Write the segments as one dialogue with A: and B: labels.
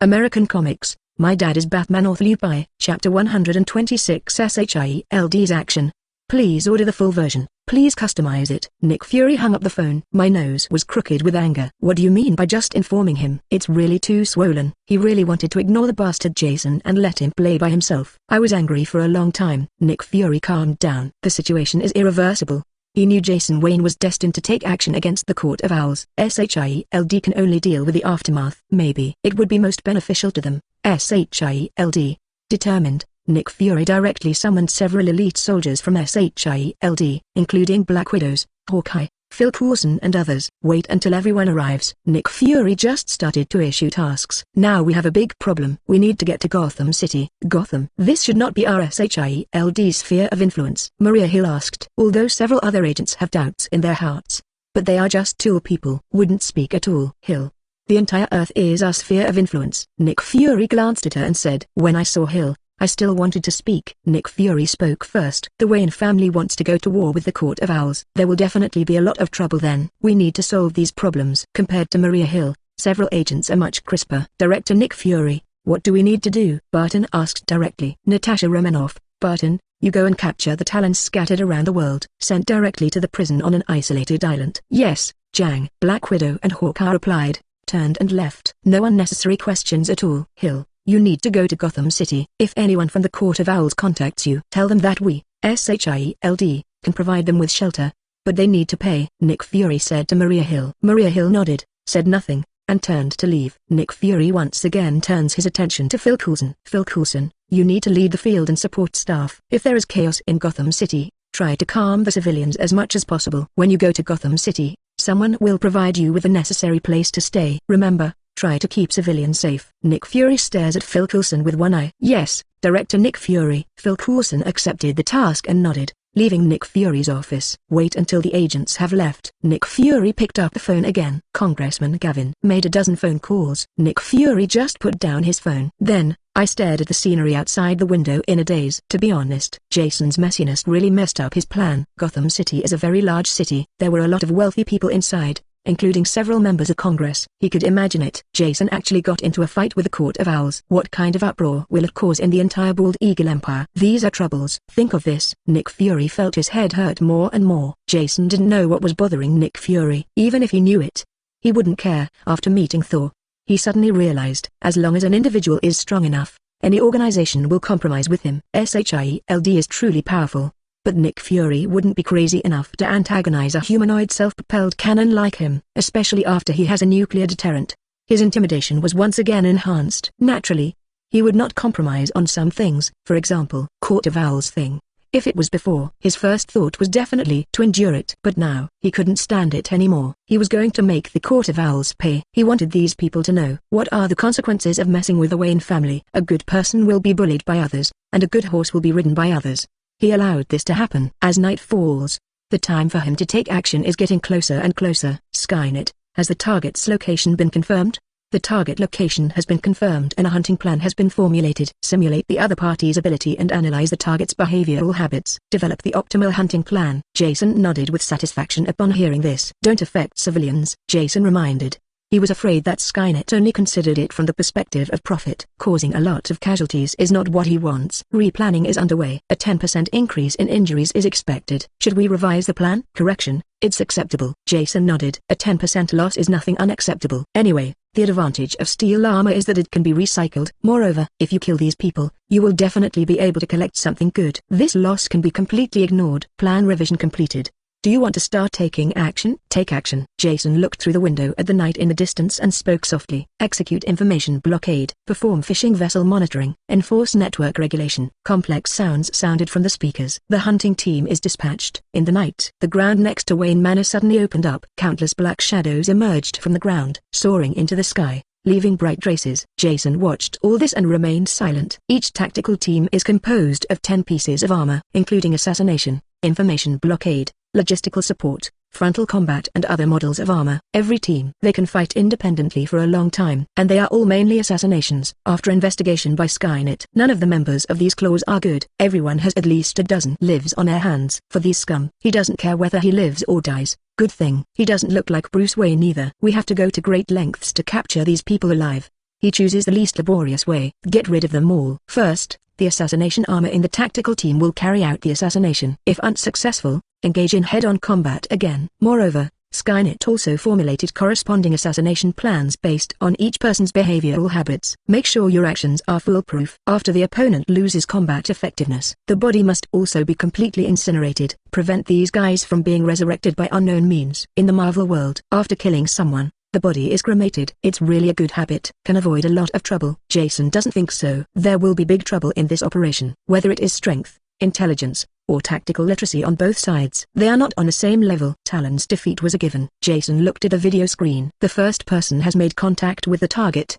A: American Comics, My Dad is Batman. Author Liu Pi. Chapter 126 S.H.I.E.L.D'S Action. Please order the full version. Please customize it. Nick Fury hung up the phone. My nose was crooked with anger. What do you mean by just informing him? It's really too swollen. He really wanted to ignore the bastard Jason and let him play by himself. I was angry for a long time. Nick Fury calmed down. The situation is irreversible. He knew Jason Wayne was destined to take action against the Court of Owls. S.H.I.E.L.D. can only deal with the aftermath. Maybe it would be most beneficial to them. S.H.I.E.L.D. Determined, Nick Fury directly summoned several elite soldiers from S.H.I.E.L.D., including Black Widows, Hawkeye, Phil Coulson and others. Wait until everyone arrives. Nick Fury just started to issue tasks. Now we have a big problem. We need to get to Gotham City. Gotham. This should not be our S.H.I.E.L.D. sphere of influence, Maria Hill asked. Although several other agents have doubts in their hearts. But they are just tool people. Wouldn't speak at all. Hill. The entire Earth is our sphere of influence. Nick Fury glanced at her and said, when I saw Hill, I still wanted to speak. Nick Fury spoke first. The Wayne family wants to go to war with the Court of Owls. There will definitely be a lot of trouble then. We need to solve these problems. Compared to Maria Hill, several agents are much crisper. Director Nick Fury, what do we need to do? Barton asked directly. Natasha Romanoff, Barton, you go and capture the Talons scattered around the world. Sent directly to the prison on an isolated island. Yes, Jang. Black Widow and Hawkeye replied, turned and left. No unnecessary questions at all. Hill. You need to go to Gotham City. If anyone from the Court of Owls contacts you, tell them that we, S.H.I.E.L.D., can provide them with shelter. But they need to pay, Nick Fury said to Maria Hill. Maria Hill nodded, said nothing, and turned to leave. Nick Fury once again turns his attention to Phil Coulson. Phil Coulson, you need to lead the field and support staff. If there is chaos in Gotham City, try to calm the civilians as much as possible. When you go to Gotham City, someone will provide you with the necessary place to stay. Remember, try to keep civilians safe. Nick Fury stares at Phil Coulson with one eye. Yes, Director Nick Fury. Phil Coulson accepted the task and nodded, leaving Nick Fury's office. Wait until the agents have left. Nick Fury picked up the phone again. Congressman Gavin made a dozen phone calls. Nick Fury just put down his phone. Then, I stared at the scenery outside the window in a daze. To be honest, Jason's messiness really messed up his plan. Gotham City is a very large city. There were a lot of wealthy people inside, including several members of Congress. He could imagine it. Jason actually got into a fight with the Court of Owls. What kind of uproar will it cause in the entire Bald Eagle Empire? These are troubles. Think of this. Nick Fury felt his head hurt more and more. Jason didn't know what was bothering Nick Fury. Even if he knew it, he wouldn't care. After meeting Thor, he suddenly realized, as long as an individual is strong enough, any organization will compromise with him. S.H.I.E.L.D. is truly powerful. But Nick Fury wouldn't be crazy enough to antagonize a humanoid self-propelled cannon like him, especially after he has a nuclear deterrent. His intimidation was once again enhanced. Naturally, he would not compromise on some things, for example, Court of Owls thing. If it was before, his first thought was definitely to endure it. But now, he couldn't stand it anymore. He was going to make the Court of Owls pay. He wanted these people to know what are the consequences of messing with the Wayne family. A good person will be bullied by others, and a good horse will be ridden by others. He allowed this to happen. As night falls, the time for him to take action is getting closer and closer. Skynet, has the target's location been confirmed? The target location has been confirmed and a hunting plan has been formulated. Simulate the other party's ability and analyze the target's behavioral habits. Develop the optimal hunting plan. Jason nodded with satisfaction upon hearing this. Don't affect civilians, Jason reminded. He was afraid that Skynet only considered it from the perspective of profit. Causing a lot of casualties is not what he wants. Replanning is underway. A 10% increase in injuries is expected. Should we revise the plan? Correction, it's acceptable. Jason nodded. A 10% loss is nothing unacceptable. Anyway, the advantage of steel armor is that it can be recycled. Moreover, if you kill these people, you will definitely be able to collect something good. This loss can be completely ignored. Plan revision completed. Do you want to start taking action? Take action. Jason looked through the window at the night in the distance and spoke softly. Execute information blockade. Perform fishing vessel monitoring. Enforce network regulation. Complex sounds sounded from the speakers. The hunting team is dispatched. In the night, the ground next to Wayne Manor suddenly opened up. Countless black shadows emerged from the ground, soaring into the sky, leaving bright traces. Jason watched all this and remained silent. Each tactical team is composed of 10 pieces of armor, including assassination, information blockade, logistical support, frontal combat and other models of armor. Every team, they can fight independently for a long time, and they are all mainly assassinations. After investigation by Skynet, none of the members of these claws are good. Everyone has at least a dozen lives on their hands. For these scum, he doesn't care whether he lives or dies. Good thing, he doesn't look like Bruce Wayne either. We have to go to great lengths to capture these people alive. He chooses the least laborious way. Get rid of them all. First, the assassination armor in the tactical team will carry out the assassination. If unsuccessful, engage in head-on combat again. Moreover, Skynet also formulated corresponding assassination plans based on each person's behavioral habits. Make sure your actions are foolproof. After the opponent loses combat effectiveness, the body must also be completely incinerated. Prevent these guys from being resurrected by unknown means. In the Marvel world, after killing someone, the body is cremated. It's really a good habit. Can avoid a lot of trouble. Jason doesn't think so. There will be big trouble in this operation. Whether it is strength, intelligence, or tactical literacy on both sides. They are not on the same level. Talon's defeat was a given. Jason looked at the video screen. The first person has made contact with the target.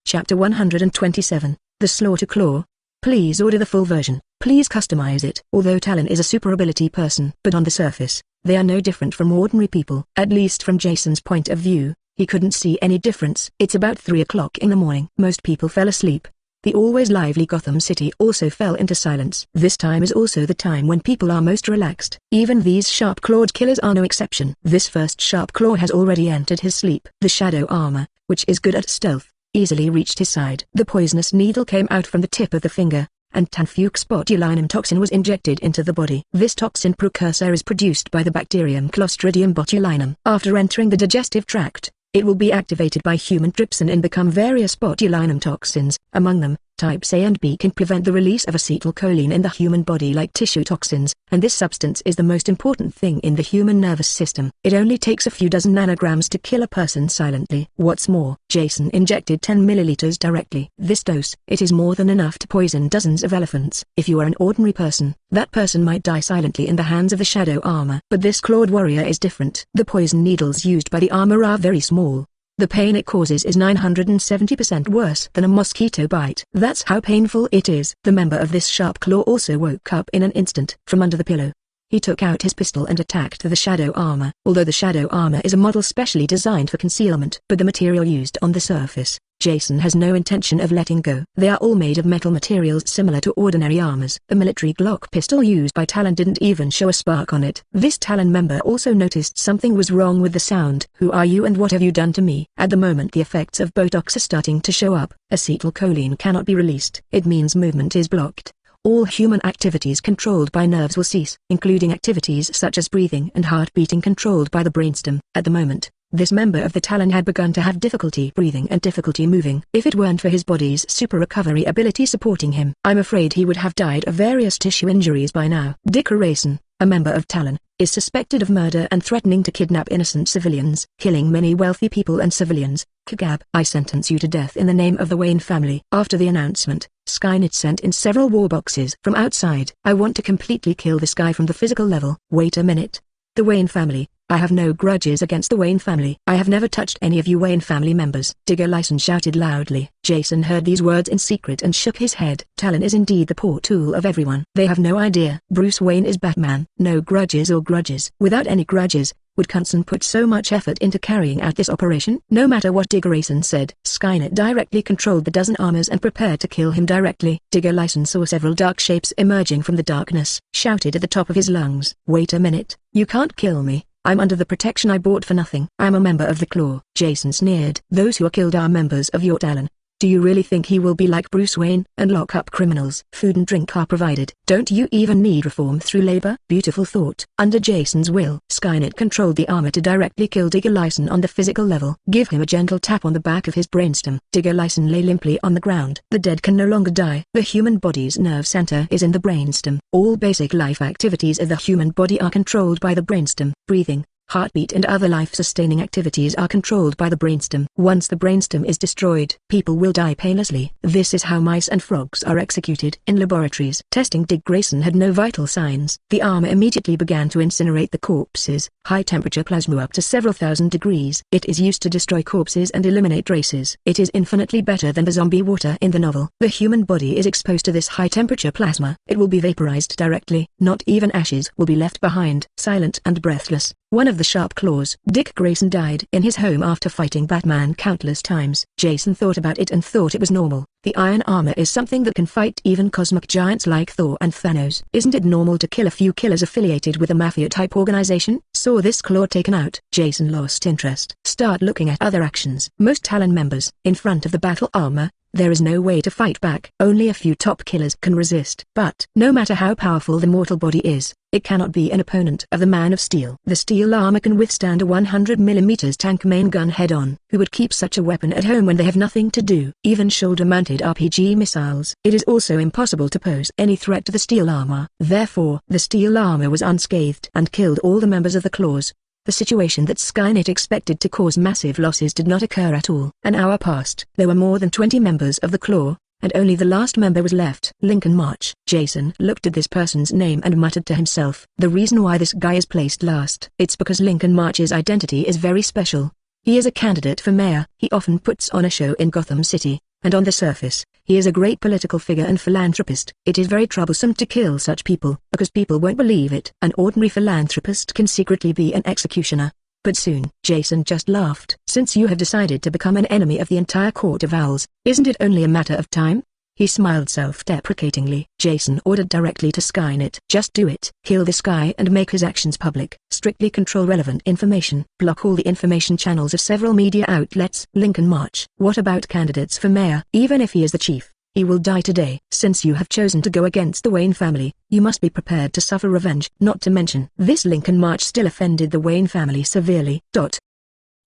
A: Chapter 127, The Slaughter Claw. Please order the full version. Please customize it. Although Talon is a super ability person, but on the surface, they are no different from ordinary people. At least from Jason's point of view, he couldn't see any difference. It's about 3 o'clock in the morning. Most people fell asleep. The always lively Gotham City also fell into silence. This time is also the time when people are most relaxed. Even these sharp-clawed killers are no exception. This first sharp claw has already entered his sleep. The shadow armor, which is good at stealth, easily reached his side. The poisonous needle came out from the tip of the finger, and tanfuchs botulinum toxin was injected into the body. This toxin precursor is produced by the bacterium Clostridium botulinum. After entering the digestive tract, it will be activated by human trypsin and become various botulinum toxins. Among them, types A and B can prevent the release of acetylcholine in the human body like tissue toxins, and this substance is the most important thing in the human nervous system. It only takes a few dozen nanograms to kill a person silently. What's more, Jason injected 10 milliliters directly. This dose, it is more than enough to poison dozens of elephants. If you are an ordinary person, that person might die silently in the hands of the shadow armor. But this clawed warrior is different. The poison needles used by the armor are very small. The pain it causes is 970% worse than a mosquito bite. That's how painful it is. The member of this sharp claw also woke up in an instant. From under the pillow, he took out his pistol and attacked the shadow armor. Although the shadow armor is a model specially designed for concealment, but the material used on the surface, Jason has no intention of letting go. They are all made of metal materials similar to ordinary armors. The military Glock pistol used by Talon didn't even show a spark on it. This Talon member also noticed something was wrong with the sound. Who are you and what have you done to me? At the moment the effects of Botox are starting to show up. Acetylcholine cannot be released. It means movement is blocked. All human activities controlled by nerves will cease, including activities such as breathing and heart beating controlled by the brainstem. At the moment, this member of the Talon had begun to have difficulty breathing and difficulty moving. If it weren't for his body's super recovery ability supporting him, I'm afraid he would have died of various tissue injuries by now. Dick Grayson, a member of Talon, is suspected of murder and threatening to kidnap innocent civilians, killing many wealthy people and civilians. Kagab, I sentence you to death in the name of the Wayne family. After the announcement, Skynet sent in several war boxes from outside. I want to completely kill this guy from the physical level. Wait a minute. The Wayne family. I have no grudges against the Wayne family. I have never touched any of you Wayne family members. Digger Lyson shouted loudly. Jason heard these words in secret and shook his head. Talon is indeed the poor tool of everyone. They have no idea. Bruce Wayne is Batman. No grudges or grudges. Without any grudges, would Kunson put so much effort into carrying out this operation? No matter what Digger Lyson said, Skynet directly controlled the dozen armors and prepared to kill him directly. Digger Lyson saw several dark shapes emerging from the darkness, shouted at the top of his lungs. Wait a minute. You can't kill me. I'm under the protection I bought for nothing. I'm a member of the Claw. Jason sneered. Those who are killed are members of your Talon. Do you really think he will be like Bruce Wayne and lock up criminals? Food and drink are provided. Don't you even need reform through labor? Beautiful thought. Under Jason's will, Skynet controlled the armor to directly kill Digger Lyson on the physical level. Give him a gentle tap on the back of his brainstem. Digger Lyson lay limply on the ground. The dead can no longer die. The human body's nerve center is in the brainstem. All basic life activities of the human body are controlled by the brainstem. Breathing, heartbeat and other life-sustaining activities are controlled by the brainstem. Once the brainstem is destroyed, people will die painlessly. This is how mice and frogs are executed in laboratories. Testing Dick Grayson had no vital signs. The armor immediately began to incinerate the corpses. High-temperature plasma up to several thousand degrees. It is used to destroy corpses and eliminate races. It is infinitely better than the zombie water in the novel. The human body is exposed to this high-temperature plasma. It will be vaporized directly. Not even ashes will be left behind. Silent and breathless, one of the sharp claws. Dick Grayson died in his home after fighting Batman countless times. Jason thought about it and thought it was normal. The iron armor is something that can fight even cosmic giants like Thor and Thanos. Isn't it normal to kill a few killers affiliated with a mafia-type organization? saw this claw taken out, Jason lost interest. Start looking at other actions. Most Talon members, in front of the battle armor, there is no way to fight back. Only a few top killers can resist. But no matter how powerful the mortal body is, it cannot be an opponent of the Man of Steel. The steel armor can withstand a 100mm tank main gun head-on. Who would keep such a weapon at home when they have nothing to do? Even shoulder-mounted RPG missiles. It is also impossible to pose any threat to the steel armor. Therefore, the steel armor was unscathed and killed all the members of the claws. The situation that Skynet expected to cause massive losses did not occur at all. An hour passed. There were more than 20 members of the Claw, and only the last member was left. Lincoln March. Jason looked at this person's name and muttered to himself. The reason why this guy is placed last. It's because Lincoln March's identity is very special. He is a candidate for mayor. He often puts on a show in Gotham City, and on the surface, he is a great political figure and philanthropist. It is very troublesome to kill such people, because people won't believe it. An ordinary philanthropist can secretly be an executioner. But soon, Jason just laughed. Since you have decided to become an enemy of the entire Court of Owls, isn't it only a matter of time? He smiled self-deprecatingly. Jason ordered directly to Skynet. Just do it. Kill this guy and make his actions public. Strictly control relevant information. Block all the information channels of several media outlets. Lincoln March. What about candidates for mayor? Even if he is the chief, he will die today. Since you have chosen to go against the Wayne family, you must be prepared to suffer revenge. Not to mention, this Lincoln March still offended the Wayne family severely.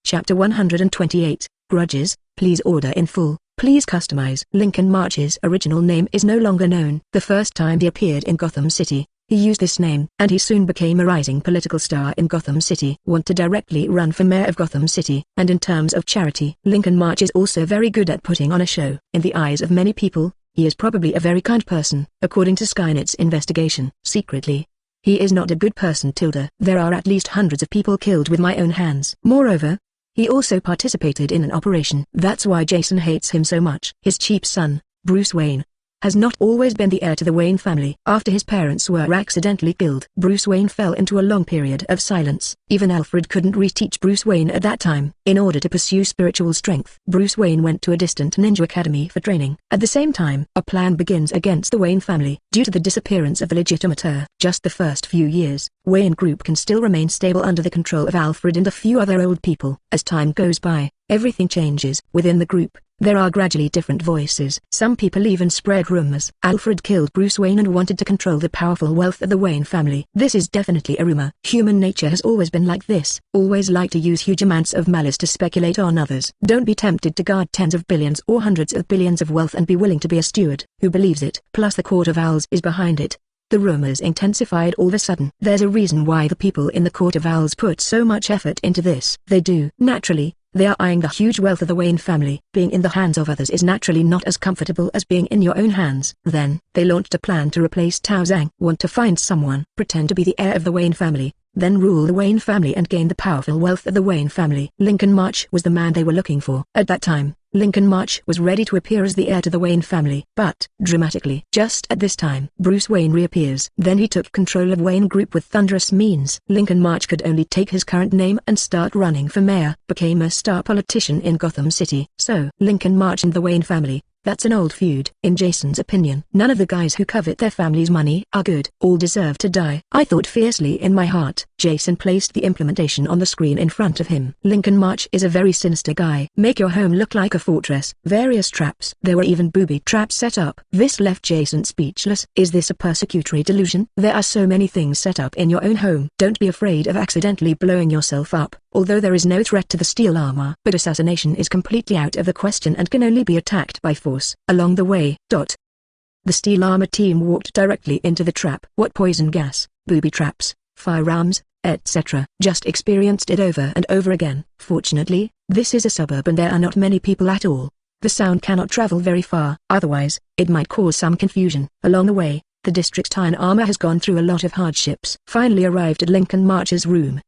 A: Chapter 128, Grudges. Please order in full. Please customize. Lincoln March's original name is no longer known. The first time he appeared in Gotham City, he used this name, and he soon became a rising political star in Gotham City. Want to directly run for mayor of Gotham City. And in terms of charity, Lincoln March is also very good at putting on a show. In the eyes of many people, he is probably a very kind person. According to Skynet's investigation, secretly, he is not a good person. There are at least hundreds of people killed with my own hands. Moreover, he also participated in an operation. That's why Jason hates him so much. His cheap son, Bruce Wayne, has not always been the heir to the Wayne family. After his parents were accidentally killed, Bruce Wayne fell into a long period of silence. Even Alfred couldn't reteach Bruce Wayne at that time. In order to pursue spiritual strength, Bruce Wayne went to a distant ninja academy for training. At the same time, a plan begins against the Wayne family. Due to the disappearance of the legitimate heir, just the first few years, Wayne Group can still remain stable under the control of Alfred and a few other old people. As time goes by, everything changes. Within the group, there are gradually different voices. Some people even spread rumors. Alfred killed Bruce Wayne and wanted to control the powerful wealth of the Wayne family. This is definitely a rumor. Human nature has always been like this. Always like to use huge amounts of malice to speculate on others. Don't be tempted to guard tens of billions or hundreds of billions of wealth and be willing to be a steward who believes it. Plus the Court of Owls is behind it. The rumors intensified all of a sudden. There's a reason why the people in the Court of Owls put so much effort into this. They do. Naturally, they are eyeing the huge wealth of the Wayne family. Being in the hands of others is naturally not as comfortable as being in your own hands. Then, they launched a plan to replace Tao Zhang. Want to find someone, pretend to be the heir of the Wayne family, then rule the Wayne family and gain the powerful wealth of the Wayne family. Lincoln March was the man they were looking for. At that time, Lincoln March was ready to appear as the heir to the Wayne family. But, dramatically, just at this time, Bruce Wayne reappears. Then he took control of Wayne Group with thunderous means. Lincoln March could only take his current name and start running for mayor, became a star politician in Gotham City. So, Lincoln March and the Wayne family, that's an old feud. In Jason's opinion, none of the guys who covet their family's money are good. All deserve to die. I thought fiercely in my heart. Jason placed the implementation on the screen in front of him. Lincoln March is a very sinister guy. Make your home look like a fortress. Various traps. There were even booby traps set up. This left Jason speechless. Is this a persecutory delusion? There are so many things set up in your own home. Don't be afraid of accidentally blowing yourself up. Although there is no threat to the steel armor, but assassination is completely out of the question and can only be attacked by force. Along the way, the steel armor team walked directly into the trap. What poison gas, booby traps, firearms, etc. Just experienced it over and over again. Fortunately, this is a suburb and there are not many people at all. The sound cannot travel very far, otherwise, it might cause some confusion. Along the way, the district's iron armor has gone through a lot of hardships. Finally arrived at Lincoln March's room.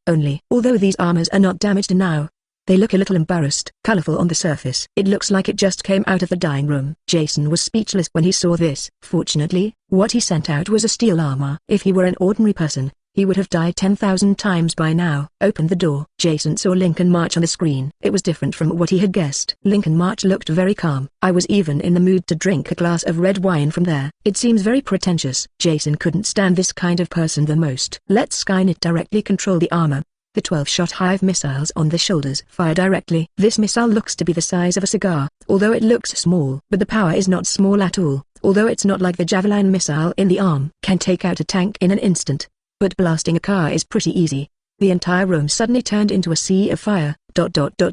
A: Although these armors are not damaged now, they look a little embarrassed. Colorful on the surface. It looks like it just came out of the dyeing room. Jason was speechless when he saw this. Fortunately, what he sent out was a steel armor. If he were an ordinary person, he would have died 10,000 times by now. Opened the door. Jason saw Lincoln March on the screen. It was different from what he had guessed. Lincoln March looked very calm. I was even in the mood to drink a glass of red wine from there. It seems very pretentious. Jason couldn't stand this kind of person the most. Let Skynet directly control the armor. The 12-shot Hive missiles on the shoulders fire directly. This missile looks to be the size of a cigar, although it looks small. But the power is not small at all, although it's not like the Javelin missile in the arm can take out a tank in an instant. But blasting a car is pretty easy. The entire room suddenly turned into a sea of fire.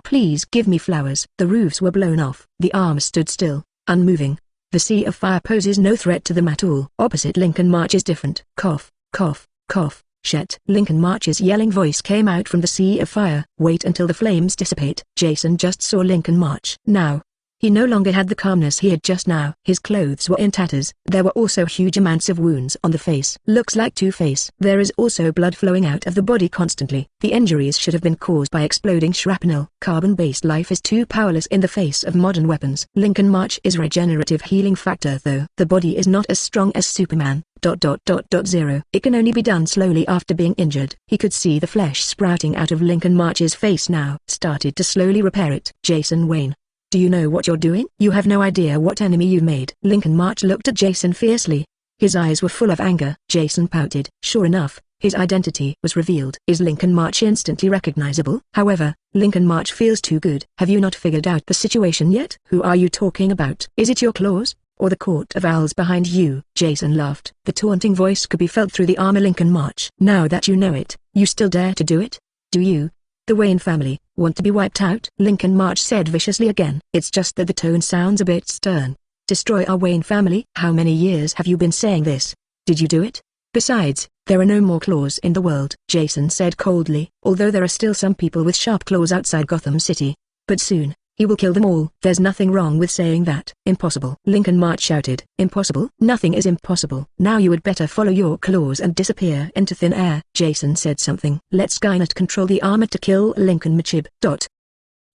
A: Please give me flowers. The roofs were blown off. The arm stood still, unmoving. The sea of fire poses no threat to them at all. Opposite Lincoln March is different. Cough, cough, cough. Shet. Lincoln March's yelling voice came out from the sea of fire. Wait until the flames dissipate. Jason just saw Lincoln March. Now, he no longer had the calmness he had just now. His clothes were in tatters. There were also huge amounts of wounds on the face. Looks like Two-Face. There is also blood flowing out of the body constantly. The injuries should have been caused by exploding shrapnel. Carbon-based life is too powerless in the face of modern weapons. Lincoln March is regenerative healing factor though. The body is not as strong as Superman. 0. It can only be done slowly after being injured. He could see the flesh sprouting out of Lincoln March's face now. Started to slowly repair it. Jason Wayne. Do you know what you're doing? You have no idea what enemy you've made. Lincoln March looked at Jason fiercely. His eyes were full of anger. Jason pouted. Sure enough, his identity was revealed. Is Lincoln March instantly recognizable? However, Lincoln March feels too good. Have you not figured out the situation yet? Who are you talking about? Is it your claws? Or the Court of Owls behind you? Jason laughed. The taunting voice could be felt through the armor. Lincoln March. Now that you know it, you still dare to do it? Do you, the Wayne family, want to be wiped out? Lincoln March said viciously again. It's just that the tone sounds a bit stern. Destroy our Wayne family? How many years have you been saying this? Did you do it? Besides, there are no more claws in the world, Jason said coldly, although there are still some people with sharp claws outside Gotham City. But soon, he will kill them all. There's nothing wrong with saying that. Impossible. Lincoln March shouted. Impossible? Nothing is impossible. Now you would better follow your claws and disappear into thin air. Jason said something. Let Skynet control the armor to kill Lincoln March.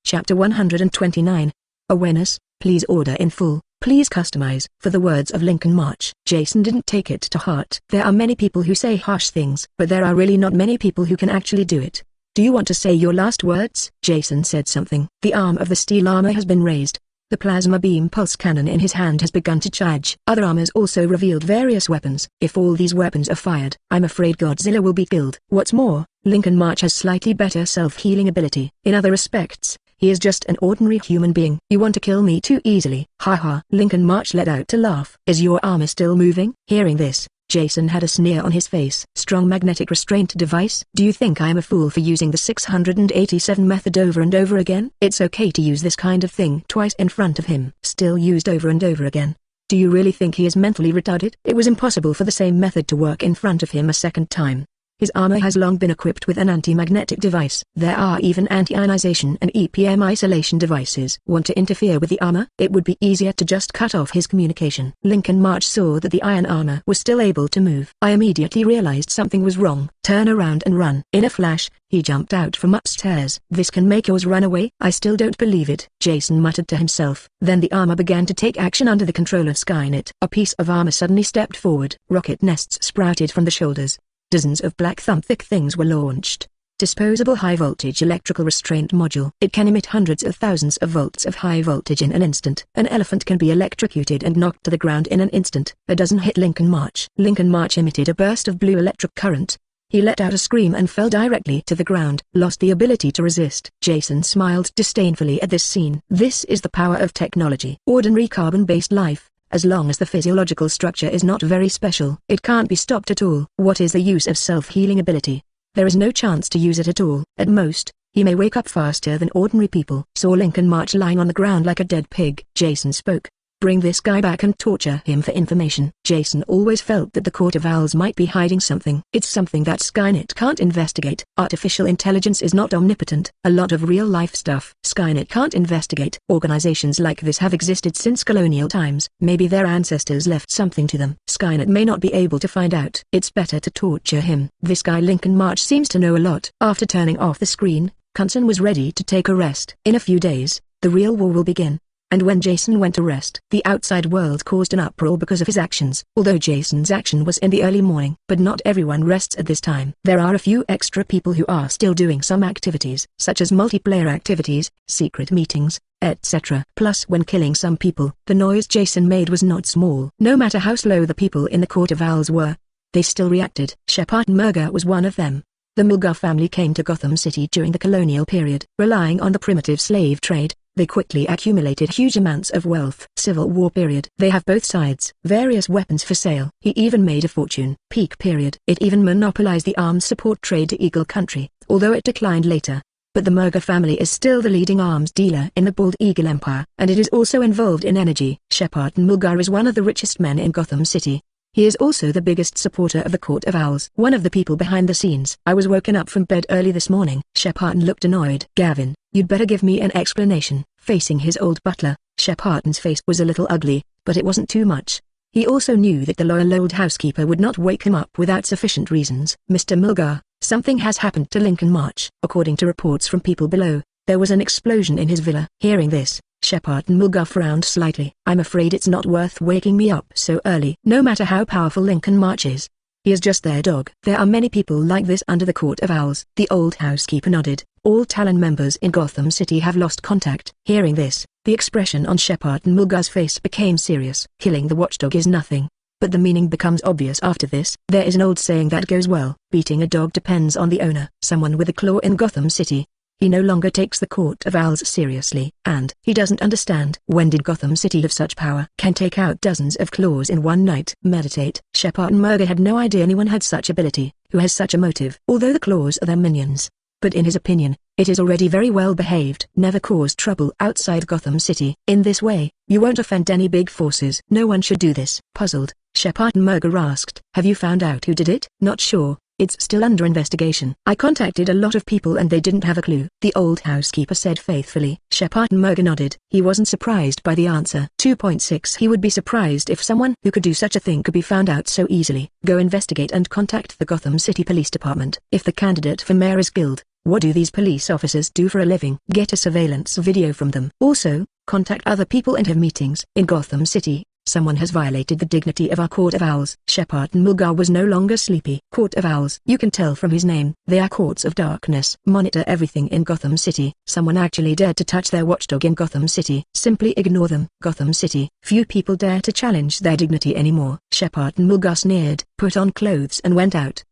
A: Chapter 129. Awareness. Please order in full. Please customize. For the words of Lincoln March, Jason didn't take it to heart. There are many people who say harsh things, but there are really not many people who can actually do it. Do you want to say your last words? Jason said something. The arm of the steel armor has been raised. The plasma beam pulse cannon in his hand has begun to charge. Other armors also revealed various weapons. If all these weapons are fired, I'm afraid Godzilla will be killed. What's more, Lincoln March has slightly better self-healing ability. In other respects, he is just an ordinary human being. You want to kill me too easily? Ha ha. Lincoln March let out a laugh. Is your armor still moving? Hearing this, Jason had a sneer on his face. Strong magnetic restraint device? Do you think I am a fool for using the 687 method over and over again? It's okay to use this kind of thing twice in front of him. Still used over and over again. Do you really think he is mentally retarded? It was impossible for the same method to work in front of him a second time. His armor has long been equipped with an anti-magnetic device. There are even anti-ionization and EPM isolation devices. Want to interfere with the armor? It would be easier to just cut off his communication. Lincoln March saw that the iron armor was still able to move. I immediately realized something was wrong. Turn around and run. In a flash, he jumped out from upstairs. This can make yours run away? I still don't believe it, Jason muttered to himself. Then the armor began to take action under the control of Skynet. A piece of armor suddenly stepped forward. Rocket nests sprouted from the shoulders. Dozens of black thumb-thick things were launched. Disposable high-voltage electrical restraint module. It can emit hundreds of thousands of volts of high voltage in an instant. An elephant can be electrocuted and knocked to the ground in an instant. A dozen hit Lincoln March. Lincoln March emitted a burst of blue electric current. He let out a scream and fell directly to the ground. Lost the ability to resist. Jason smiled disdainfully at this scene. This is the power of technology. Ordinary carbon-based life. As long as the physiological structure is not very special, it can't be stopped at all. What is the use of self-healing ability? There is no chance to use it at all. At most, he may wake up faster than ordinary people. Saw Lincoln March lying on the ground like a dead pig. Jason spoke. Bring this guy back and torture him for information. Jason always felt that the Court of Owls might be hiding something. It's something that Skynet can't investigate. Artificial intelligence is not omnipotent. A lot of real-life stuff Skynet can't investigate. Organizations like this have existed since colonial times. Maybe their ancestors left something to them. Skynet may not be able to find out. It's better to torture him. This guy Lincoln March seems to know a lot. After turning off the screen, Kunson was ready to take a rest. In a few days, the real war will begin. And when Jason went to rest, the outside world caused an uproar because of his actions. Although Jason's action was in the early morning, but not everyone rests at this time. There are a few extra people who are still doing some activities, such as multiplayer activities, secret meetings, etc. Plus when killing some people, the noise Jason made was not small. No matter how slow the people in the Court of Owls were, they still reacted. Shepard Murger was one of them. The Mulgar family came to Gotham City during the colonial period. Relying on the primitive slave trade, they quickly accumulated huge amounts of wealth. Civil War period. They have both sides. Various weapons for sale. He even made a fortune. Peak period. It even monopolized the arms support trade to Eagle Country, although it declined later. But the Mulgar family is still the leading arms dealer in the Bald Eagle Empire, and it is also involved in energy. Shepparton Mulgar is one of the richest men in Gotham City. He is also the biggest supporter of the Court of Owls. One of the people behind the scenes. I was woken up from bed early this morning. Shepparton looked annoyed. Gavin, you'd better give me an explanation. Facing his old butler, Shepparton's face was a little ugly, but it wasn't too much. He also knew that the loyal old housekeeper would not wake him up without sufficient reasons. Mr. Mulgar, something has happened to Lincoln March. According to reports from people below, there was an explosion in his villa. Hearing this, Shepparton Mulgar frowned slightly. I'm afraid it's not worth waking me up so early. No matter how powerful Lincoln March is, he is just their dog. There are many people like this under the Court of Owls. The old housekeeper nodded. All Talon members in Gotham City have lost contact. Hearing this, the expression on Shepparton Mulgar's face became serious. Killing the watchdog is nothing, but the meaning becomes obvious after this. There is an old saying that goes well, beating a dog depends on the owner. Someone with a claw in Gotham City. He no longer takes the Court of Owls seriously, and he doesn't understand. When did Gotham City have such power? Can take out dozens of claws in one night. Meditate. Shepparton Mulgar had no idea anyone had such ability, who has such a motive. Although the claws are their minions, but in his opinion, it is already very well behaved. Never cause trouble outside Gotham City. In this way, you won't offend any big forces. No one should do this. Puzzled, Shepparton Mulgar asked, have you found out who did it? Not sure. It's still under investigation. I contacted a lot of people and they didn't have a clue. The old housekeeper said faithfully. Shepparton Mulgar nodded. He wasn't surprised by the answer. 2.6 He would be surprised if someone who could do such a thing could be found out so easily. Go investigate and contact the Gotham City Police Department. If the candidate for mayor is killed, what do these police officers do for a living? Get a surveillance video from them. Also, contact other people and have meetings. In Gotham City, someone has violated the dignity of our Court of Owls. Shepparton Mulgar was no longer sleepy. Court of Owls. You can tell from his name. They are courts of darkness. Monitor everything in Gotham City. Someone actually dared to touch their watchdog in Gotham City. Simply ignore them. Gotham City. Few people dare to challenge their dignity anymore. Shepparton Mulgar sneered, put on clothes and went out.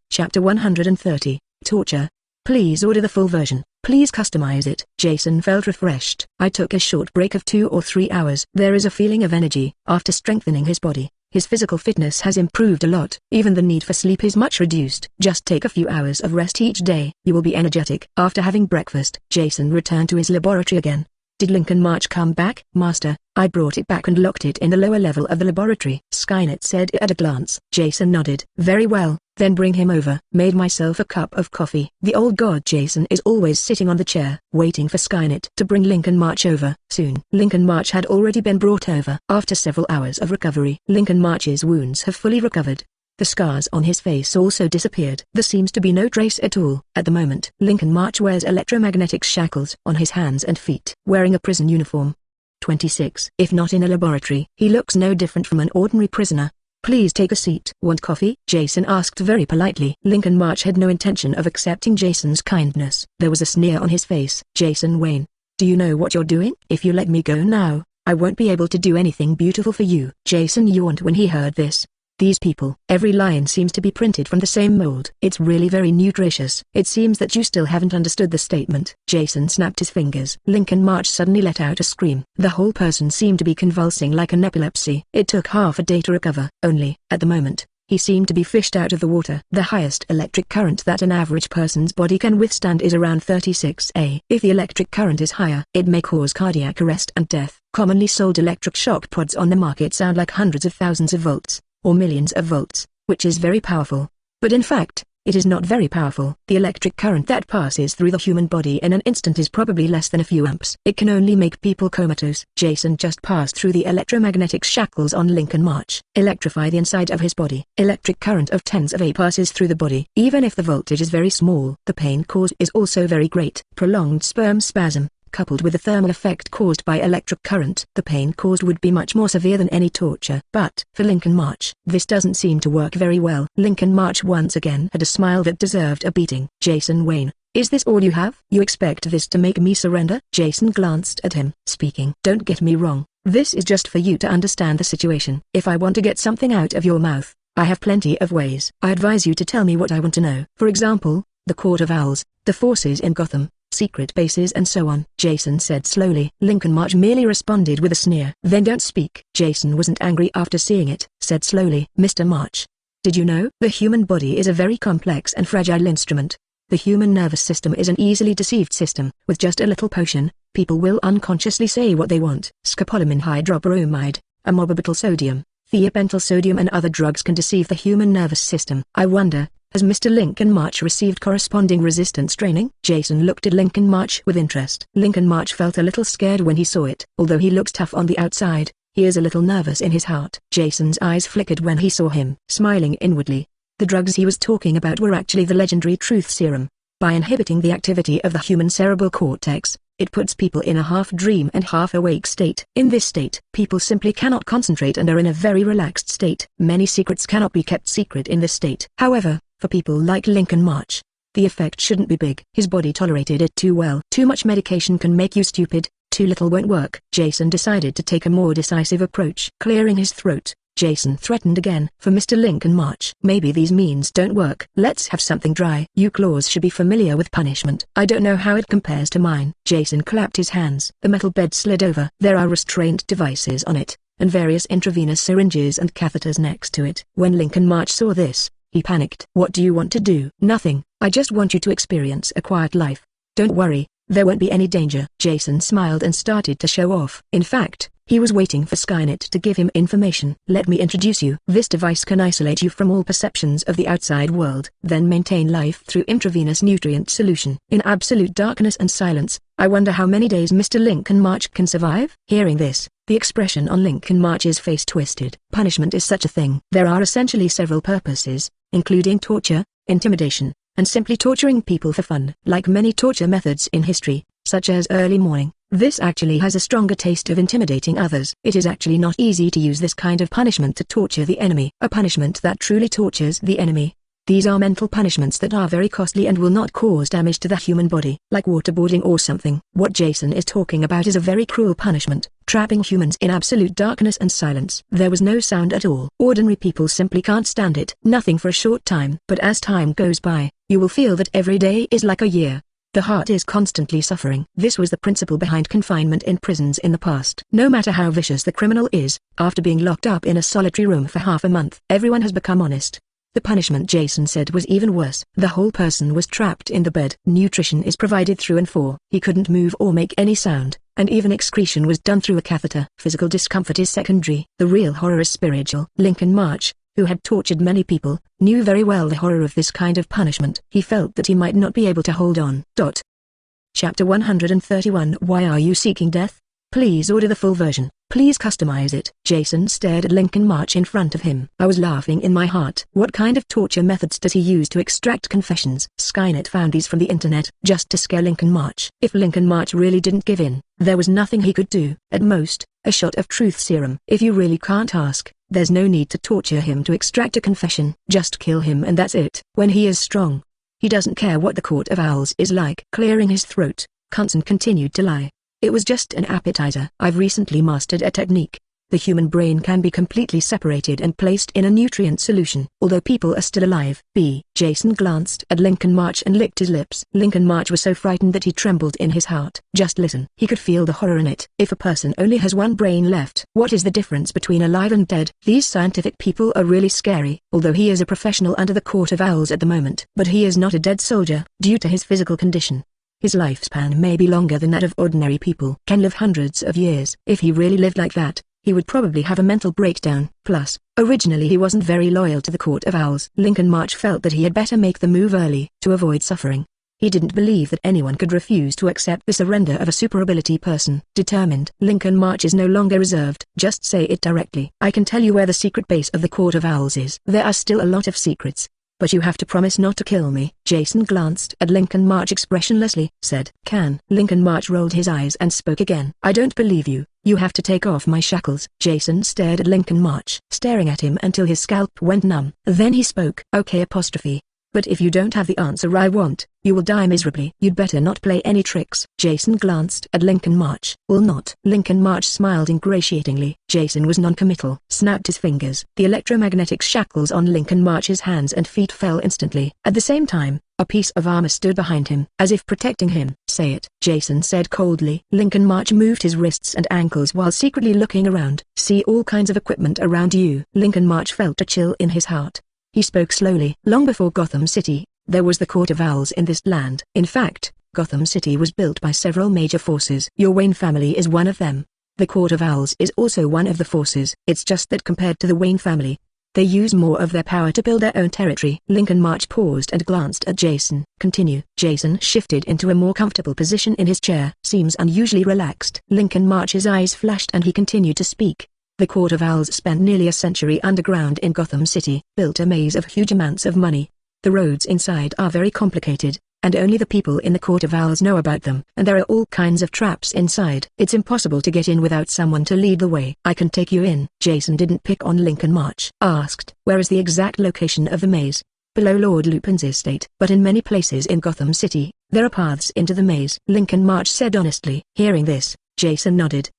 A: Chapter 130. Torture. Please order the full version. Please customize it. Jason felt refreshed. I took a short break of 2 or 3 hours. There is a feeling of energy. After strengthening his body, his physical fitness has improved a lot. Even the need for sleep is much reduced. Just take a few hours of rest each day. You will be energetic. After having breakfast, Jason returned to his laboratory again. Did Lincoln March come back? Master, I brought it back and locked it in the lower level of the laboratory. Skynet said at a glance. Jason nodded. Very well, then bring him over. Made myself a cup of coffee. The old god Jason is always sitting on the chair, waiting for Skynet to bring Lincoln March over. Soon, Lincoln March had already been brought over. After several hours of recovery, Lincoln March's wounds have fully recovered. The scars on his face also disappeared. There seems to be no trace at all. At the moment, Lincoln March wears electromagnetic shackles on his hands and feet, wearing a prison uniform. 26. If not in a laboratory, he looks no different from an ordinary prisoner. Please take a seat. Want coffee? Jason asked very politely. Lincoln March had no intention of accepting Jason's kindness. There was a sneer on his face. Jason Wayne, do you know what you're doing? If you let me go now, I won't be able to do anything beautiful for you. Jason yawned when he heard this. These people, every line seems to be printed from the same mold. It's really very nutritious. It seems that you still haven't understood the statement. Jason snapped his fingers. Lincoln March suddenly let out a scream. The whole person seemed to be convulsing like an epilepsy. It took half a day to recover. Only, at the moment, he seemed to be fished out of the water. The highest electric current that an average person's body can withstand is around 36 A. If the electric current is higher, it may cause cardiac arrest and death. Commonly sold electric shock pods on the market sound like hundreds of thousands of volts, or millions of volts, which is very powerful. But in fact, it is not very powerful. The electric current that passes through the human body in an instant is probably less than a few amps. It can only make people comatose. Jason just passed through the electromagnetic shackles on Lincoln March. Electrify the inside of his body. Electric current of tens of A passes through the body. Even if the voltage is very small, the pain caused is also very great. Prolonged sperm spasm, coupled with the thermal effect caused by electric current, the pain caused would be much more severe than any torture. But, for Lincoln March, this doesn't seem to work very well. Lincoln March once again had a smile that deserved a beating. Jason Wayne, is this all you have? You expect this to make me surrender? Jason glanced at him, speaking. Don't get me wrong, this is just for you to understand the situation. If I want to get something out of your mouth, I have plenty of ways. I advise you to tell me what I want to know. For example, The Court of Owls, the forces in Gotham, secret bases and so on, Jason said slowly. Lincoln March merely responded with a sneer. Then don't speak. Jason wasn't angry after seeing it, said slowly. Mr. March, did you know? The human body is a very complex and fragile instrument. The human nervous system is an easily deceived system. With just a little potion, people will unconsciously say what they want. Scopolamine hydrobromide, amobobutyl sodium, thiopentyl sodium and other drugs can deceive the human nervous system. I wonder, has Mr. Lincoln March received corresponding resistance training? Jason looked at Lincoln March with interest. Lincoln March felt a little scared when he saw it. Although he looks tough on the outside, he is a little nervous in his heart. Jason's eyes flickered when he saw him. Smiling inwardly, the drugs he was talking about were actually the legendary truth serum. By inhibiting the activity of the human cerebral cortex, it puts people in a half-dream and half-awake state. In this state, people simply cannot concentrate and are in a very relaxed state. Many secrets cannot be kept secret in this state. However, for people like Lincoln March, the effect shouldn't be big. His body tolerated it too well. Too much medication can make you stupid, too little won't work. Jason decided to take a more decisive approach. Clearing his throat, Jason threatened again. For Mr. Lincoln March, maybe these means don't work. Let's have something dry. You claws should be familiar with punishment. I don't know how it compares to mine. Jason clapped his hands. The metal bed slid over. There are restraint devices on it, and various intravenous syringes and catheters next to it. When Lincoln March saw this, he panicked. What do you want to do? Nothing. I just want you to experience a quiet life. Don't worry, there won't be any danger. Jason smiled and started to show off. In fact, he was waiting for Skynet to give him information. Let me introduce you. This device can isolate you from all perceptions of the outside world, then maintain life through intravenous nutrient solution. In absolute darkness and silence, I wonder how many days Mr. Lincoln March can survive? Hearing this, the expression on Lincoln March's face twisted. Punishment is such a thing. There are essentially several purposes, including torture, intimidation, and simply torturing people for fun. Like many torture methods in history, such as early morning, this actually has a stronger taste of intimidating others. It is actually not easy to use this kind of punishment to torture the enemy. A punishment that truly tortures the enemy. These are mental punishments that are very costly and will not cause damage to the human body, like waterboarding or something. What Jason is talking about is a very cruel punishment, trapping humans in absolute darkness and silence. There was no sound at all. Ordinary people simply can't stand it. Nothing for a short time. But as time goes by, you will feel that every day is like a year. The heart is constantly suffering. This was the principle behind confinement in prisons in the past. No matter how vicious the criminal is, after being locked up in a solitary room for half a month, everyone has become honest. The punishment Jason said was even worse. The whole person was trapped in the bed. Nutrition is provided through and for. He couldn't move or make any sound, and even excretion was done through a catheter. Physical discomfort is secondary. The real horror is spiritual. Lincoln March, who had tortured many people, knew very well the horror of this kind of punishment. He felt that he might not be able to hold on. Chapter 131. Why are you seeking death? Please order the full version. Please customize it. Jason stared at Lincoln March in front of him. I was laughing in my heart. What kind of torture methods does he use to extract confessions? Skynet found these from the internet, just to scare Lincoln March. If Lincoln March really didn't give in, there was nothing he could do. At most, a shot of truth serum. If you really can't ask, there's no need to torture him to extract a confession. Just kill him and that's it. When he is strong, he doesn't care what the Court of Owls is like. Clearing his throat, Kunson continued to lie. It was just an appetizer. I've recently mastered a technique. The human brain can be completely separated and placed in a nutrient solution. Although people are still alive. Jason glanced at Lincoln March and licked his lips. Lincoln March was so frightened that he trembled in his heart. Just listen. He could feel the horror in it. If a person only has one brain left, what is the difference between alive and dead? These scientific people are really scary. Although he is a professional under the Court of Owls at the moment. But he is not a dead soldier, due to his physical condition. His lifespan may be longer than that of ordinary people. Can live hundreds of years. If he really lived like that, he would probably have a mental breakdown. Plus, originally he wasn't very loyal to the Court of Owls. Lincoln March felt that he had better make the move early, to avoid suffering. He didn't believe that anyone could refuse to accept the surrender of a super-ability person. Determined, Lincoln March is no longer reserved. Just say it directly. I can tell you where the secret base of the Court of Owls is. There are still a lot of secrets, but you have to promise not to kill me. Jason glanced at Lincoln March expressionlessly, said, Can. Lincoln March rolled his eyes and spoke again. I don't believe you. You have to take off my shackles. Jason stared at Lincoln March, staring at him until his scalp went numb. Then he spoke. Okay. But if you don't have the answer I want, you will die miserably. You'd better not play any tricks. Jason glanced at Lincoln March. Will not. Lincoln March smiled ingratiatingly. Jason was non-committal. Snapped his fingers. The electromagnetic shackles on Lincoln March's hands and feet fell instantly. At the same time, a piece of armor stood behind him, as if protecting him. Say it, Jason said coldly. Lincoln March moved his wrists and ankles while secretly looking around. See all kinds of equipment around you. Lincoln March felt a chill in his heart. He spoke slowly. Long before Gotham City, there was the Court of Owls in this land. In fact, Gotham City was built by several major forces. Your Wayne family is one of them. The Court of Owls is also one of the forces. It's just that compared to the Wayne family, they use more of their power to build their own territory. Lincoln March paused and glanced at Jason. Continue. Jason shifted into a more comfortable position in his chair. Seems unusually relaxed. Lincoln March's eyes flashed and he continued to speak. The Court of Owls spent nearly a century underground in Gotham City, built a maze of huge amounts of money. The roads inside are very complicated, and only the people in the Court of Owls know about them. And there are all kinds of traps inside. It's impossible to get in without someone to lead the way. I can take you in. Jason didn't pick on Lincoln March. Asked, where is the exact location of the maze? Below Lord Lupin's estate. But in many places in Gotham City, there are paths into the maze. Lincoln March said honestly. Hearing this, Jason nodded.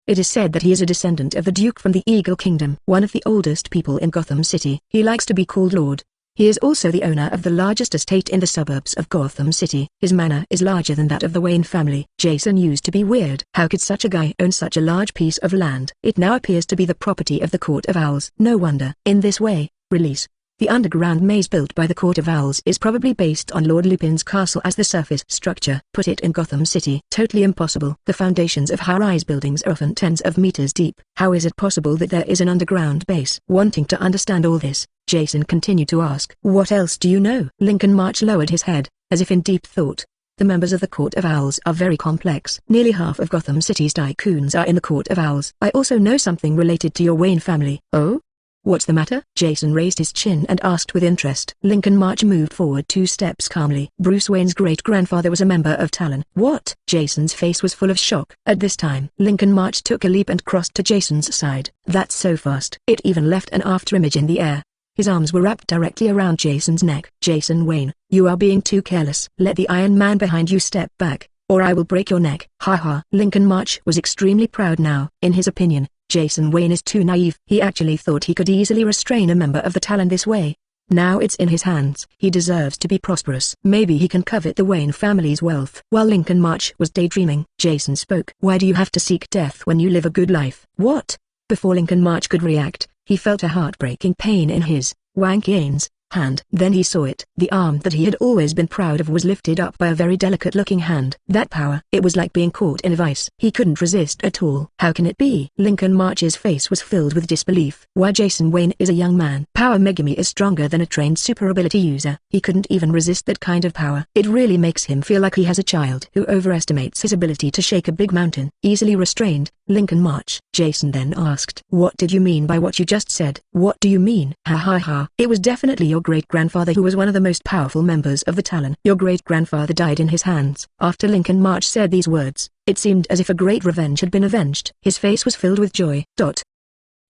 A: It is said that he is a descendant of the Duke from the Eagle Kingdom, one of the oldest people in Gotham City. He likes to be called Lord. He is also the owner of the largest estate in the suburbs of Gotham City. His manor is larger than that of the Wayne family. Jason used to be weird. How could such a guy own such a large piece of land? It now appears to be the property of the Court of Owls. No wonder. In this way, release. The underground maze built by the Court of Owls is probably based on Lord Lupin's castle as the surface structure. Put it in Gotham City. Totally impossible. The foundations of high-rise buildings are often tens of meters deep. How is it possible that there is an underground base? Wanting to understand all this, Jason continued to ask. What else do you know? Lincoln March lowered his head, as if in deep thought. The members of the Court of Owls are very complex. Nearly half of Gotham City's tycoons are in the Court of Owls. I also know something related to your Wayne family. Oh? What's the matter? Jason raised his chin and asked with interest. Lincoln March moved forward 2 steps calmly. Bruce Wayne's great-grandfather was a member of Talon. What? Jason's face was full of shock. At this time, Lincoln March took a leap and crossed to Jason's side. That's so fast. It even left an afterimage in the air. His arms were wrapped directly around Jason's neck. Jason Wayne, you are being too careless. Let the Iron Man behind you step back, or I will break your neck. Ha ha. Lincoln March was extremely proud now. In his opinion, Jason Wayne is too naive. He actually thought he could easily restrain a member of the Talon this way. Now it's in his hands. He deserves to be prosperous. Maybe he can covet the Wayne family's wealth. While Lincoln March was daydreaming, Jason spoke. Why do you have to seek death when you live a good life? What? Before Lincoln March could react, he felt a heartbreaking pain in his, Wang Yan's, hand. Then he saw it. The arm that he had always been proud of was lifted up by a very delicate-looking hand. That power. It was like being caught in a vice. He couldn't resist at all. How can it be? Lincoln March's face was filled with disbelief. Why, Jason Wayne is a young man. Power Megami is stronger than a trained super ability user. He couldn't even resist that kind of power. It really makes him feel like he has a child who overestimates his ability to shake a big mountain. Easily restrained, Lincoln March. Jason then asked. What did you mean by what you just said? What do you mean? Ha ha ha. It was definitely your great-grandfather who was one of the most powerful members of the Talon. Your great-grandfather died in his hands. After Lincoln March said these words, it seemed as if a great revenge had been avenged. His face was filled with joy.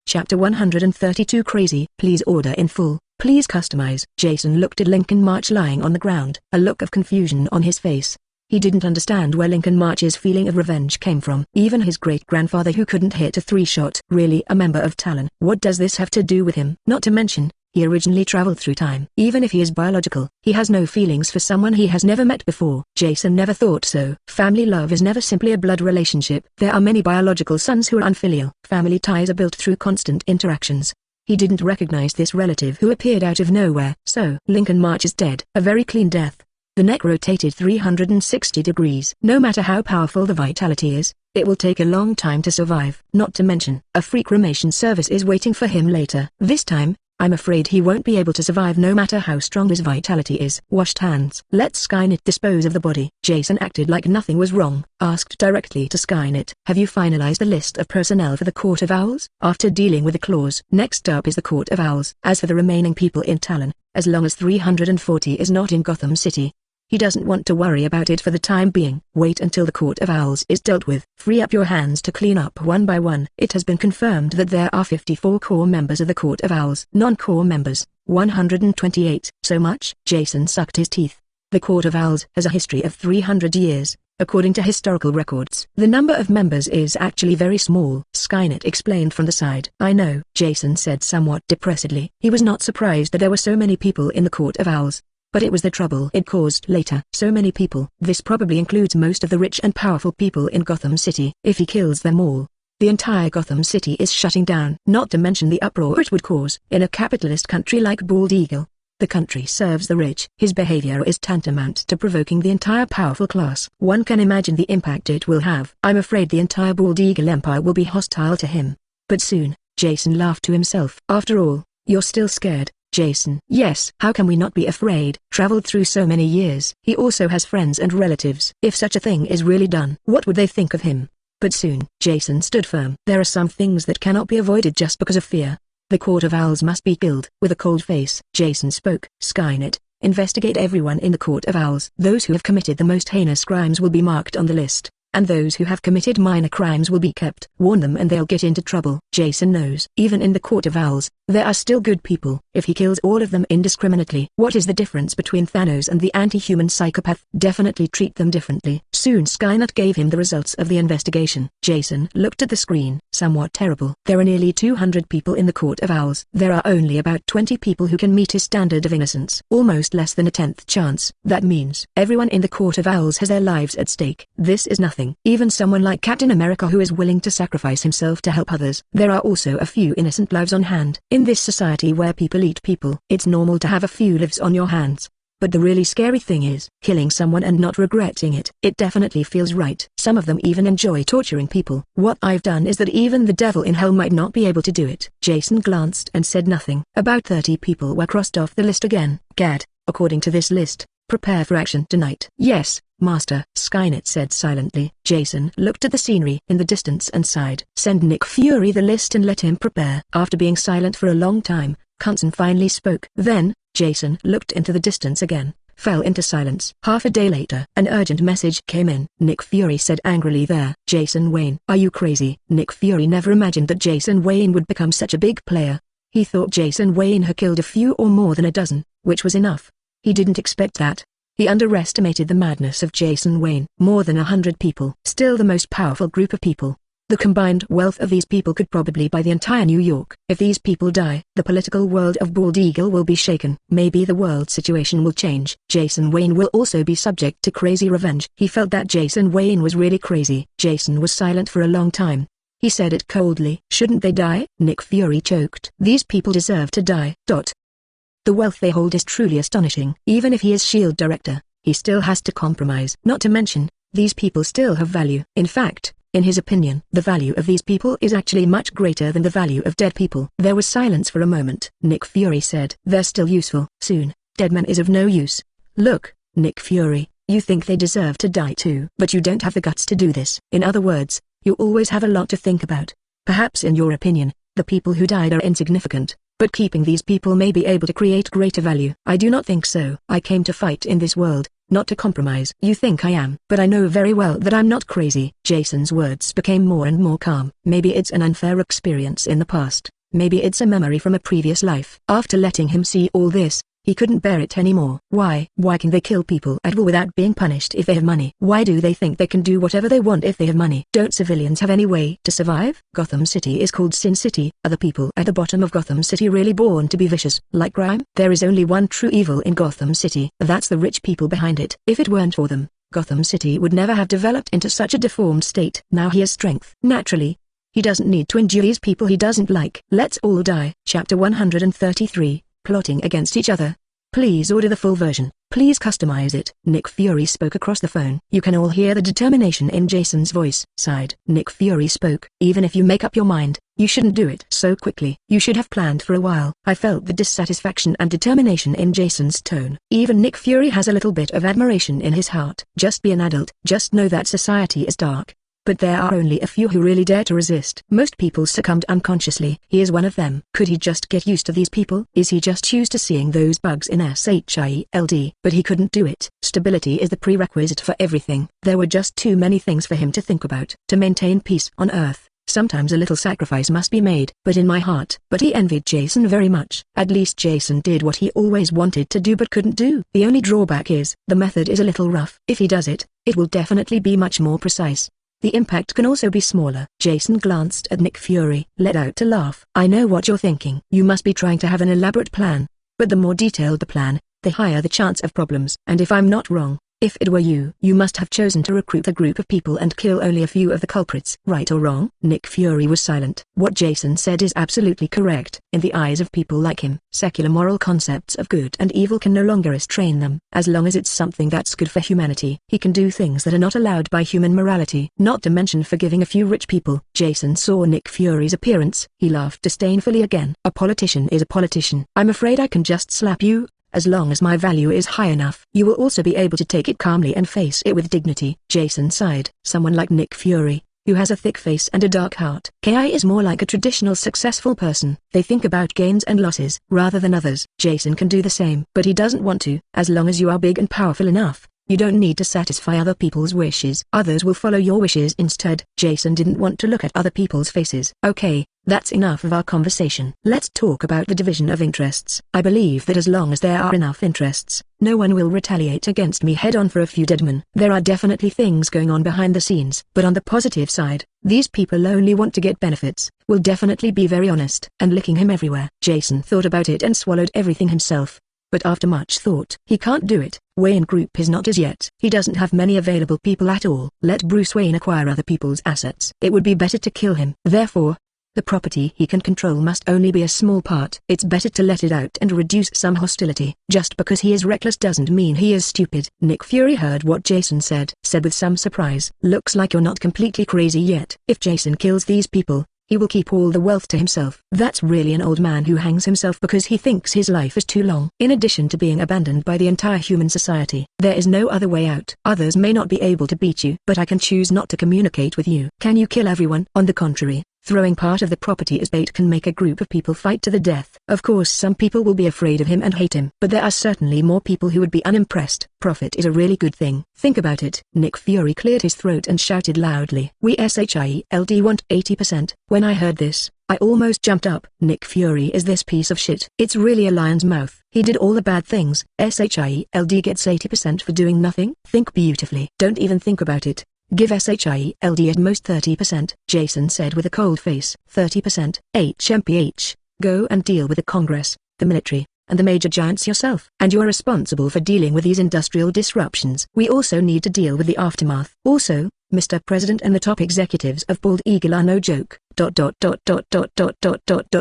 A: Chapter 132 Crazy. Please order in full. Please customize. Jason looked at Lincoln March lying on the ground, a look of confusion on his face. He didn't understand where Lincoln March's feeling of revenge came from. Even his great-grandfather who couldn't hit a 3-shot, really a member of Talon. What does this have to do with him? Not to mention, he originally traveled through time. Even if he is biological, he has no feelings for someone he has never met before. Jason never thought so. Family love is never simply a blood relationship. There are many biological sons who are unfilial. Family ties are built through constant interactions. He didn't recognize this relative who appeared out of nowhere. So, Lincoln March is dead. A very clean death. The neck rotated 360 degrees. No matter how powerful the vitality is, it will take a long time to survive. Not to mention, a free cremation service is waiting for him later. This time, I'm afraid he won't be able to survive no matter how strong his vitality is. Washed hands. Let Skynet dispose of the body. Jason acted like nothing was wrong. Asked directly to Skynet. Have you finalized the list of personnel for the Court of Owls? After dealing with the claws, next up is the Court of Owls. As for the remaining people in Talon, as long as 340 is not in Gotham City, he doesn't want to worry about it for the time being. Wait until the Court of Owls is dealt with. Free up your hands to clean up one by one. It has been confirmed that there are 54 core members of the Court of Owls. Non-core members, 128. So much? Jason sucked his teeth. The Court of Owls has a history of 300 years. According to historical records, the number of members is actually very small, Skynet explained from the side. I know, Jason said somewhat depressedly. He was not surprised that there were so many people in the Court of Owls. But it was the trouble it caused later. So many people. This probably includes most of the rich and powerful people in Gotham City. If he kills them all, the entire Gotham City is shutting down. Not to mention the uproar it would cause in a capitalist country like Bald Eagle. The country serves the rich. His behavior is tantamount to provoking the entire powerful class. One can imagine the impact it will have. I'm afraid the entire Bald Eagle Empire will be hostile to him. But soon, Jason laughed to himself. After all, you're still scared, Jason. Yes. How can we not be afraid? Traveled through so many years. He also has friends and relatives. If such a thing is really done, what would they think of him? But soon, Jason stood firm. There are some things that cannot be avoided just because of fear. The Court of Owls must be killed. With a cold face, Jason spoke. Skynet, investigate everyone in the Court of Owls. Those who have committed the most heinous crimes will be marked on the list, and those who have committed minor crimes will be kept. Warn them and they'll get into trouble. Jason knows. Even in the Court of Owls, there are still good people. If he kills all of them indiscriminately, what is the difference between Thanos and the anti-human psychopath? Definitely treat them differently. Soon Skynet gave him the results of the investigation. Jason looked at the screen. Somewhat terrible. There are nearly 200 people in the Court of Owls. There are only about 20 people who can meet his standard of innocence. Almost less than a 10th chance. That means everyone in the Court of Owls has their lives at stake. This is nothing. Even someone like Captain America who is willing to sacrifice himself to help others. There are also a few innocent lives on hand. In this society where people eat people, it's normal to have a few lives on your hands. But the really scary thing is killing someone and not regretting it. It definitely feels right. Some of them even enjoy torturing people. What I've done is that even the devil in hell might not be able to do it. Jason glanced and said nothing. About 30 people were crossed off the list again. Gad, according to this list, prepare for action tonight. Yes, Master, Skynet said silently. Jason looked at the scenery in the distance and sighed. Send Nick Fury the list and let him prepare. After being silent for a long time, Kunson finally spoke. Then, Jason looked into the distance again, fell into silence. Half a day later, an urgent message came in. Nick Fury said angrily, there, Jason Wayne. Are you crazy? Nick Fury never imagined that Jason Wayne would become such a big player. He thought Jason Wayne had killed a few or more than a dozen, which was enough. He didn't expect that. He underestimated the madness of Jason Wayne. More than 100 people. Still the most powerful group of people. The combined wealth of these people could probably buy the entire New York. If these people die, the political world of Bald Eagle will be shaken. Maybe the world situation will change. Jason Wayne will also be subject to crazy revenge. He felt that Jason Wayne was really crazy. Jason was silent for a long time. He said it coldly. Shouldn't they die? Nick Fury choked. These people deserve to die. The wealth they hold is truly astonishing. Even if he is S.H.I.E.L.D. director, he still has to compromise. Not to mention, these people still have value. In fact, in his opinion, the value of these people is actually much greater than the value of dead people. There was silence for a moment. Nick Fury said, they're still useful. Soon, dead man is of no use. Look, Nick Fury, you think they deserve to die too. But you don't have the guts to do this. In other words, you always have a lot to think about. Perhaps in your opinion, the people who died are insignificant. But keeping these people may be able to create greater value. I do not think so. I came to fight in this world, not to compromise. You think I am, but I know very well that I'm not crazy. Jason's words became more and more calm. Maybe it's an unfair experience in the past. Maybe it's a memory from a previous life. After letting him see all this, he couldn't bear it anymore. Why can they kill people at will without being punished if they have money? Why do they think they can do whatever they want if they have money? Don't civilians have any way to survive? Gotham City is called Sin City. Are the people at the bottom of Gotham City really born to be vicious, like crime? There is only one true evil in Gotham City. That's the rich people behind it. If it weren't for them, Gotham City would never have developed into such a deformed state. Now he has strength. Naturally, he doesn't need to endure these people he doesn't like. Let's all die. Chapter 133. Plotting against each other. Please order the full version. Please customize it. Nick Fury spoke across the phone. You can all hear the determination in Jason's voice. Sighed. Nick Fury spoke. Even if you make up your mind, you shouldn't do it so quickly. You should have planned for a while. I felt the dissatisfaction and determination in Jason's tone. Even Nick Fury has a little bit of admiration in his heart. Just be an adult. Just know that society is dark. But there are only a few who really dare to resist. Most people succumbed unconsciously. He is one of them. Could he just get used to these people? Is he just used to seeing those bugs in S.H.I.E.L.D.? But he couldn't do it. Stability is the prerequisite for everything. There were just too many things for him to think about. To maintain peace on Earth, Sometimes a little sacrifice must be made. But in my heart. But he envied Jason very much. At least Jason did what he always wanted to do but couldn't do. The only drawback is, the method is a little rough. If he does it, it will definitely be much more precise. The impact can also be smaller. Jason glanced at Nick Fury, let out a laugh. I know what you're thinking. You must be trying to have an elaborate plan. But the more detailed the plan, the higher the chance of problems. And if I'm not wrong, if it were you, you must have chosen to recruit a group of people and kill only a few of the culprits. Right or wrong? Nick Fury was silent. What Jason said is absolutely correct. In the eyes of people like him, secular moral concepts of good and evil can no longer restrain them. As long as it's something that's good for humanity, he can do things that are not allowed by human morality. Not to mention forgiving a few rich people. Jason saw Nick Fury's appearance. He laughed disdainfully again. A politician is a politician. I'm afraid I can just slap you. As long as my value is high enough, you will also be able to take it calmly and face it with dignity. Jason sighed. Someone like Nick Fury, who has a thick face and a dark heart. Ki is more like a traditional successful person. They think about gains and losses, rather than others. Jason can do the same. But he doesn't want to. As long as you are big and powerful enough, you don't need to satisfy other people's wishes. Others will follow your wishes instead. Jason didn't want to look at other people's faces. Okay. That's enough of our conversation. Let's talk about the division of interests. I believe that as long as there are enough interests, no one will retaliate against me head-on for a few dead men. There are definitely things going on behind the scenes. But on the positive side, these people only want to get benefits. Will definitely be very honest. And licking him everywhere. Jason thought about it and swallowed everything himself. But after much thought, he can't do it. Wayne Group is not as yet. He doesn't have many available people at all. Let Bruce Wayne acquire other people's assets. It would be better to kill him. Therefore, the property he can control must only be a small part. It's better to let it out and reduce some hostility. Just because he is reckless doesn't mean he is stupid. Nick Fury heard what Jason said with some surprise. Looks like you're not completely crazy yet. If Jason kills these people, he will keep all the wealth to himself. That's really an old man who hangs himself because he thinks his life is too long. In addition to being abandoned by the entire human society, there is no other way out. Others may not be able to beat you, but I can choose not to communicate with you. Can you kill everyone? On the contrary, throwing part of the property as bait can make a group of people fight to the death. Of course some people will be afraid of him and hate him, but there are certainly more people who would be unimpressed. Profit is a really good thing. Think about it. Nick Fury cleared his throat and shouted loudly. We S.H.I.E.L.D. want 80%. When I heard this, I almost jumped up. Nick Fury is this piece of shit. It's really a lion's mouth. He did all the bad things. S.H.I.E.L.D. gets 80% for doing nothing? Think beautifully. Don't even think about it. Give S.H.I.E.L.D. at most 30%, Jason said with a cold face. 30%. HMPH, go and deal with the Congress, the military, and the major giants yourself. And you're responsible for dealing with these industrial disruptions. We also need to deal with the aftermath. Also, Mr. President and the top executives of Bald Eagle are no joke.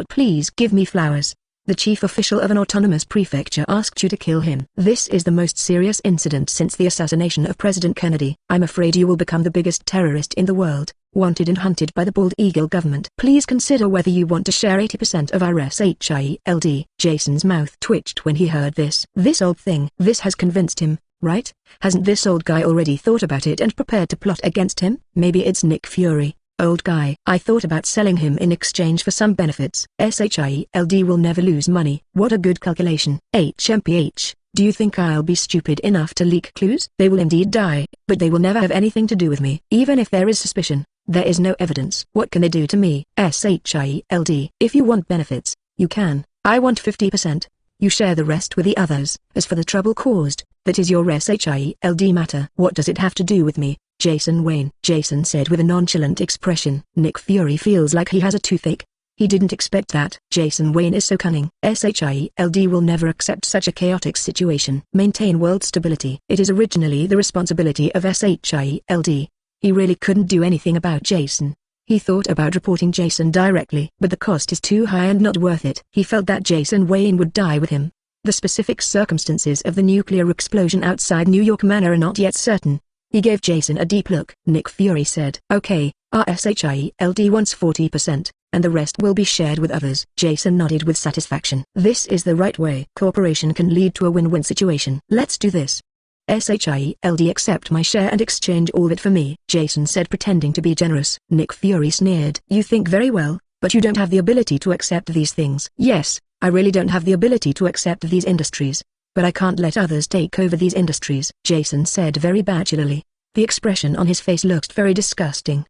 A: Please give me flowers. The chief official of an autonomous prefecture asked you to kill him. This is the most serious incident since the assassination of President Kennedy. I'm afraid you will become the biggest terrorist in the world, wanted and hunted by the Bald Eagle government. Please consider whether you want to share 80% of our S.H.I.E.L.D. Jason's mouth twitched when he heard this. This old thing. This has convinced him, right? Hasn't this old guy already thought about it and prepared to plot against him? Maybe it's Nick Fury. Old guy. I thought about selling him in exchange for some benefits. S.H.I.E.L.D. will never lose money. What a good calculation. HMPH, do you think I'll be stupid enough to leak clues? They will indeed die, but they will never have anything to do with me. Even if there is suspicion, there is no evidence. What can they do to me? S.H.I.E.L.D. If you want benefits, you can. I want 50%. You share the rest with the others. As for the trouble caused, that is your S.H.I.E.L.D. matter. What does it have to do with me? Jason Wayne, Jason said with a nonchalant expression. Nick Fury feels like he has a toothache. He didn't expect that. Jason Wayne is so cunning. S.H.I.E.L.D. will never accept such a chaotic situation. Maintain world stability. It is originally the responsibility of S.H.I.E.L.D. He really couldn't do anything about Jason. He thought about reporting Jason directly, but the cost is too high and not worth it. He felt that Jason Wayne would die with him. The specific circumstances of the nuclear explosion outside New York Manor are not yet certain. He gave Jason a deep look. Nick Fury said, "Okay, our S.H.I.E.L.D. wants 40%, and the rest will be shared with others." Jason nodded with satisfaction. This is the right way. Cooperation can lead to a win-win situation. Let's do this. S.H.I.E.L.D. accept my share and exchange all of it for me, Jason said pretending to be generous. Nick Fury sneered. You think very well, but you don't have the ability to accept these things. Yes, I really don't have the ability to accept these industries. But I can't let others take over these industries, Jason said very bachelorly. The expression on his face looked very disgusting.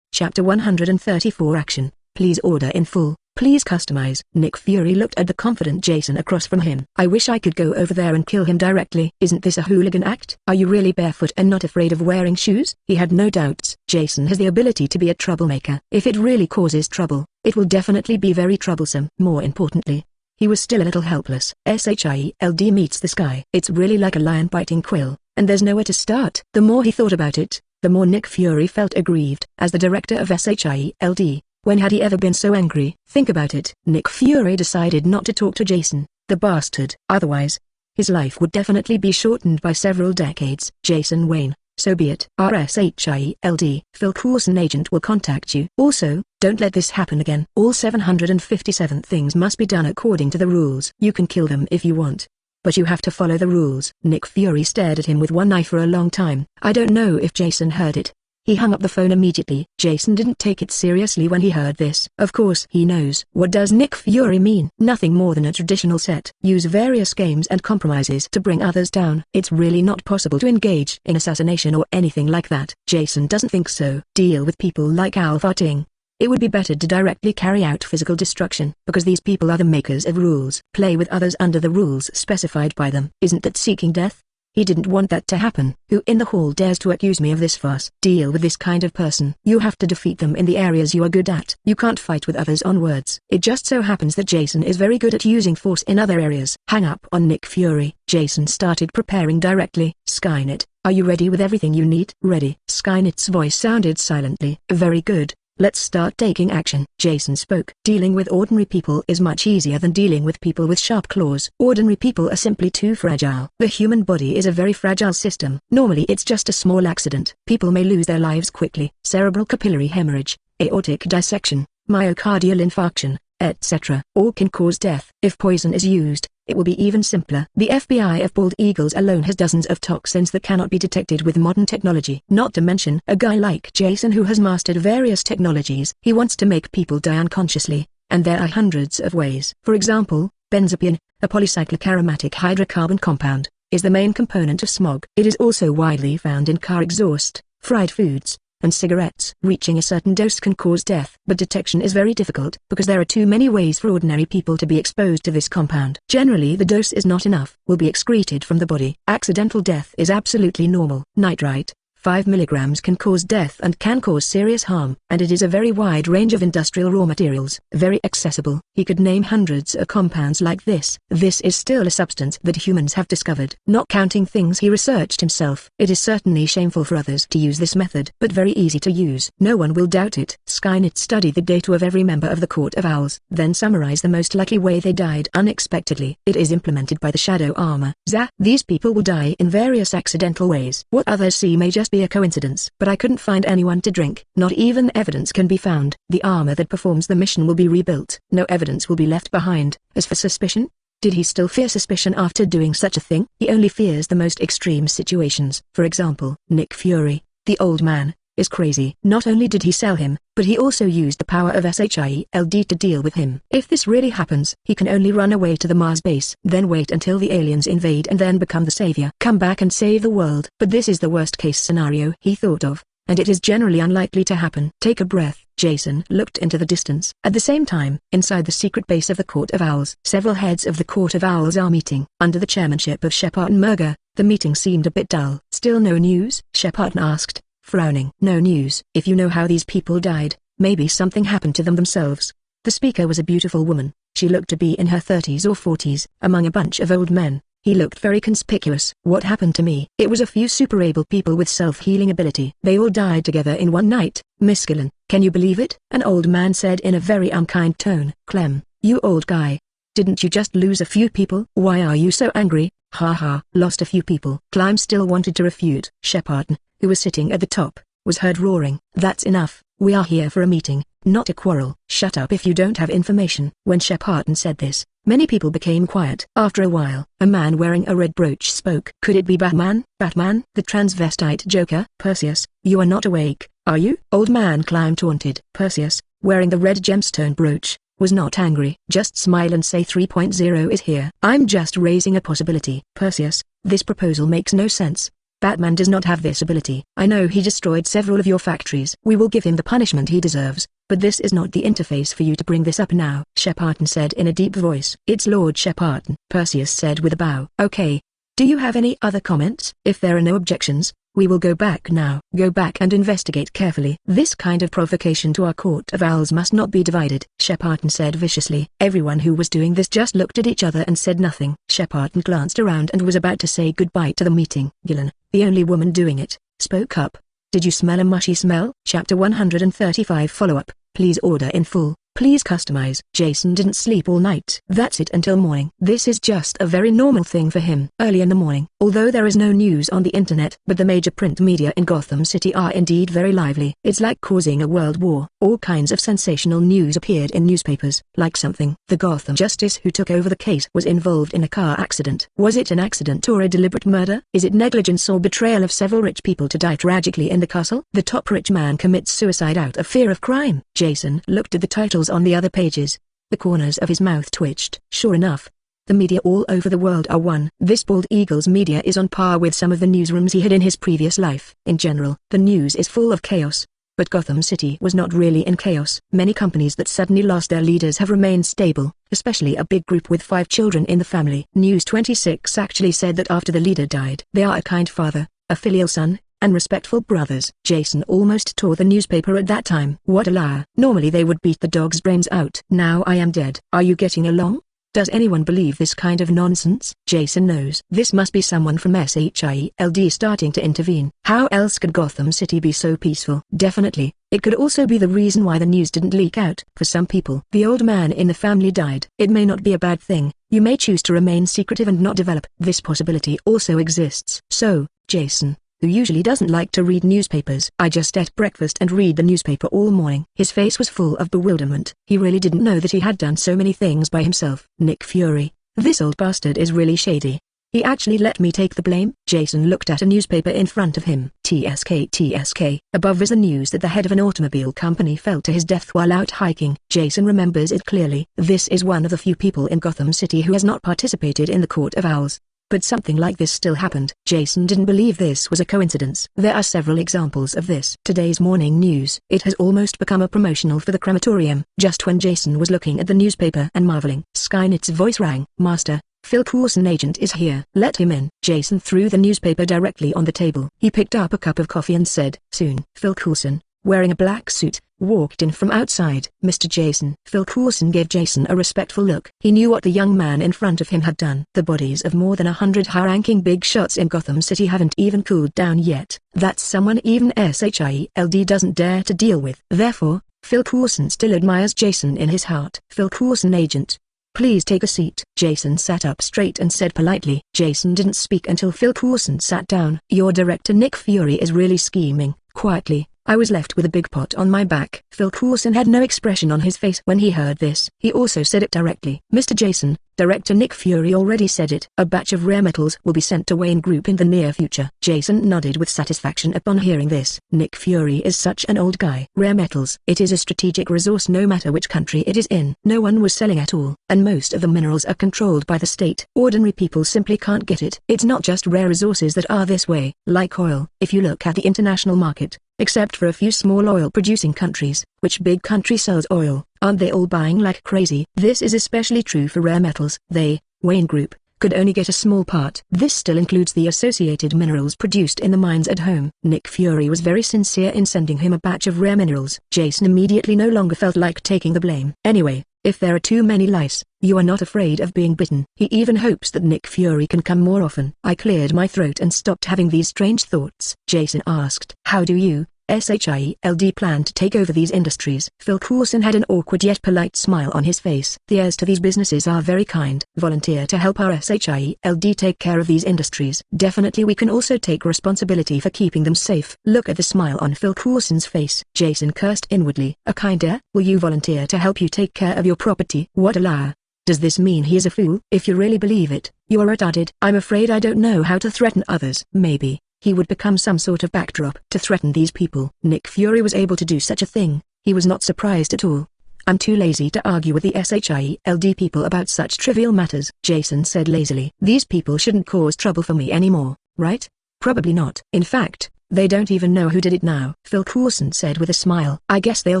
A: Chapter 134 Action. Please order in full. Please customize. Nick Fury looked at the confident Jason across from him. I wish I could go over there and kill him directly. Isn't this a hooligan act? Are you really barefoot and not afraid of wearing shoes? He had no doubts. Jason has the ability to be a troublemaker. If it really causes trouble, it will definitely be very troublesome. More importantly, he was still a little helpless. S.H.I.E.L.D. meets the sky. It's really like a lion biting quill, and there's nowhere to start. The more he thought about it, the more Nick Fury felt aggrieved. As the director of S.H.I.E.L.D., when had he ever been so angry? Think about it. Nick Fury decided not to talk to Jason, the bastard. Otherwise, his life would definitely be shortened by several decades. Jason Wayne, so be it. R.S.H.I.E.L.D. Phil Coulson agent will contact you. Also, don't let this happen again. All 757 things must be done according to the rules. You can kill them if you want, but you have to follow the rules. Nick Fury stared at him with one eye for a long time. I don't know if Jason heard it. He hung up the phone immediately. Jason didn't take it seriously when he heard this. Of course he knows. What does Nick Fury mean? Nothing more than a traditional set. Use various games and compromises to bring others down. It's really not possible to engage in assassination or anything like that. Jason doesn't think so. Deal with people like Alpha Ting. It would be better to directly carry out physical destruction, because these people are the makers of rules. Play with others under the rules specified by them. Isn't that seeking death? He didn't want that to happen. Who in the hall dares to accuse me of this farce? Deal with this kind of person. You have to defeat them in the areas you are good at. You can't fight with others on words. It just so happens that Jason is very good at using force in other areas. Hang up on Nick Fury. Jason started preparing directly. Skynet, are you ready with everything you need? Ready. Skynet's voice sounded silently. Very good. Let's start taking action. Jason spoke. Dealing with ordinary people is much easier than dealing with people with sharp claws. Ordinary people are simply too fragile. The human body is a very fragile system. Normally it's just a small accident. People may lose their lives quickly. Cerebral capillary hemorrhage, aortic dissection, myocardial infarction, etc. All can cause death. If poison is used, it will be even simpler. The FBI of Bald Eagles alone has dozens of toxins that cannot be detected with modern technology. Not to mention a guy like Jason who has mastered various technologies. He wants to make people die unconsciously, and there are hundreds of ways. For example, benzopyene, a polycyclic aromatic hydrocarbon compound, is the main component of smog. It is also widely found in car exhaust, fried foods, and cigarettes. Reaching a certain dose can cause death. But detection is very difficult, because there are too many ways for ordinary people to be exposed to this compound. Generally the dose is not enough, will be excreted from the body. Accidental death is absolutely normal. Nitrite, 5 mg can cause death and can cause serious harm, and it is a very wide range of industrial raw materials, very accessible. He could name hundreds of compounds like this. This is still a substance that humans have discovered, not counting things he researched himself. It is certainly shameful for others to use this method, but very easy to use. No one will doubt it. Skynet study the data of every member of the Court of Owls, then summarize the most likely way they died unexpectedly. It is implemented by the shadow armor. These people will die in various accidental ways. What others see may just be a coincidence. But I couldn't find anyone to drink. Not even evidence can be found. The armor that performs the mission will be rebuilt. No evidence will be left behind. As for suspicion, did he still fear suspicion after doing such a thing? He only fears the most extreme situations. For example, Nick Fury, the old man, is crazy. Not only did he sell him, but he also used the power of S.H.I.E.L.D. to deal with him. If this really happens, he can only run away to the Mars base, then wait until the aliens invade and then become the savior. Come back and save the world. But this is the worst case scenario he thought of, and it is generally unlikely to happen. Take a breath. Jason looked into the distance. At the same time, inside the secret base of the Court of Owls, several heads of the Court of Owls are meeting. Under the chairmanship of S.H.I.E.L.D., the meeting seemed a bit dull. Still no news? S.H.I.E.L.D. asked, frowning. No news. If you know how these people died, maybe something happened to them themselves. The speaker was a beautiful woman. She looked to be in her 30s or 40s. Among a bunch of old men, he looked very conspicuous. What happened to me? It was a few super able people with self-healing ability. They all died together in one night. Miss Gillen, can you believe it? An old man said in a very unkind tone. Clem, you old guy. Didn't you just lose a few people? Why are you so angry? Ha ha. Lost a few people. Clem still wanted to refute. S.H.I.E.L.D., who was sitting at the top, was heard roaring. That's enough. We are here for a meeting, not a quarrel. Shut up if you don't have information. When S.H.I.E.L.D. said this, many people became quiet. After a while, a man wearing a red brooch spoke. Could it be Batman? Batman? The transvestite Joker? Perseus, you are not awake, are you? Old man Clem taunted. Perseus, wearing the red gemstone brooch, was not angry. Just smile and say 3.0 is here. I'm just raising a possibility. Perseus, this proposal makes no sense. Batman does not have this ability. I know he destroyed several of your factories. We will give him the punishment he deserves, but this is not the interface for you to bring this up now, Shepparton said in a deep voice. It's Lord Shepparton, Perseus said with a bow. Okay. Do you have any other comments? If there are no objections, we will go back now. Go back and investigate carefully. This kind of provocation to our court of owls must not be divided, Shepparton said viciously. Everyone who was doing this just looked at each other and said nothing. Shepparton glanced around and was about to say goodbye to the meeting. Gillen, the only woman doing it, spoke up. Did you smell a mushy smell? Chapter 135 Follow-up. Please order in full. Please customize. Jason didn't sleep all night. That's it until morning. This is just a very normal thing for him. Early in the morning, although there is no news on the internet, but the major print media in Gotham City are indeed very lively. It's like causing a world war. All kinds of sensational news appeared in newspapers, like something. The Gotham Justice who took over the case was involved in a car accident. Was it an accident or a deliberate murder? Is it negligence or betrayal of several rich people to die tragically in the castle? The top rich man commits suicide out of fear of crime. Jason looked at the titles on the other pages. The corners of his mouth twitched. Sure enough, the media all over the world are one. This bald eagle's media is on par with some of the newsrooms he had in his previous life. In general, the news is full of chaos. But Gotham City was not really in chaos. Many companies that suddenly lost their leaders have remained stable, especially a big group with 5 children in the family. News 26 actually said that after the leader died, they are a kind father, a filial son, and respectful brothers. Jason almost tore the newspaper at that time. What a liar. Normally they would beat the dog's brains out. Now I am dead. Are you getting along? Does anyone believe this kind of nonsense? Jason knows. This must be someone from S.H.I.E.L.D. starting to intervene. How else could Gotham City be so peaceful? Definitely, it could also be the reason why the news didn't leak out. For some people, the old man in the family died. It may not be a bad thing. You may choose to remain secretive and not develop. This possibility also exists. So, Jason, who usually doesn't like to read newspapers. I just ate breakfast and read the newspaper all morning. His face was full of bewilderment. He really didn't know that he had done so many things by himself. Nick Fury. This old bastard is really shady. He actually let me take the blame. Jason looked at a newspaper in front of him. TSK. Above is the news that the head of an automobile company fell to his death while out hiking. Jason remembers it clearly. This is one of the few people in Gotham City who has not participated in the Court of Owls. But something like this still happened. Jason didn't believe this was a coincidence. There are several examples of this. Today's morning news. It has almost become a promotional for the crematorium. Just when Jason was looking at the newspaper and marveling, Skynet's voice rang. Master, Phil Coulson agent is here. Let him in. Jason threw the newspaper directly on the table. He picked up a cup of coffee and said, soon. Phil Coulson, wearing a black suit, walked in from outside. Mr. Jason. Phil Coulson gave Jason a respectful look. He knew what the young man in front of him had done. The bodies of more than 100 high-ranking big shots in Gotham City haven't even cooled down yet. That's someone even S.H.I.E.L.D. doesn't dare to deal with. Therefore, Phil Coulson still admires Jason in his heart. Phil Coulson agent, please take a seat. Jason sat up straight and said politely. Jason didn't speak until Phil Coulson sat down. Your director Nick Fury is really scheming. Quietly, I was left with a big pot on my back. Phil Coulson had no expression on his face when he heard this. He also said it directly. Mr. Jason, Director Nick Fury already said it. A batch of rare metals will be sent to Wayne Group in the near future. Jason nodded with satisfaction upon hearing this. Nick Fury is such an old guy. Rare metals. It is a strategic resource no matter which country it is in. No one was selling at all, and most of the minerals are controlled by the state. Ordinary people simply can't get it. It's not just rare resources that are this way. Like oil, if you look at the international market, except for a few small oil-producing countries, which big country sells oil, aren't they all buying like crazy? This is especially true for rare metals. They, Wayne Group, could only get a small part. This still includes the associated minerals produced in the mines at home. Nick Fury was very sincere in sending him a batch of rare minerals. Jason immediately no longer felt like taking the blame. Anyway, if there are too many lice, you are not afraid of being bitten. He even hopes that Nick Fury can come more often. I cleared my throat and stopped having these strange thoughts. Jason asked, how do you, S.H.I.E.L.D. plan to take over these industries? Phil Coulson had an awkward yet polite smile on his face. The heirs to these businesses are very kind. Volunteer to help our S.H.I.E.L.D. take care of these industries. Definitely we can also take responsibility for keeping them safe. Look at the smile on Phil Coulson's face. Jason cursed inwardly. A kind heir? Will you volunteer to help you take care of your property? What a liar. Does this mean he is a fool? If you really believe it, you are retarded. I'm afraid I don't know how to threaten others. Maybe he would become some sort of backdrop to threaten these people. Nick Fury was able to do such a thing. He was not surprised at all. I'm too lazy to argue with the S.H.I.E.L.D. people about such trivial matters, Jason said lazily. These people shouldn't cause trouble for me anymore, right? Probably not. In fact, they don't even know who did it now, Phil Coulson said with a smile. I guess they'll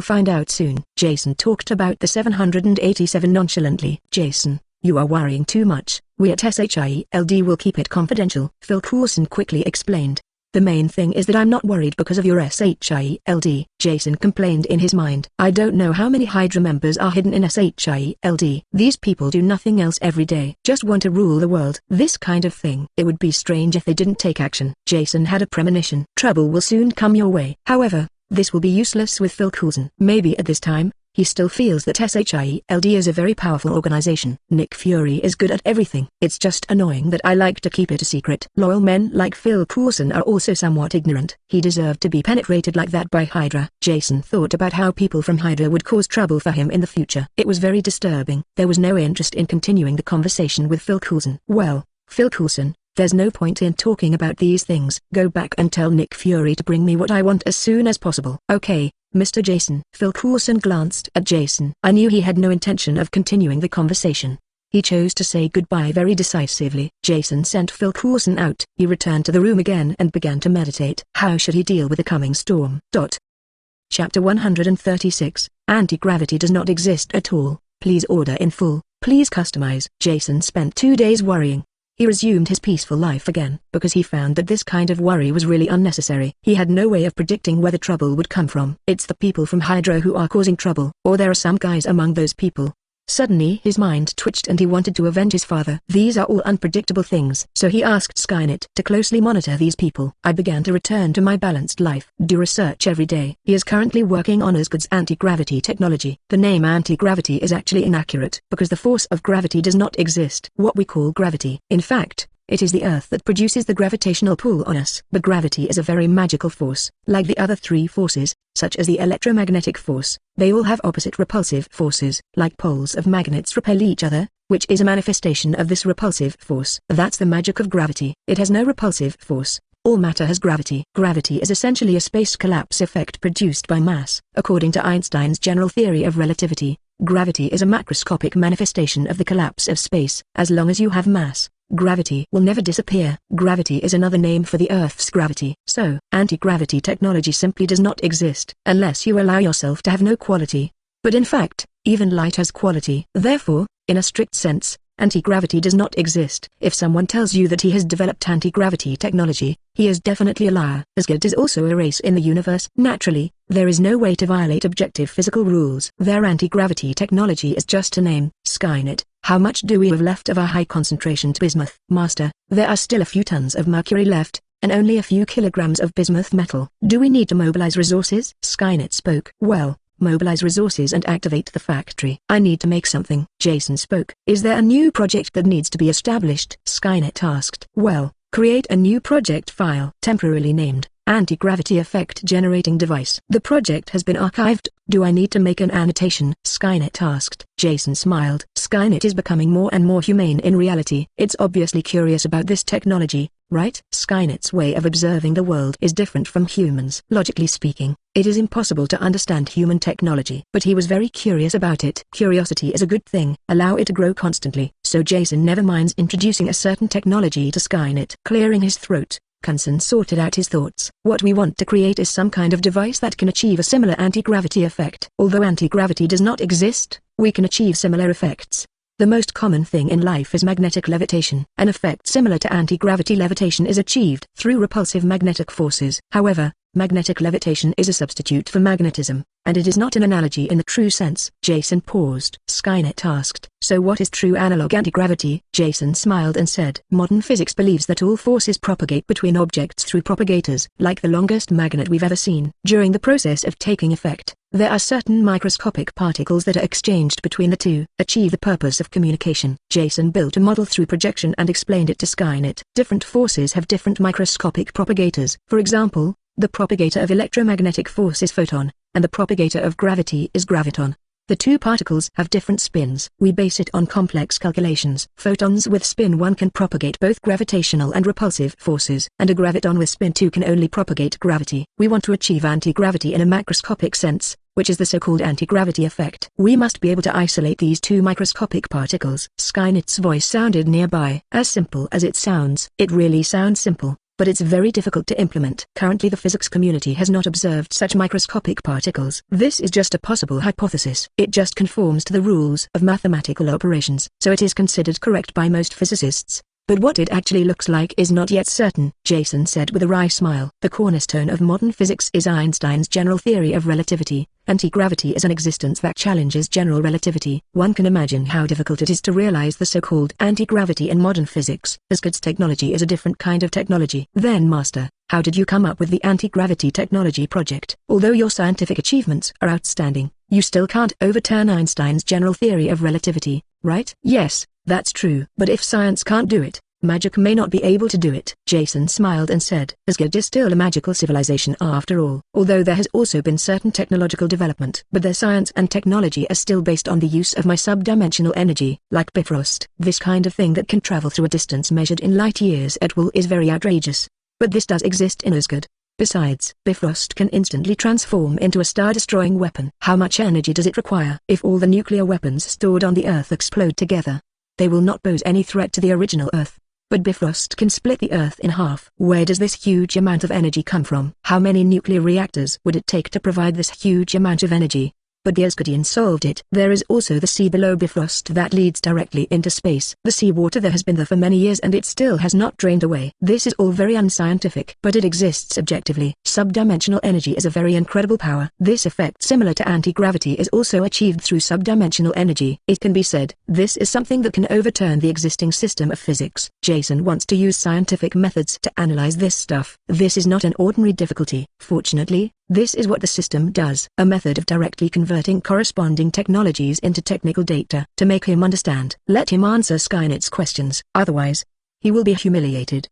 A: find out soon. Jason talked about the 787 nonchalantly. Jason, you are worrying too much. We at S.H.I.E.L.D. will keep it confidential, Phil Coulson quickly explained. The main thing is that I'm not worried because of your S.H.I.E.L.D., Jason complained in his mind. I don't know how many Hydra members are hidden in S.H.I.E.L.D. These people do nothing else every day. Just want to rule the world. This kind of thing. It would be strange if they didn't take action. Jason had a premonition. Trouble will soon come your way. However, this will be useless with Phil Coulson. Maybe at this time, he still feels that S.H.I.E.L.D. is a very powerful organization. Nick Fury is good at everything. It's just annoying that I like to keep it a secret. Loyal men like Phil Coulson are also somewhat ignorant. He deserved to be penetrated like that by Hydra. Jason thought about how people from Hydra would cause trouble for him in the future. It was very disturbing. There was no interest in continuing the conversation with Phil Coulson. Well, Phil Coulson, there's no point in talking about these things. Go back and tell Nick Fury to bring me what I want as soon as possible. Okay, Mr. Jason. Phil Coulson glanced at Jason. I knew he had no intention of continuing the conversation. He chose to say goodbye very decisively. Jason sent Phil Coulson out. He returned to the room again and began to meditate. How should he deal with the coming storm? Chapter 136, Anti-gravity does not exist at all. Please order in full. Please customize. Jason spent 2 days worrying. He resumed his peaceful life again, because he found that this kind of worry was really unnecessary. He had no way of predicting where the trouble would come from. It's the people from Hydra who are causing trouble, or there are some guys among those people. Suddenly his mind twitched and he wanted to avenge his father. These are all unpredictable things. So he asked Skynet to closely monitor these people. I began to return to my balanced life. Do research every day. He is currently working on Osgood's anti-gravity technology. The name anti-gravity is actually inaccurate because the force of gravity does not exist. What we call gravity. In fact, it is the Earth that produces the gravitational pull on us. But gravity is a very magical force. Like the other three forces, such as the electromagnetic force, they all have opposite repulsive forces. Like poles of magnets repel each other, which is a manifestation of this repulsive force. That's the magic of gravity. It has no repulsive force. All matter has gravity. Gravity is essentially a space collapse effect produced by mass. According to Einstein's general theory of relativity, gravity is a macroscopic manifestation of the collapse of space. As long as you have mass, gravity will never disappear. Gravity is another name for the Earth's gravity. So, anti-gravity technology simply does not exist unless you allow yourself to have no quality. But in fact, even light has quality. Therefore, in a strict sense, anti-gravity does not exist. If someone tells you that he has developed anti-gravity technology, he is definitely a liar. Asgard is also a race in the universe. Naturally, there is no way to violate objective physical rules. Their anti-gravity technology is just a name. Skynet, how much do we have left of our high-concentration bismuth? Master, there are still a few tons of mercury left, and only a few kilograms of bismuth metal. Do we need to mobilize resources? Skynet spoke. Well, mobilize resources and activate the factory. I need to make something. Jason spoke. Is there a new project that needs to be established? Skynet asked. Well, create a new project file. Temporarily named, Anti-Gravity Effect Generating Device. The project has been archived. Do I need to make an annotation? Skynet asked. Jason smiled. Skynet is becoming more and more humane in reality. It's obviously curious about this technology, right? Skynet's way of observing the world is different from humans. Logically speaking, it is impossible to understand human technology. But he was very curious about it. Curiosity is a good thing. Allow it to grow constantly. So Jason never minds introducing a certain technology to Skynet. Clearing his throat, Coulson sorted out his thoughts. What we want to create is some kind of device that can achieve a similar anti-gravity effect. Although anti-gravity does not exist, we can achieve similar effects. The most common thing in life is magnetic levitation. An effect similar to anti-gravity levitation is achieved through repulsive magnetic forces. However, magnetic levitation is a substitute for magnetism, and it is not an analogy in the true sense. Jason paused. Skynet asked, so what is true analog anti-gravity? Jason smiled and said, modern physics believes that all forces propagate between objects through propagators, like the longest magnet we've ever seen. During the process of taking effect, there are certain microscopic particles that are exchanged between the two. Achieve the purpose of communication. Jason built a model through projection and explained it to Skynet. Different forces have different microscopic propagators. For example, the propagator of electromagnetic force is photon, and the propagator of gravity is graviton. The two particles have different spins. We base it on complex calculations. Photons with spin 1 can propagate both gravitational and repulsive forces, and a graviton with spin 2 can only propagate gravity. We want to achieve anti-gravity in a macroscopic sense, which is the so-called anti-gravity effect. We must be able to isolate these two microscopic particles. Skynet's voice sounded nearby. As simple as it sounds. It really sounds simple. but it's very difficult to implement. Currently the physics community has not observed such microscopic particles. This is just a possible hypothesis. It just conforms to the rules of mathematical operations, so it is considered correct by most physicists. But what it actually looks like is not yet certain, Jason said with a wry smile. The cornerstone of modern physics is Einstein's general theory of relativity. Anti-gravity is an existence that challenges general relativity. One can imagine how difficult it is to realize the so-called anti-gravity in modern physics. S.H.I.E.L.D'S technology is a different kind of technology. Then Master, how did you come up with the anti-gravity technology project? Although your scientific achievements are outstanding, you still can't overturn Einstein's general theory of relativity, right? Yes, that's true. But if science can't do it, magic may not be able to do it. Jason smiled and said, S.H.I.E.L.D. is still a magical civilization after all. Although there has also been certain technological development, but their science and technology are still based on the use of my subdimensional energy, like Bifrost. This kind of thing that can travel through a distance measured in light years at will is very outrageous. But this does exist in S.H.I.E.L.D. Besides, Bifrost can instantly transform into a star-destroying weapon. How much energy does it require? If all the nuclear weapons stored on the Earth explode together, they will not pose any threat to the original Earth. But Bifrost can split the Earth in half. Where does this huge amount of energy come from? How many nuclear reactors would it take to provide this huge amount of energy? But the S.H.I.E.L.D. solved it. There is also the sea below Bifrost that leads directly into space. The seawater there has been there for many years and it still has not drained away. This is all very unscientific, but it exists objectively. Subdimensional energy is a very incredible power. This effect, similar to anti-gravity, is also achieved through subdimensional energy. It can be said, this is something that can overturn the existing system of physics. Jason wants to use scientific methods to analyze this stuff. This is not an ordinary difficulty. Fortunately, this is what the system does, a method of directly converting corresponding technologies into technical data. To make him understand, let him answer Skynet's questions, otherwise, he will be humiliated.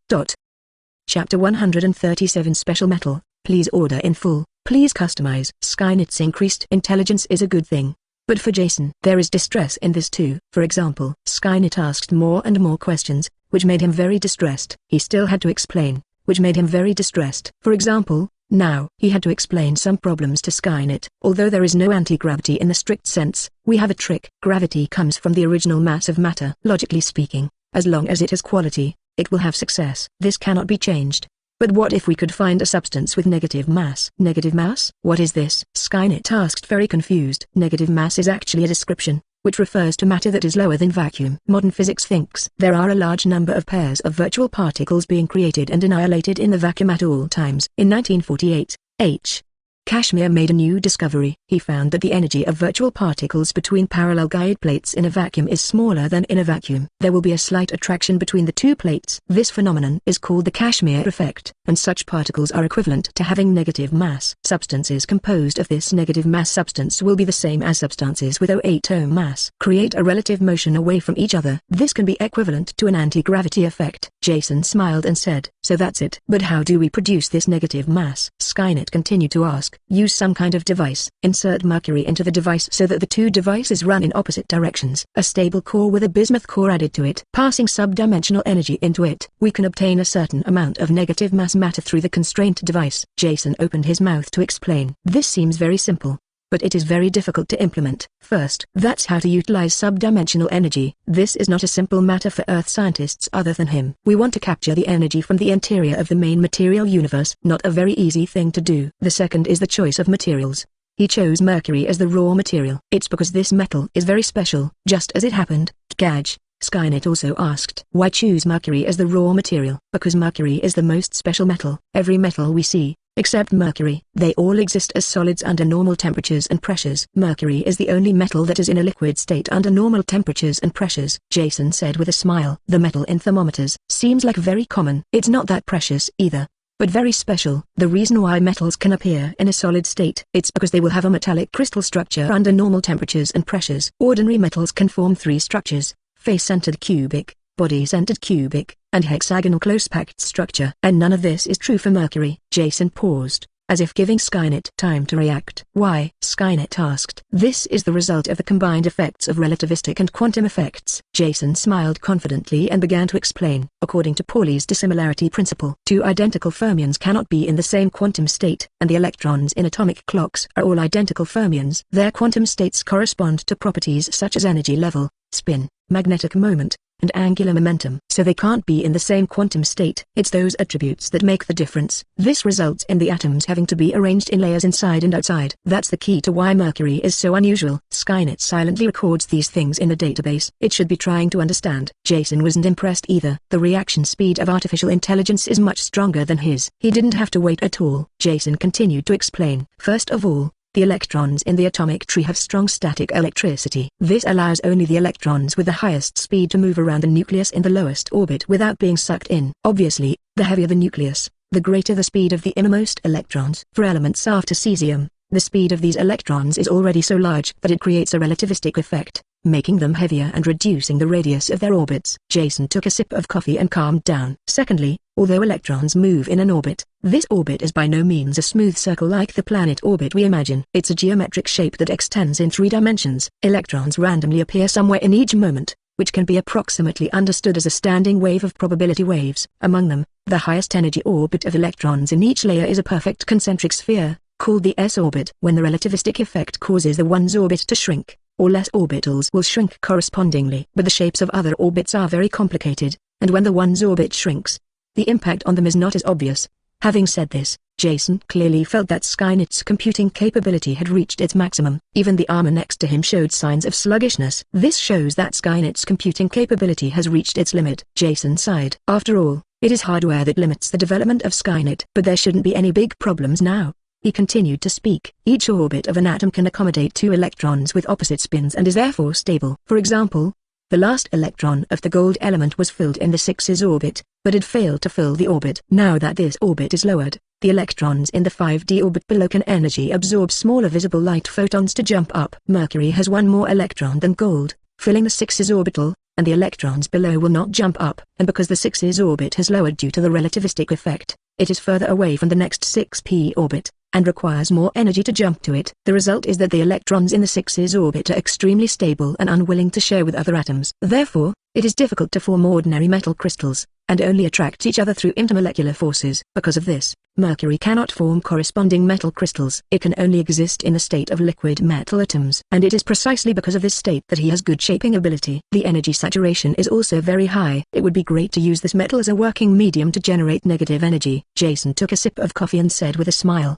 A: Chapter 137 Special Metal, please order in full, please customize. Skynet's increased intelligence is a good thing. But for Jason, there is distress in this too. For example, Skynet asked more and more questions, which made him very distressed. He still had to explain, which made him very distressed. For example, now, he had to explain some problems to Skynet. Although there is no anti-gravity in the strict sense, we have a trick. Gravity comes from the original mass of matter. Logically speaking, as long as it has quality, it will have success. This cannot be changed. But what if we could find a substance with negative mass? Negative mass? What is this? Skynet asked, very confused. Negative mass is actually a description, which refers to matter that is lower than vacuum. Modern physics thinks there are a large number of pairs of virtual particles being created and annihilated in the vacuum at all times. In 1948, H. Kashmir made a new discovery. He found that the energy of virtual particles between parallel guide plates in a vacuum is smaller than in a vacuum. There will be a slight attraction between the two plates. This phenomenon is called the Kashmir effect, and such particles are equivalent to having negative mass. Substances composed of this negative mass substance will be the same as substances with 0 atom mass. Create a relative motion away from each other. This can be equivalent to an anti-gravity effect. Jason smiled and said, so that's it. But how do we produce this negative mass? Skynet continued to ask. Use some kind of device. Insert mercury into the device so that the two devices run in opposite directions. A stable core with a bismuth core added to it. Passing subdimensional energy into it, we can obtain a certain amount of negative mass matter through the constraint device. Jason opened his mouth to explain. This seems very simple, but it is very difficult to implement. First, that's how to utilize subdimensional energy. This is not a simple matter for Earth scientists other than him. We want to capture the energy from the interior of the main material universe. Not a very easy thing to do. The second is the choice of materials. He chose mercury as the raw material. It's because this metal is very special, just as it happened. Gadge. Skynet also asked, why choose mercury as the raw material? Because mercury is the most special metal. Every metal we see, except mercury, they all exist as solids under normal temperatures and pressures. Mercury is the only metal that is in a liquid state under normal temperatures and pressures, Jason said with a smile. The metal in thermometers seems like very common. It's not that precious either, but very special. The reason why metals can appear in a solid state, it's because they will have a metallic crystal structure under normal temperatures and pressures. Ordinary metals can form three structures: face-centered cubic, body-centered cubic, and hexagonal close-packed structure. And none of this is true for mercury. Jason paused, as if giving Skynet time to react. Why? Skynet asked. This is the result of the combined effects of relativistic and quantum effects. Jason smiled confidently and began to explain. According to Pauli's dissimilarity principle, two identical fermions cannot be in the same quantum state, and the electrons in atomic clocks are all identical fermions. Their quantum states correspond to properties such as energy level, spin, magnetic moment, and angular momentum. So they can't be in the same quantum state. It's those attributes that make the difference. This results in the atoms having to be arranged in layers inside and outside. That's the key to why Mercury is so unusual. Skynet silently records these things in the database. It should be trying to understand. Jason wasn't impressed either. The reaction speed of artificial intelligence is much stronger than his. He didn't have to wait at all. Jason continued to explain. First of all, the electrons in the atomic tree have strong static electricity. This allows only the electrons with the highest speed to move around the nucleus in the lowest orbit without being sucked in. Obviously, the heavier the nucleus, the greater the speed of the innermost electrons. For elements after cesium, the speed of these electrons is already so large that it creates a relativistic effect, making them heavier and reducing the radius of their orbits. Jason took a sip of coffee and calmed down. Secondly, although electrons move in an orbit, this orbit is by no means a smooth circle like the planet orbit we imagine. It's a geometric shape that extends in 3 dimensions. Electrons randomly appear somewhere in each moment, which can be approximately understood as a standing wave of probability waves. Among them, the highest energy orbit of electrons in each layer is a perfect concentric sphere, called the S-orbit. When the relativistic effect causes the one's orbit to shrink, all less orbitals will shrink correspondingly. But the shapes of other orbits are very complicated, and when the one's orbit shrinks, the impact on them is not as obvious. Having said this, Jason clearly felt that Skynet's computing capability had reached its maximum. Even the armor next to him showed signs of sluggishness. This shows that Skynet's computing capability has reached its limit. Jason sighed. After all, it is hardware that limits the development of Skynet. But there shouldn't be any big problems now. He continued to speak. Each orbit of an atom can accommodate 2 electrons with opposite spins and is therefore stable. For example, the last electron of the gold element was filled in the 6s orbit, but it failed to fill the orbit. Now that this orbit is lowered, the electrons in the 5d orbit below can energy absorb smaller visible light photons to jump up. Mercury has 1 more electron than gold, filling the 6s orbital, and the electrons below will not jump up. And because the 6s orbit has lowered due to the relativistic effect, it is further away from the next 6p orbit, and requires more energy to jump to it. The result is that the electrons in the 6s orbit are extremely stable and unwilling to share with other atoms. Therefore, it is difficult to form ordinary metal crystals, and only attract each other through intermolecular forces. Because of this, Mercury cannot form corresponding metal crystals. It can only exist in a state of liquid metal atoms. And it is precisely because of this state that he has good shaping ability. The energy saturation is also very high. It would be great to use this metal as a working medium to generate negative energy. Jason took a sip of coffee and said with a smile.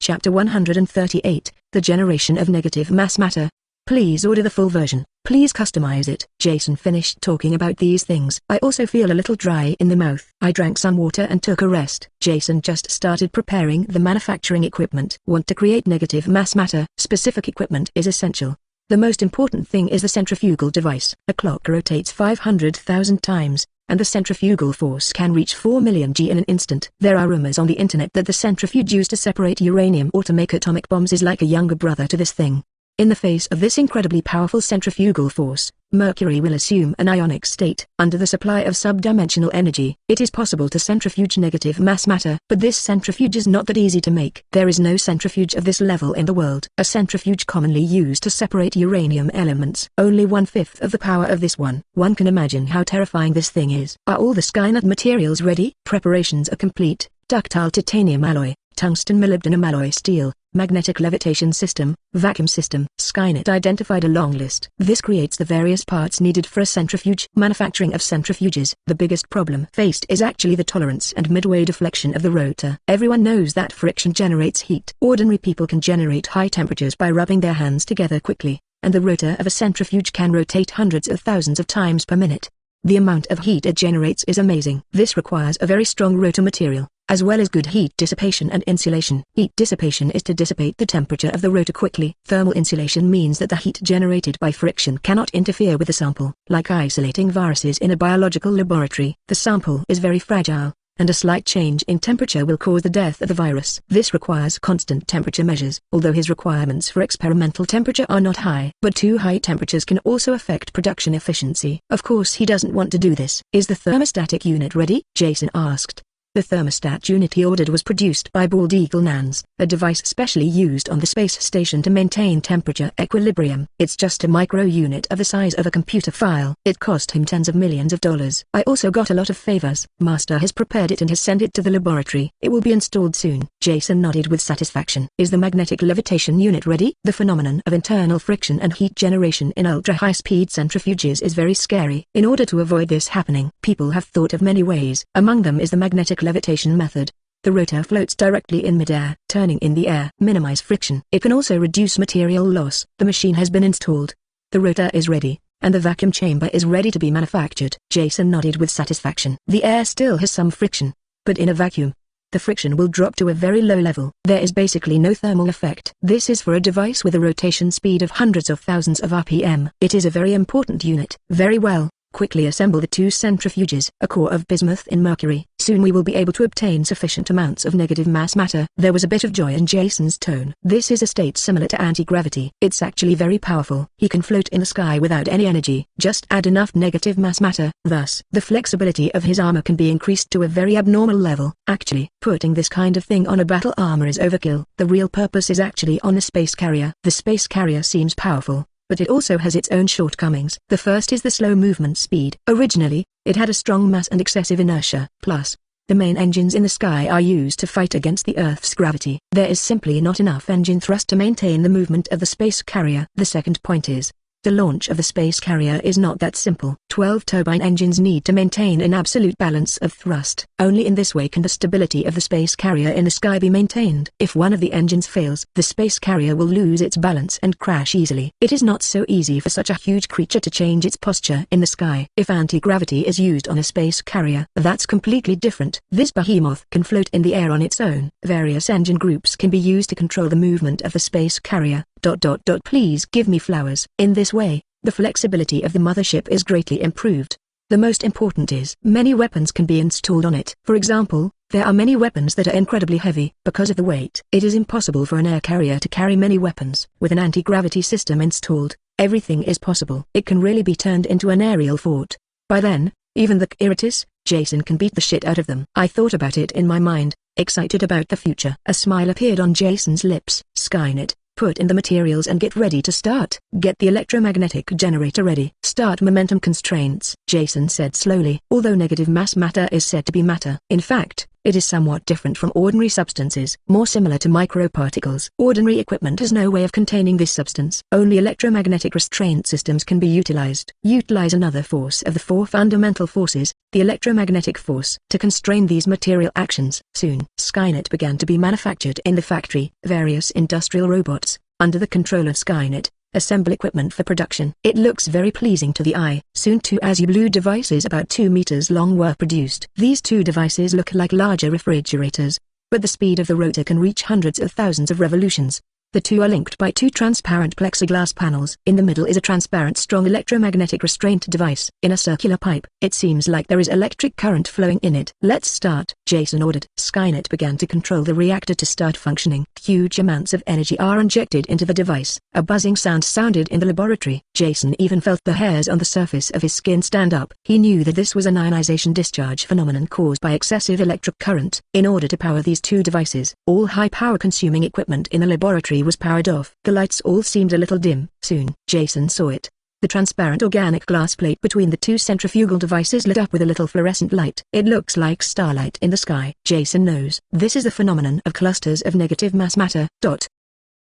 A: Chapter 138, The Generation of Negative Mass Matter. Please order the full version. Please customize it. Jason finished talking about these things. I also feel a little dry in the mouth. I drank some water and took a rest. Jason just started preparing the manufacturing equipment. Want to create negative mass matter? Specific equipment is essential. The most important thing is the centrifugal device. A clock rotates 500,000 times, and the centrifugal force can reach 4 million G in an instant. There are rumors on the internet that the centrifuge used to separate uranium or to make atomic bombs is like a younger brother to this thing. In the face of this incredibly powerful centrifugal force, Mercury will assume an ionic state. Under the supply of subdimensional energy, it is possible to centrifuge negative mass matter. But this centrifuge is not that easy to make. There is no centrifuge of this level in the world. A centrifuge commonly used to separate uranium elements. Only 1/5 of the power of this one. One can imagine how terrifying this thing is. Are all the Skynet materials ready? Preparations are complete. Ductile titanium alloy, tungsten molybdenum alloy steel, magnetic levitation system, vacuum system. Skynet identified a long list. This creates the various parts needed for a centrifuge. Manufacturing of centrifuges. The biggest problem faced is actually the tolerance and midway deflection of the rotor. Everyone knows that friction generates heat. Ordinary people can generate high temperatures by rubbing their hands together quickly, and the rotor of a centrifuge can rotate hundreds of thousands of times per minute. The amount of heat it generates is amazing. This requires a very strong rotor material, as well as good heat dissipation and insulation. Heat dissipation is to dissipate the temperature of the rotor quickly. Thermal insulation means that the heat generated by friction cannot interfere with the sample. Like isolating viruses in a biological laboratory, the sample is very fragile, and a slight change in temperature will cause the death of the virus. This requires constant temperature measures, although his requirements for experimental temperature are not high. But too high temperatures can also affect production efficiency. Of course he doesn't want to do this. Is the thermostatic unit ready? Jason asked. The thermostat unit he ordered was produced by Bald Eagle Nans, a device specially used on the space station to maintain temperature equilibrium. It's just a micro unit of the size of a computer file. It cost him tens of millions of dollars. I also got a lot of favors. Master has prepared it and has sent it to the laboratory. It will be installed soon. Jason nodded with satisfaction. Is the magnetic levitation unit ready? The phenomenon of internal friction and heat generation in ultra-high-speed centrifuges is very scary. In order to avoid this happening, people have thought of many ways. Among them is the magnetic levitation method. The rotor floats directly in midair, turning in the air, minimize friction. It can also reduce material loss. The machine has been installed. The rotor is ready, and the vacuum chamber is ready to be manufactured. Jason nodded with satisfaction. The air still has some friction, but in a vacuum, the friction will drop to a very low level. There is basically no thermal effect. This is for a device with a rotation speed of hundreds of thousands of RPM. It is a very important unit. Very well. Quickly assemble the two centrifuges. A core of bismuth in mercury. Soon we will be able to obtain sufficient amounts of negative mass matter. There was a bit of joy in Jason's tone. This is a state similar to anti-gravity. It's actually very powerful. He can float in the sky without any energy. Just add enough negative mass matter. Thus, the flexibility of his armor can be increased to a very abnormal level. Actually, putting this kind of thing on a battle armor is overkill. The real purpose is actually on a space carrier. The space carrier seems powerful, but it also has its own shortcomings. The first is the slow movement speed. Originally, it had a strong mass and excessive inertia. Plus, the main engines in the sky are used to fight against the Earth's gravity. There is simply not enough engine thrust to maintain the movement of the space carrier. The second point is, the launch of the space carrier is not that simple. 12 turbine engines need to maintain an absolute balance of thrust. Only in this way can the stability of the space carrier in the sky be maintained. If one of the engines fails, the space carrier will lose its balance and crash easily. It is not so easy for such a huge creature to change its posture in the sky. If anti-gravity is used on a space carrier, that's completely different. This behemoth can float in the air on its own. Various engine groups can be used to control the movement of the space carrier. Please give me flowers. In this way, the flexibility of the mothership is greatly improved. The most important is, many weapons can be installed on it. For example, there are many weapons that are incredibly heavy. Because of the weight, it is impossible for an air carrier to carry many weapons. With an anti-gravity system installed, everything is possible. It can really be turned into an aerial fort. By then, even the Kiritis, Jason can beat the shit out of them. I thought about it in my mind, excited about the future. A smile appeared on Jason's lips. Skynet, put in the materials and get ready to start. Get the electromagnetic generator ready. Start momentum constraints, Jason said slowly. Although negative mass matter is said to be matter, in fact, it is somewhat different from ordinary substances, more similar to microparticles. Ordinary equipment has no way of containing this substance. Only electromagnetic restraint systems can be utilized. Utilize another force of the four fundamental forces, the electromagnetic force, to constrain these material actions. Soon, Skynet began to be manufactured in the factory. Various industrial robots, under the control of Skynet, assemble equipment for production. It looks very pleasing to the eye. Soon two Avialable devices about 2 meters long were produced. These two devices look like larger refrigerators, but the speed of the rotor can reach hundreds of thousands of revolutions. The two are linked by two transparent plexiglass panels. In the middle is a transparent strong electromagnetic restraint device. In a circular pipe, it seems like there is electric current flowing in it. Let's start, Jason ordered. Skynet began to control the reactor to start functioning. Huge amounts of energy are injected into the device. A buzzing sound sounded in the laboratory. Jason even felt the hairs on the surface of his skin stand up. He knew that this was an ionization discharge phenomenon caused by excessive electric current. In order to power these two devices, all high-power consuming equipment in the laboratory was powered off. The lights all seemed a little dim. Soon, Jason saw it. The transparent organic glass plate between the two centrifugal devices lit up with a little fluorescent light. It looks like starlight in the sky. Jason knows. This is the phenomenon of clusters of negative mass matter.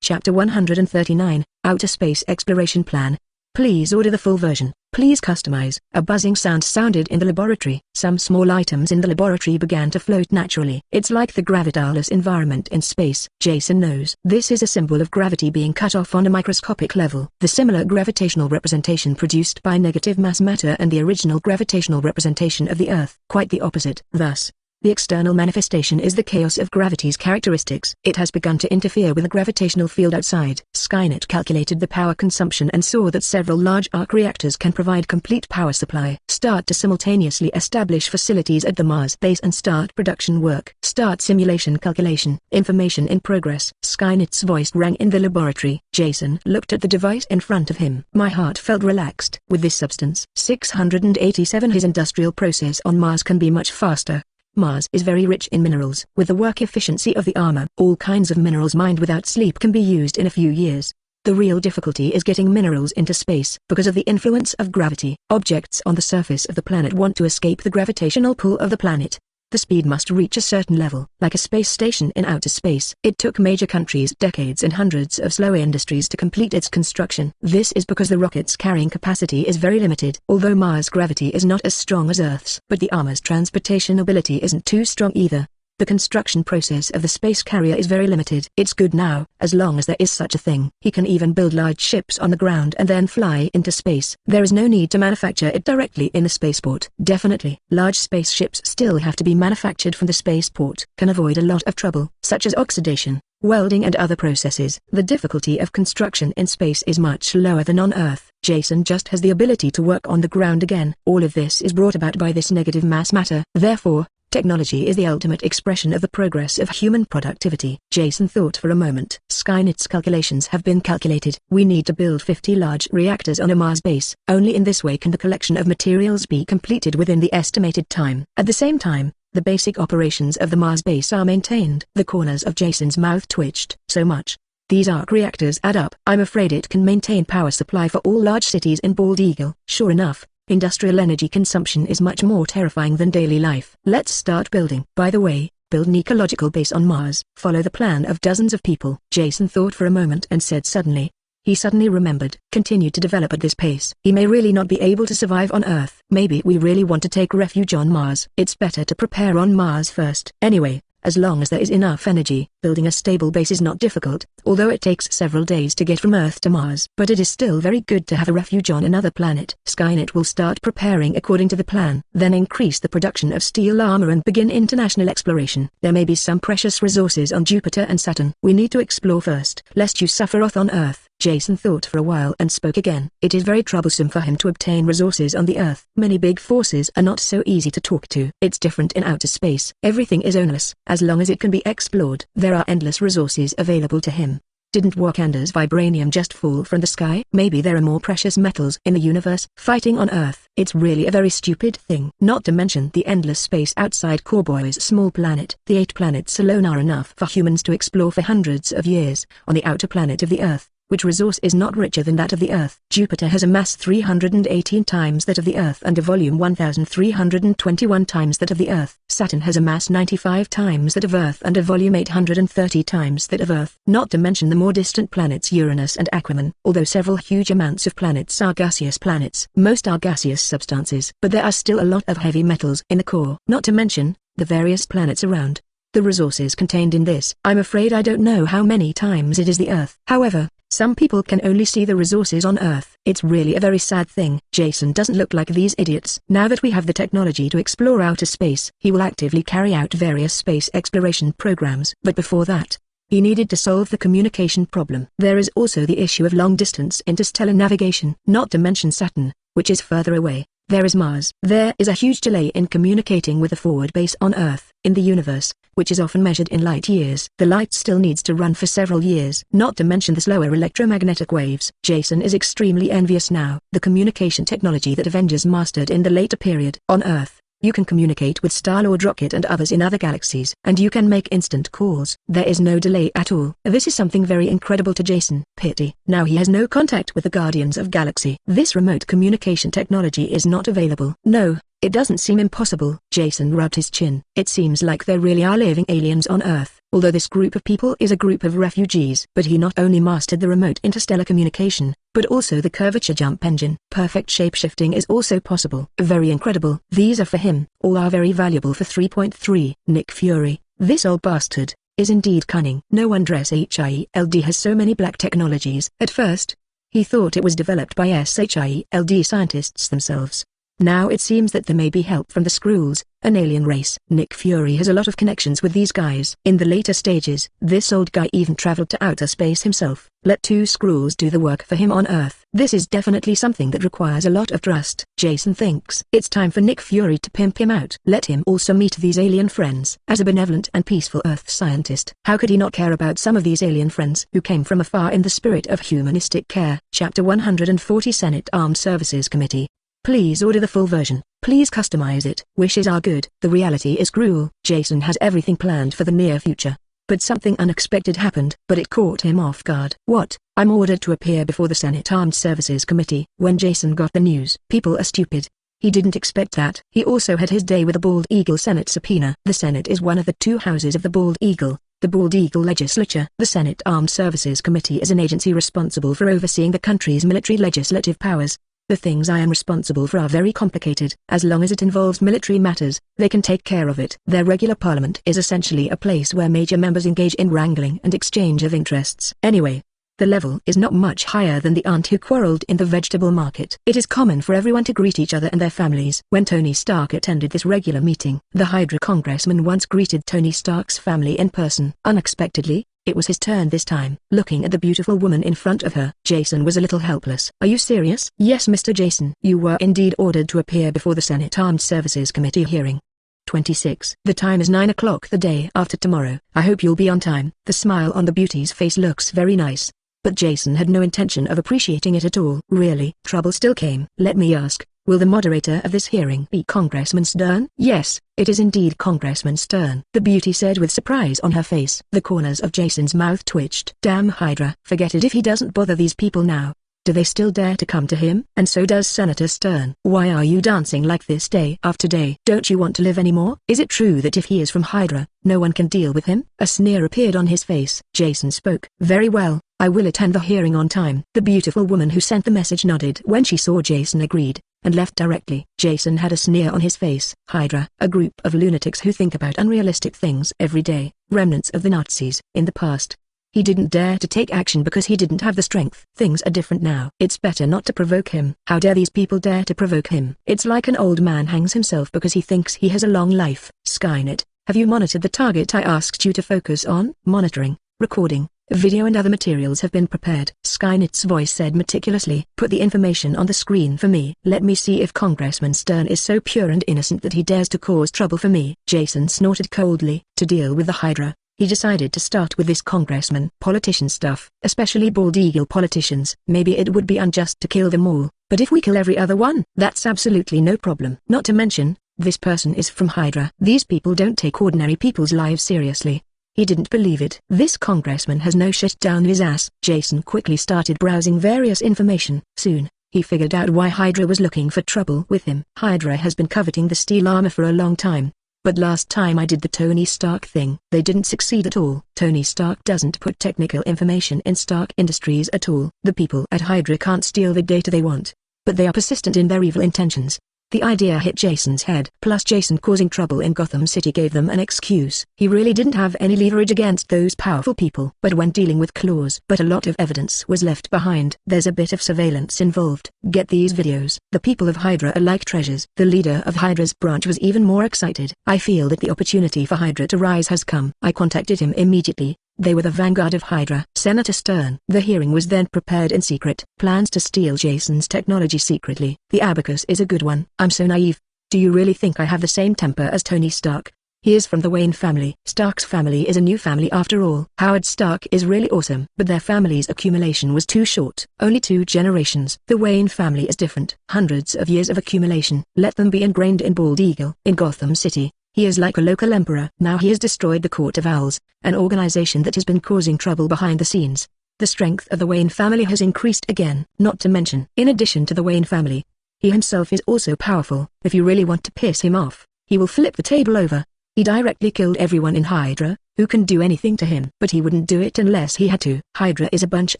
A: Chapter 139, Outer Space Exploration Plan. Please order the full version. Please customize. A buzzing sound sounded in the laboratory. Some small items in the laboratory began to float naturally. It's like the gravitarless environment in space. Jason knows. This is a symbol of gravity being cut off on a microscopic level. The similar gravitational representation produced by negative mass matter and the original gravitational representation of the Earth. Quite the opposite. Thus, the external manifestation is the chaos of gravity's characteristics. It has begun to interfere with the gravitational field outside. Skynet calculated the power consumption and saw that several large arc reactors can provide complete power supply. Start to simultaneously establish facilities at the Mars base and start production work. Start simulation calculation. Information in progress. Skynet's voice rang in the laboratory. Jason looked at the device in front of him. My heart felt relaxed. With this substance, 687 his industrial process on Mars can be much faster, Mars is very rich in minerals. With the work efficiency of the armor, all kinds of minerals mined without sleep can be used in a few years. The real difficulty is getting minerals into space. Because of the influence of gravity, objects on the surface of the planet want to escape the gravitational pull of the planet. The speed must reach a certain level. Like a space station in outer space, it took major countries decades and hundreds of slow industries to complete its construction. This is because the rocket's carrying capacity is very limited. Although Mars' gravity is not as strong as Earth's, but the armor's transportation ability isn't too strong either. The construction process of the space carrier is very limited. It's good now, as long as there is such a thing. He can even build large ships on the ground and then fly into space. There is no need to manufacture it directly in the spaceport. Definitely, large spaceships still have to be manufactured from the spaceport. Can avoid a lot of trouble, such as oxidation, welding and other processes. The difficulty of construction in space is much lower than on Earth. Jason just has the ability to work on the ground again. All of this is brought about by this negative mass matter. Therefore, technology is the ultimate expression of the progress of human productivity. Jason thought for a moment. Skynet's calculations have been calculated. We need to build 50 large reactors on a Mars base. Only in this way can the collection of materials be completed within the estimated time. At the same time, the basic operations of the Mars base are maintained. The corners of Jason's mouth twitched. So much. These arc reactors add up. I'm afraid it can maintain power supply for all large cities in Bald Eagle. Sure enough, industrial energy consumption is much more terrifying than daily life. Let's start building. By the way, build an ecological base on Mars. Follow the plan of dozens of people. Jason thought for a moment and said suddenly. He suddenly remembered. Continue to develop at this pace. He may really not be able to survive on Earth. Maybe we really want to take refuge on Mars. It's better to prepare on Mars first. Anyway, as long as there is enough energy, building a stable base is not difficult, although it takes several days to get from Earth to Mars. But it is still very good to have a refuge on another planet. Skynet will start preparing according to the plan, then increase the production of steel armor and begin international exploration. There may be some precious resources on Jupiter and Saturn. We need to explore first, lest you suffer off on Earth. Jason thought for a while and spoke again. It is very troublesome for him to obtain resources on the Earth. Many big forces are not so easy to talk to. It's different in outer space. Everything is onerous, as long as it can be explored. There are endless resources available to him. Didn't Wakanda's vibranium just fall from the sky? Maybe there are more precious metals in the universe. Fighting on Earth, it's really a very stupid thing. Not to mention the endless space outside Corboy's small planet. The 8 planets alone are enough for humans to explore for hundreds of years. On the outer planet of the Earth, which resource is not richer than that of the Earth? Jupiter has a mass 318 times that of the Earth and a volume 1321 times that of the Earth. Saturn has a mass 95 times that of Earth and a volume 830 times that of Earth. Not to mention the more distant planets Uranus and Aquaman. Although several huge amounts of planets are gaseous planets, most are gaseous substances, but there are still a lot of heavy metals in the core. Not to mention the various planets around. The resources contained in this, I'm afraid I don't know how many times it is the Earth. However, some people can only see the resources on Earth. It's really a very sad thing. Jason doesn't look like these idiots. Now that we have the technology to explore outer space, he will actively carry out various space exploration programs. But before that, he needed to solve the communication problem. There is also the issue of long-distance interstellar navigation. Not to mention Saturn, which is further away. There is Mars. There is a huge delay in communicating with the forward base on Earth, in the universe, which is often measured in light years. The light still needs to run for several years. Not to mention the slower electromagnetic waves. Jason is extremely envious now. The communication technology that Avengers mastered in the later period. On Earth, you can communicate with Star-Lord Rocket and others in other galaxies. And you can make instant calls. There is no delay at all. This is something very incredible to Jason. Pity. Now he has no contact with the Guardians of Galaxy. This remote communication technology is not available. No, it doesn't seem impossible. Jason rubbed his chin. It seems like there really are living aliens on Earth. Although this group of people is a group of refugees. But he not only mastered the remote interstellar communication, but also the curvature jump engine. Perfect shape-shifting is also possible. Very incredible. These are for him. All are very valuable for 3.3. Nick Fury, this old bastard, is indeed cunning. No wonder S.H.I.E.L.D. has so many black technologies. At first, he thought it was developed by S.H.I.E.L.D. scientists themselves. Now it seems that there may be help from the Skrulls, an alien race. Nick Fury has a lot of connections with these guys. In the later stages, this old guy even traveled to outer space himself. Let 2 Skrulls do the work for him on Earth. This is definitely something that requires a lot of trust. Jason thinks it's time for Nick Fury to pimp him out. Let him also meet these alien friends. As a benevolent and peaceful Earth scientist, how could he not care about some of these alien friends who came from afar in the spirit of humanistic care? Chapter 140 Senate Armed Services Committee. Please order the full version. Please customize it. Wishes are good. The reality is cruel. Jason has everything planned for the near future. But something unexpected happened, but it caught him off guard. What? I'm ordered to appear before the Senate Armed Services Committee. When Jason got the news, people are stupid. He didn't expect that. He also had his day with the Bald Eagle Senate subpoena. The Senate is one of the two houses of the Bald Eagle, the Bald Eagle Legislature. The Senate Armed Services Committee is an agency responsible for overseeing the country's military legislative powers. The things I am responsible for are very complicated. As long as it involves military matters, they can take care of it. Their regular parliament is essentially a place where major members engage in wrangling and exchange of interests. Anyway, the level is not much higher than the aunt who quarreled in the vegetable market. It is common for everyone to greet each other and their families. When Tony Stark attended this regular meeting, the Hydra congressman once greeted Tony Stark's family in person. Unexpectedly, it was his turn this time. Looking at the beautiful woman in front of her, Jason was a little helpless. Are you serious? Yes, Mr. Jason. You were indeed ordered to appear before the Senate Armed Services Committee hearing. 26. The time is 9 o'clock the day after tomorrow. I hope you'll be on time. The smile on the beauty's face looks very nice. But Jason had no intention of appreciating it at all. Really, trouble still came. Let me ask, will the moderator of this hearing be Congressman Stern? Yes, it is indeed Congressman Stern, the beauty said with surprise on her face. The corners of Jason's mouth twitched. Damn Hydra. Forget it if he doesn't bother these people now. Do they still dare to come to him? And so does Senator Stern. Why are you dancing like this day after day? Don't you want to live anymore? Is it true that if he is from Hydra, no one can deal with him? A sneer appeared on his face. Jason spoke. Very well, I will attend the hearing on time. The beautiful woman who sent the message nodded when she saw Jason agreed, and left directly. Jason had a sneer on his face. Hydra, a group of lunatics who think about unrealistic things every day, remnants of the Nazis. In the past, he didn't dare to take action because he didn't have the strength. Things are different now. It's better not to provoke him. How dare these people dare to provoke him? It's like an old man hangs himself because he thinks he has a long life. Skynet, have you monitored the target I asked you to focus on? Monitoring, recording, video and other materials have been prepared. Skynet's voice said meticulously. Put the information on the screen for me. Let me see if Congressman Stern is so pure and innocent that he dares to cause trouble for me. Jason snorted coldly. To deal with the Hydra, he decided to start with this congressman. Politician stuff, especially bald eagle politicians. Maybe it would be unjust to kill them all, but if we kill every other one, that's absolutely no problem. Not to mention, this person is from Hydra. These people don't take ordinary people's lives seriously. He didn't believe it. This congressman has no shit down his ass. Jason quickly started browsing various information. Soon, he figured out why Hydra was looking for trouble with him. Hydra has been coveting the steel armor for a long time. But last time I did the Tony Stark thing, they didn't succeed at all. Tony Stark doesn't put technical information in Stark Industries at all. The people at Hydra can't steal the data they want, but they are persistent in their evil intentions. The idea hit Jason's head. Plus Jason causing trouble in Gotham City gave them an excuse. He really didn't have any leverage against those powerful people. But when dealing with claws, a lot of evidence was left behind. There's a bit of surveillance involved. Get these videos. The people of Hydra are like treasures. The leader of Hydra's branch was even more excited. I feel that the opportunity for Hydra to rise has come. I contacted him immediately. They were the vanguard of Hydra. Senator Stern. The hearing was then prepared in secret. Plans to steal Jason's technology secretly. The abacus is a good one. I'm so naive. Do you really think I have the same temper as Tony Stark? He is from the Wayne family. Stark's family is a new family after all. Howard Stark is really awesome. But their family's accumulation was too short. Only 2 generations. The Wayne family is different. Hundreds of years of accumulation. Let them be ingrained in Bald Eagle. In Gotham City, he is like a local emperor. Now he has destroyed the Court of Owls, an organization that has been causing trouble behind the scenes. The strength of the Wayne family has increased again. Not to mention, in addition to the Wayne family, he himself is also powerful. If you really want to piss him off, he will flip the table over. He directly killed everyone in Hydra, who can do anything to him. But he wouldn't do it unless he had to. Hydra is a bunch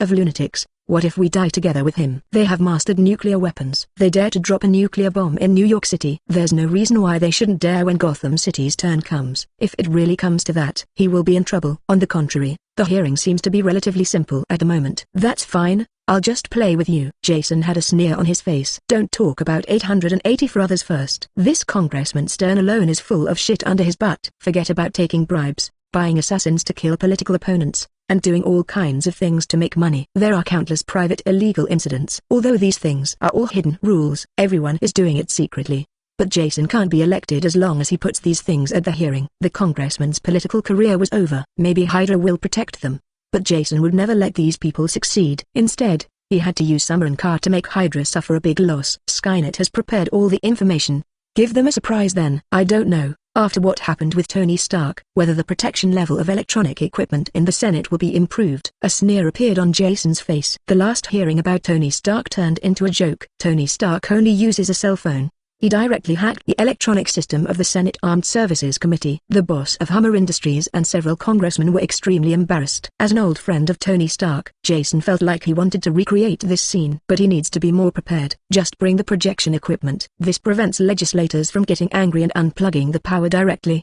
A: of lunatics. What if we die together with him? They have mastered nuclear weapons. They dare to drop a nuclear bomb in New York City. There's no reason why they shouldn't dare when Gotham City's turn comes. If it really comes to that, he will be in trouble. On the contrary, the hearing seems to be relatively simple at the moment. That's fine. I'll just play with you. Jason had a sneer on his face. Don't talk about 880 for others first. This Congressman Stern alone is full of shit under his butt. Forget about taking bribes, buying assassins to kill political opponents, and doing all kinds of things to make money. There are countless private illegal incidents. Although these things are all hidden rules, everyone is doing it secretly. But Jason can't be elected as long as he puts these things at the hearing. The congressman's political career was over. Maybe Hydra will protect them, but Jason would never let these people succeed. Instead, he had to use Summer and Carr to make Hydra suffer a big loss. Skynet has prepared all the information. Give them a surprise then. I don't know, after what happened with Tony Stark, whether the protection level of electronic equipment in the Senate will be improved. A sneer appeared on Jason's face. The last hearing about Tony Stark turned into a joke. Tony Stark only uses a cell phone. He directly hacked the electronic system of the Senate Armed Services Committee. The boss of Hummer Industries and several congressmen were extremely embarrassed. As an old friend of Tony Stark, Jason felt like he wanted to recreate this scene. But he needs to be more prepared. Just bring the projection equipment. This prevents legislators from getting angry and unplugging the power directly.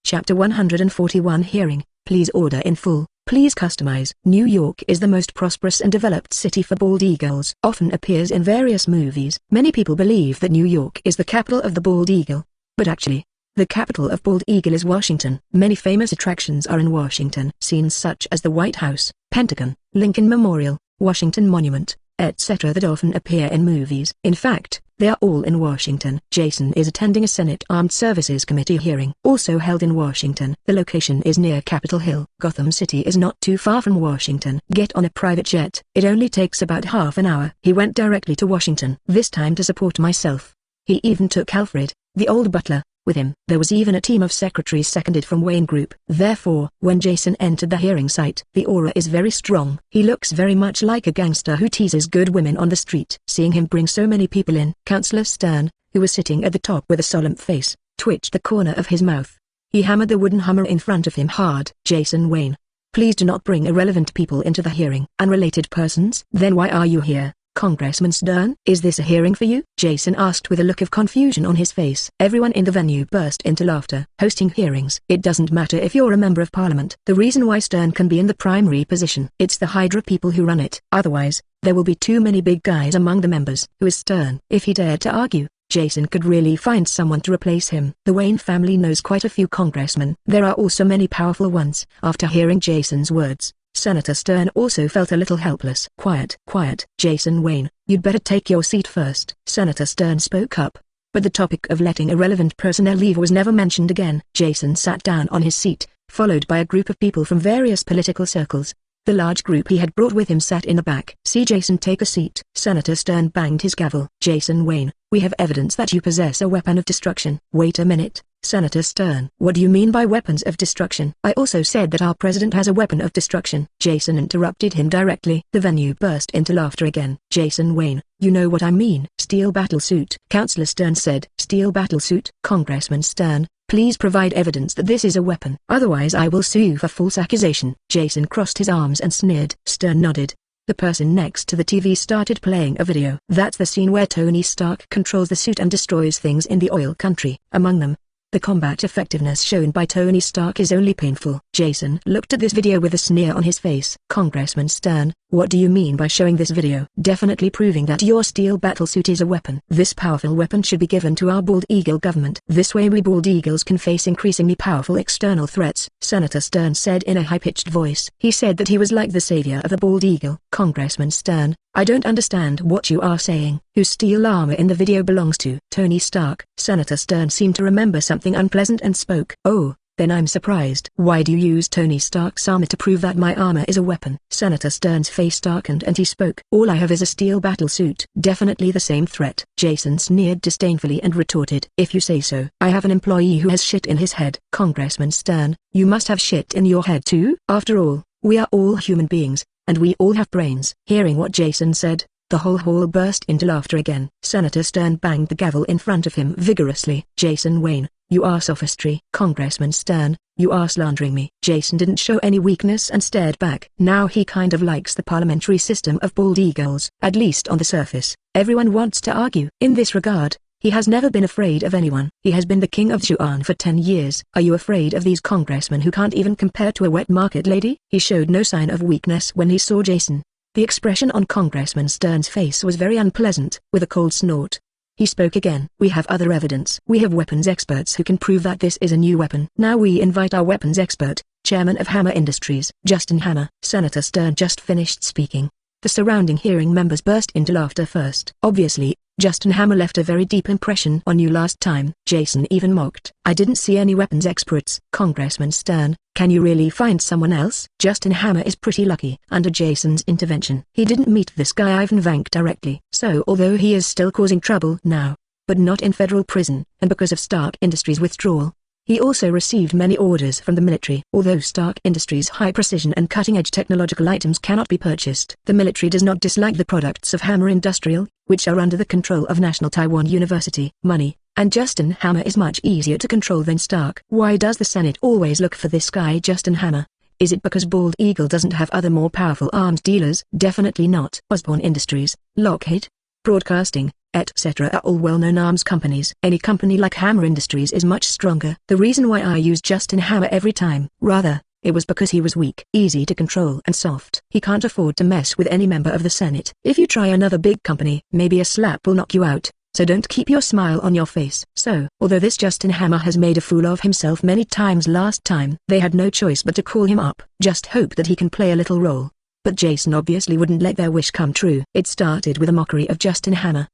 A: Chapter 141 Hearing. Please order in full. Please customize. New York is the most prosperous and developed city for bald eagles. Often appears in various movies. Many people believe that New York is the capital of the bald eagle. But actually, the capital of bald eagle is Washington. Many famous attractions are in Washington. Scenes such as the White House, Pentagon, Lincoln Memorial, Washington Monument, etc. that often appear in movies. In fact, they are all in Washington. Jason is attending a Senate Armed Services Committee hearing, also held in Washington. The location is near Capitol Hill. Gotham City is not too far from Washington. Get on a private jet. It only takes about half an hour. He went directly to Washington, this time to support myself. He even took Alfred, the old butler, with him. There was even a team of secretaries seconded from Wayne Group. Therefore, when Jason entered the hearing site, the aura is very strong. He looks very much like a gangster who teases good women on the street. Seeing him bring so many people in, Counselor Stern, who was sitting at the top with a solemn face, twitched the corner of his mouth. He hammered the wooden hammer in front of him hard. Jason Wayne, please do not bring irrelevant people into the hearing. Unrelated persons? Then why are you here? Congressman Stern? Is this a hearing for you? Jason asked with a look of confusion on his face. Everyone in the venue burst into laughter. Hosting hearings. It doesn't matter if you're a member of parliament. The reason why Stern can be in the primary position. It's the Hydra people who run it. Otherwise, there will be too many big guys among the members. Who is Stern? If he dared to argue, Jason could really find someone to replace him. The Wayne family knows quite a few congressmen. There are also many powerful ones. After hearing Jason's words, Senator Stern also felt a little helpless. Quiet, Jason Wayne, you'd better take your seat first. Senator Stern spoke up. But the topic of letting irrelevant personnel leave was never mentioned again. Jason sat down on his seat, followed by a group of people from various political circles. The large group he had brought with him sat in the back. See Jason, take a seat. Senator Stern banged his gavel. Jason Wayne, we have evidence that you possess a weapon of destruction. Wait a minute. Senator Stern, what do you mean by weapons of destruction? I also said that our president has a weapon of destruction. Jason interrupted him directly. The venue burst into laughter again. Jason Wayne, you know what I mean. Steel battlesuit. Counselor Stern said. Steel battlesuit. Congressman Stern, please provide evidence that this is a weapon. Otherwise I will sue you for false accusation. Jason crossed his arms and sneered. Stern nodded. The person next to the TV started playing a video. That's the scene where Tony Stark controls the suit and destroys things in the oil country. Among them, the combat effectiveness shown by Tony Stark is only painful. Jason looked at this video with a sneer on his face. Congressman Stern, what do you mean by showing this video? Definitely proving that your steel battlesuit is a weapon. This powerful weapon should be given to our bald eagle government. This way we bald eagles can face increasingly powerful external threats. Senator Stern said in a high-pitched voice. He said that he was like the savior of the bald eagle. Congressman Stern, I don't understand what you are saying. Whose steel armor in the video belongs to? Tony Stark. Senator Stern seemed to remember something unpleasant and spoke. Oh, then I'm surprised. Why do you use Tony Stark's armor to prove that my armor is a weapon? Senator Stern's face darkened and he spoke. All I have is a steel battlesuit. Definitely the same threat. Jason sneered disdainfully and retorted. If you say so. I have an employee who has shit in his head. Congressman Stern, you must have shit in your head too? After all, we are all human beings, and we all have brains. Hearing what Jason said, the whole hall burst into laughter again. Senator Stern banged the gavel in front of him vigorously. Jason Wayne, you are sophistry. Congressman Stern, you are slandering me. Jason didn't show any weakness and stared back. Now he kind of likes the parliamentary system of bald eagles. At least on the surface, everyone wants to argue. In this regard, he has never been afraid of anyone. He has been the king of Xuan for 10 years. Are you afraid of these congressmen who can't even compare to a wet market lady? He showed no sign of weakness when he saw Jason. The expression on Congressman Stern's face was very unpleasant. With a cold snort, he spoke again. We have other evidence. We have weapons experts who can prove that this is a new weapon. Now we invite our weapons expert, Chairman of Hammer Industries, Justin Hammer. Senator Stern just finished speaking. The surrounding hearing members burst into laughter first. Obviously, Justin Hammer left a very deep impression on you last time. Jason even mocked. I didn't see any weapons experts. Congressman Stern, can you really find someone else? Justin Hammer is pretty lucky. Under Jason's intervention, he didn't meet this guy Ivan Vank directly. So although he is still causing trouble now, but not in federal prison, and because of Stark Industries' withdrawal. He also received many orders from the military. Although Stark Industries' high-precision and cutting-edge technological items cannot be purchased, the military does not dislike the products of Hammer Industrial, which are under the control of National Taiwan University. Money, and Justin Hammer is much easier to control than Stark. Why does the Senate always look for this guy Justin Hammer? Is it because Bald Eagle doesn't have other more powerful arms dealers? Definitely not. Osborne Industries, Lockheed, Broadcasting, etc. are all well-known arms companies. Any company like Hammer Industries is much stronger. The reason why I use Justin Hammer every time, rather, it was because he was weak, easy to control and soft. He can't afford to mess with any member of the Senate. If you try another big company, maybe a slap will knock you out. So don't keep your smile on your face. So, although this Justin Hammer has made a fool of himself many times last time, they had no choice but to call him up. Just hope that he can play a little role. But Jason obviously wouldn't let their wish come true. It started with a mockery of Justin Hammer.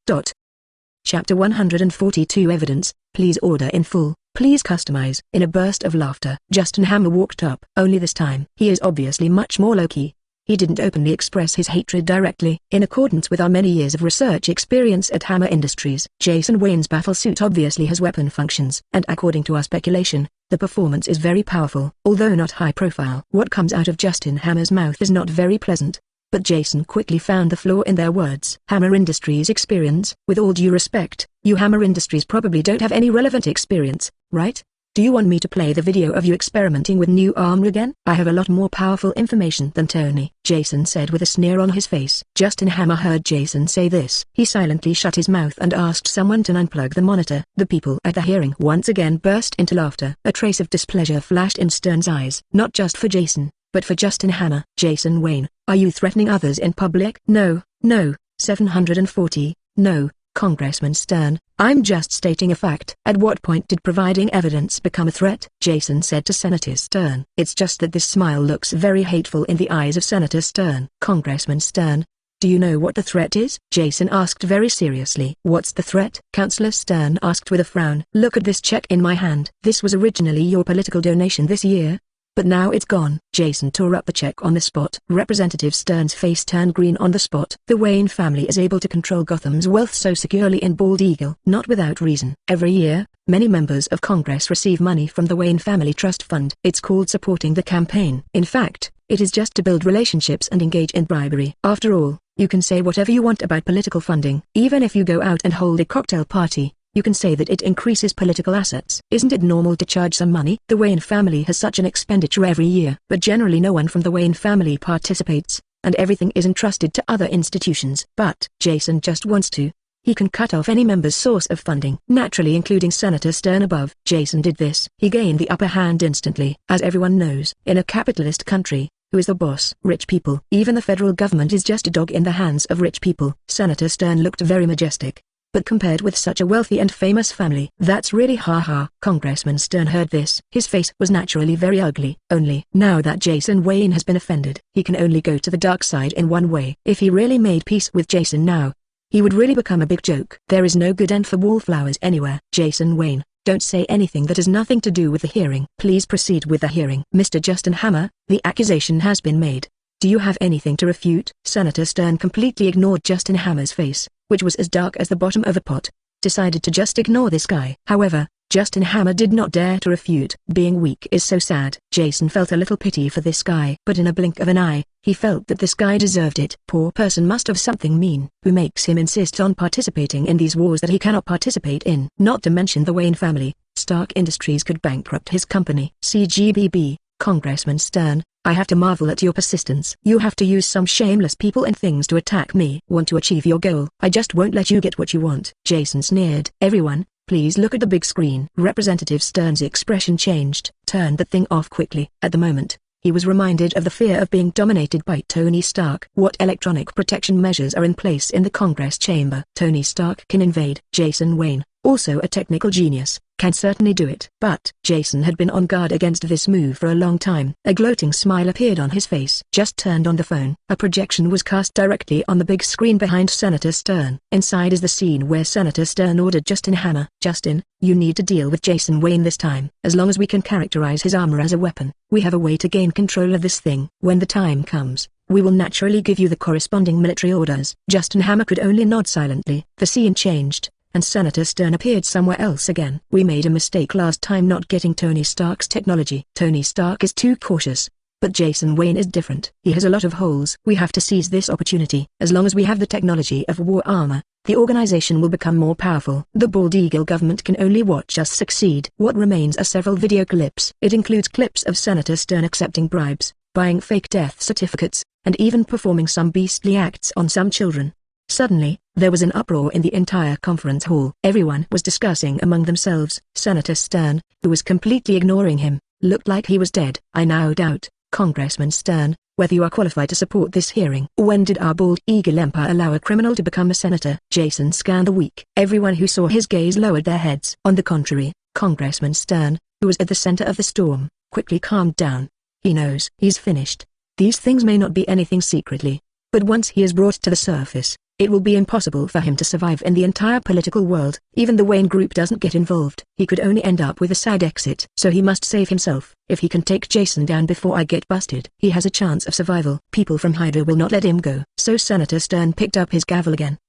A: Chapter 142 Evidence, please order in full, please customize. In a burst of laughter, Justin Hammer walked up. Only this time, he is obviously much more low-key. He didn't openly express his hatred directly. In accordance with our many years of research experience at Hammer Industries, Jason Wayne's battlesuit obviously has weapon functions, and according to our speculation, the performance is very powerful, although not high profile. What comes out of Justin Hammer's mouth is not very pleasant. But Jason quickly found the flaw in their words. Hammer Industries experience. With all due respect, you Hammer Industries probably don't have any relevant experience, right? Do you want me to play the video of you experimenting with new armor again? I have a lot more powerful information than Tony, Jason said with a sneer on his face. Justin Hammer heard Jason say this. He silently shut his mouth and asked someone to unplug the monitor. The people at the hearing once again burst into laughter. A trace of displeasure flashed in Stern's eyes. Not just for Jason, but for Justin Hammer. Jason Wayne, are you threatening others in public? No, 740, no. Congressman Stern, I'm just stating a fact. At what point did providing evidence become a threat? Jason said to Senator Stern. It's just that this smile looks very hateful in the eyes of Senator Stern. Congressman Stern, do you know what the threat is? Jason asked very seriously. What's the threat? Counselor Stern asked with a frown. Look at this check in my hand. This was originally your political donation this year, but now it's gone. Jason tore up the check on the spot. Representative Stern's face turned green on the spot. The Wayne family is able to control Gotham's wealth so securely in Bald Eagle. Not without reason. Every year, many members of Congress receive money from the Wayne Family Trust Fund. It's called supporting the campaign. In fact, it is just to build relationships and engage in bribery. After all, you can say whatever you want about political funding. Even if you go out and hold a cocktail party, you can say that it increases political assets. Isn't it normal to charge some money? The Wayne family has such an expenditure every year, but generally no one from the Wayne family participates, and everything is entrusted to other institutions. But Jason just wants to. He can cut off any member's source of funding, naturally including Senator Stern above. Jason did this. He gained the upper hand instantly. As everyone knows, in a capitalist country, who is the boss? Rich people. Even the federal government is just a dog in the hands of rich people. Senator Stern looked very majestic. But compared with such a wealthy and famous family, that's really ha-ha. Congressman Stern heard this. His face was naturally very ugly. Only, now that Jason Wayne has been offended, he can only go to the dark side in one way. If he really made peace with Jason now, he would really become a big joke. There is no good end for wallflowers anywhere. Jason Wayne, don't say anything that has nothing to do with the hearing. Please proceed with the hearing. Mr. Justin Hammer, the accusation has been made. Do you have anything to refute? Senator Stern completely ignored Justin Hammer's face, which was as dark as the bottom of a pot. Decided to just ignore this guy. However, Justin Hammer did not dare to refute. Being weak is so sad. Jason felt a little pity for this guy. But in a blink of an eye, he felt that this guy deserved it. Poor person must have something mean, who makes him insist on participating in these wars that he cannot participate in. Not to mention the Wayne family, Stark Industries could bankrupt his company. CGBB, Congressman Stern, I have to marvel at your persistence. You have to use some shameless people and things to attack me. Want to achieve your goal? I just won't let you get what you want. Jason sneered. Everyone, please look at the big screen. Representative Stern's expression changed. Turned the thing off quickly. At the moment, he was reminded of the fear of being dominated by Tony Stark. What electronic protection measures are in place in the Congress chamber? Tony Stark can invade. Jason Wayne, also a technical genius, can certainly do it. But Jason had been on guard against this move for a long time. A gloating smile appeared on his face. Just turned on the phone. A projection was cast directly on the big screen behind Senator Stern. Inside is the scene where Senator Stern ordered Justin Hammer. Justin, you need to deal with Jason Wayne this time. As long as we can characterize his armor as a weapon, we have a way to gain control of this thing. When the time comes, we will naturally give you the corresponding military orders. Justin Hammer could only nod silently. The scene changed, and Senator Stern appeared somewhere else again. We made a mistake last time not getting Tony Stark's technology. Tony Stark is too cautious. But Jason Wayne is different. He has a lot of holes. We have to seize this opportunity. As long as we have the technology of war armor, the organization will become more powerful. The Bald Eagle government can only watch us succeed. What remains are several video clips. It includes clips of Senator Stern accepting bribes, buying fake death certificates, and even performing some beastly acts on some children. Suddenly, there was an uproar in the entire conference hall. Everyone was discussing among themselves. Senator Stern, who was completely ignoring him, looked like he was dead. I now doubt, Congressman Stern, whether you are qualified to support this hearing. When did our Bald Eagle Empire allow a criminal to become a senator? Jason scanned the weak. Everyone who saw his gaze lowered their heads. On the contrary, Congressman Stern, who was at the center of the storm, quickly calmed down. He knows he's finished. These things may not be anything secretly, but once he is brought to the surface, it will be impossible for him to survive in the entire political world. Even the Wayne Group doesn't get involved. He could only end up with a side exit. So he must save himself. If he can take Jason down before I get busted, he has a chance of survival. People from Hydra will not let him go. So Senator Stern picked up his gavel again.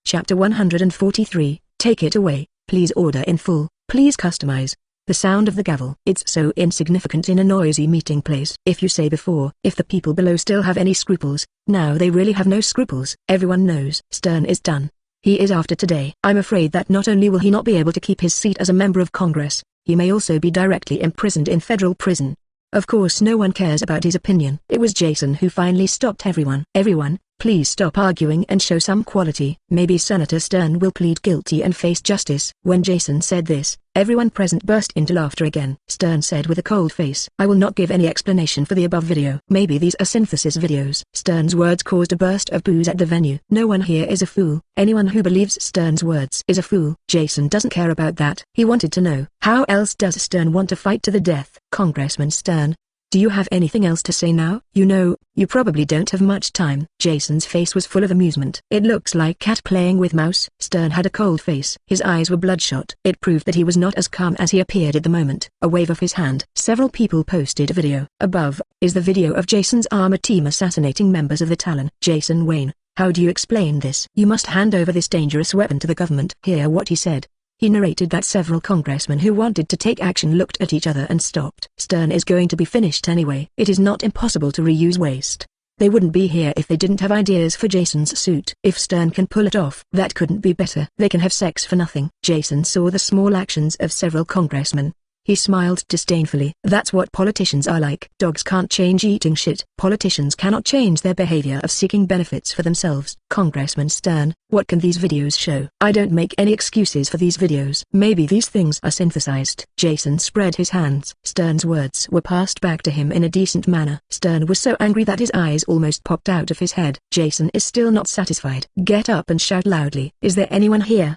A: Chapter 143, Take it away. Please order in full. Please customize. The sound of the gavel. It's so insignificant in a noisy meeting place. If you say before, if the people below still have any scruples, now they really have no scruples. Everyone knows Stern is done. He is after today. I'm afraid that not only will he not be able to keep his seat as a member of Congress, he may also be directly imprisoned in federal prison. Of course no one cares about his opinion. It was Jason who finally stopped everyone. Everyone, please stop arguing and show some quality. Maybe Senator Stern will plead guilty and face justice. When Jason said this, everyone present burst into laughter again. Stern said with a cold face, I will not give any explanation for the above video. Maybe these are synthesis videos. Stern's words caused a burst of boos at the venue. No one here is a fool. Anyone who believes Stern's words is a fool. Jason doesn't care about that. He wanted to know, how else does Stern want to fight to the death? Congressman Stern, do you have anything else to say now? You know, you probably don't have much time. Jason's face was full of amusement. It looks like cat playing with mouse. Stern had a cold face. His eyes were bloodshot. It proved that he was not as calm as he appeared at the moment. A wave of his hand. Several people posted a video. Above is the video of Jason's armor team assassinating members of the Talon. Jason Wayne, how do you explain this? You must hand over this dangerous weapon to the government. Hear what he said. He narrated that several congressmen who wanted to take action looked at each other and stopped. Stern is going to be finished anyway. It is not impossible to reuse waste. They wouldn't be here if they didn't have ideas for Jason's suit. If Stern can pull it off, that couldn't be better. They can have sex for nothing. Jason saw the small actions of several congressmen. He smiled disdainfully. That's what politicians are like. Dogs can't change eating shit. Politicians cannot change their behavior of seeking benefits for themselves. Congressman Stern, what can these videos show? I don't make any excuses for these videos. Maybe these things are synthesized. Jason spread his hands. Stern's words were passed back to him in a decent manner. Stern was so angry that his eyes almost popped out of his head. Jason is still not satisfied. Get up and shout loudly. Is there anyone here?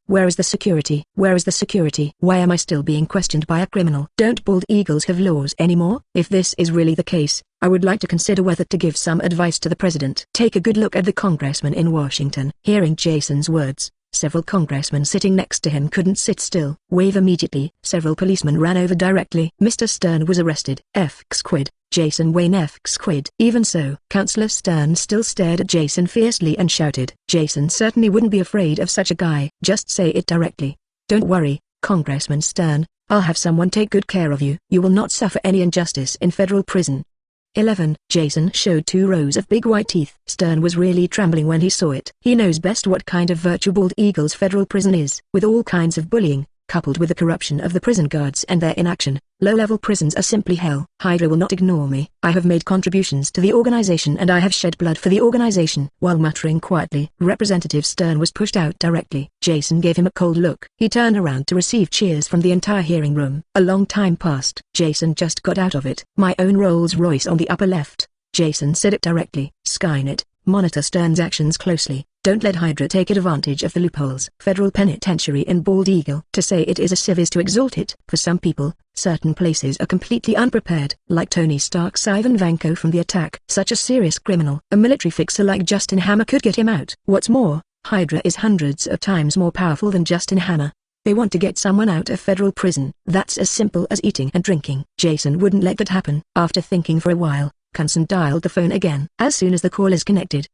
A: Where is the security? Where is the security? Why am I still being questioned by a criminal? Don't bald eagles have laws anymore? If this is really the case, I would like to consider whether to give some advice to the president. Take a good look at the congressman in Washington. Hearing Jason's words, several congressmen sitting next to him couldn't sit still. Wave immediately. Several policemen ran over directly. Mr. Stern was arrested. F-Squid. Jason Wayne F-Squid. Even so, Counselor Stern still stared at Jason fiercely and shouted. Jason certainly wouldn't be afraid of such a guy. Just say it directly. Don't worry, Congressman Stern, I'll have someone take good care of you. You will not suffer any injustice in federal prison. 11. Jason showed 2 rows of big white teeth. Stern was really trembling when he saw it. He knows best what kind of virtue Bald Eagle's federal prison is. With all kinds of bullying, coupled with the corruption of the prison guards and their inaction, low-level prisons are simply hell. Hydra will not ignore me. I have made contributions to the organization and I have shed blood for the organization. While muttering quietly, Representative Stern was pushed out directly. Jason gave him a cold look. He turned around to receive cheers from the entire hearing room. A long time passed. Jason just got out of it. My own Rolls-Royce on the upper left. Jason said it directly. Skynet, monitor Stern's actions closely. Don't let Hydra take advantage of the loopholes. Federal penitentiary in Bald Eagle. To say it is a civ is to exalt it. For some people, certain places are completely unprepared. Like Tony Stark's Ivan Vanko from the attack. Such a serious criminal. A military fixer like Justin Hammer could get him out. What's more, Hydra is hundreds of times more powerful than Justin Hammer. They want to get someone out of federal prison. That's as simple as eating and drinking. Jason wouldn't let that happen. After thinking for a while, Kunson dialed the phone again. As soon as the call is connected, ...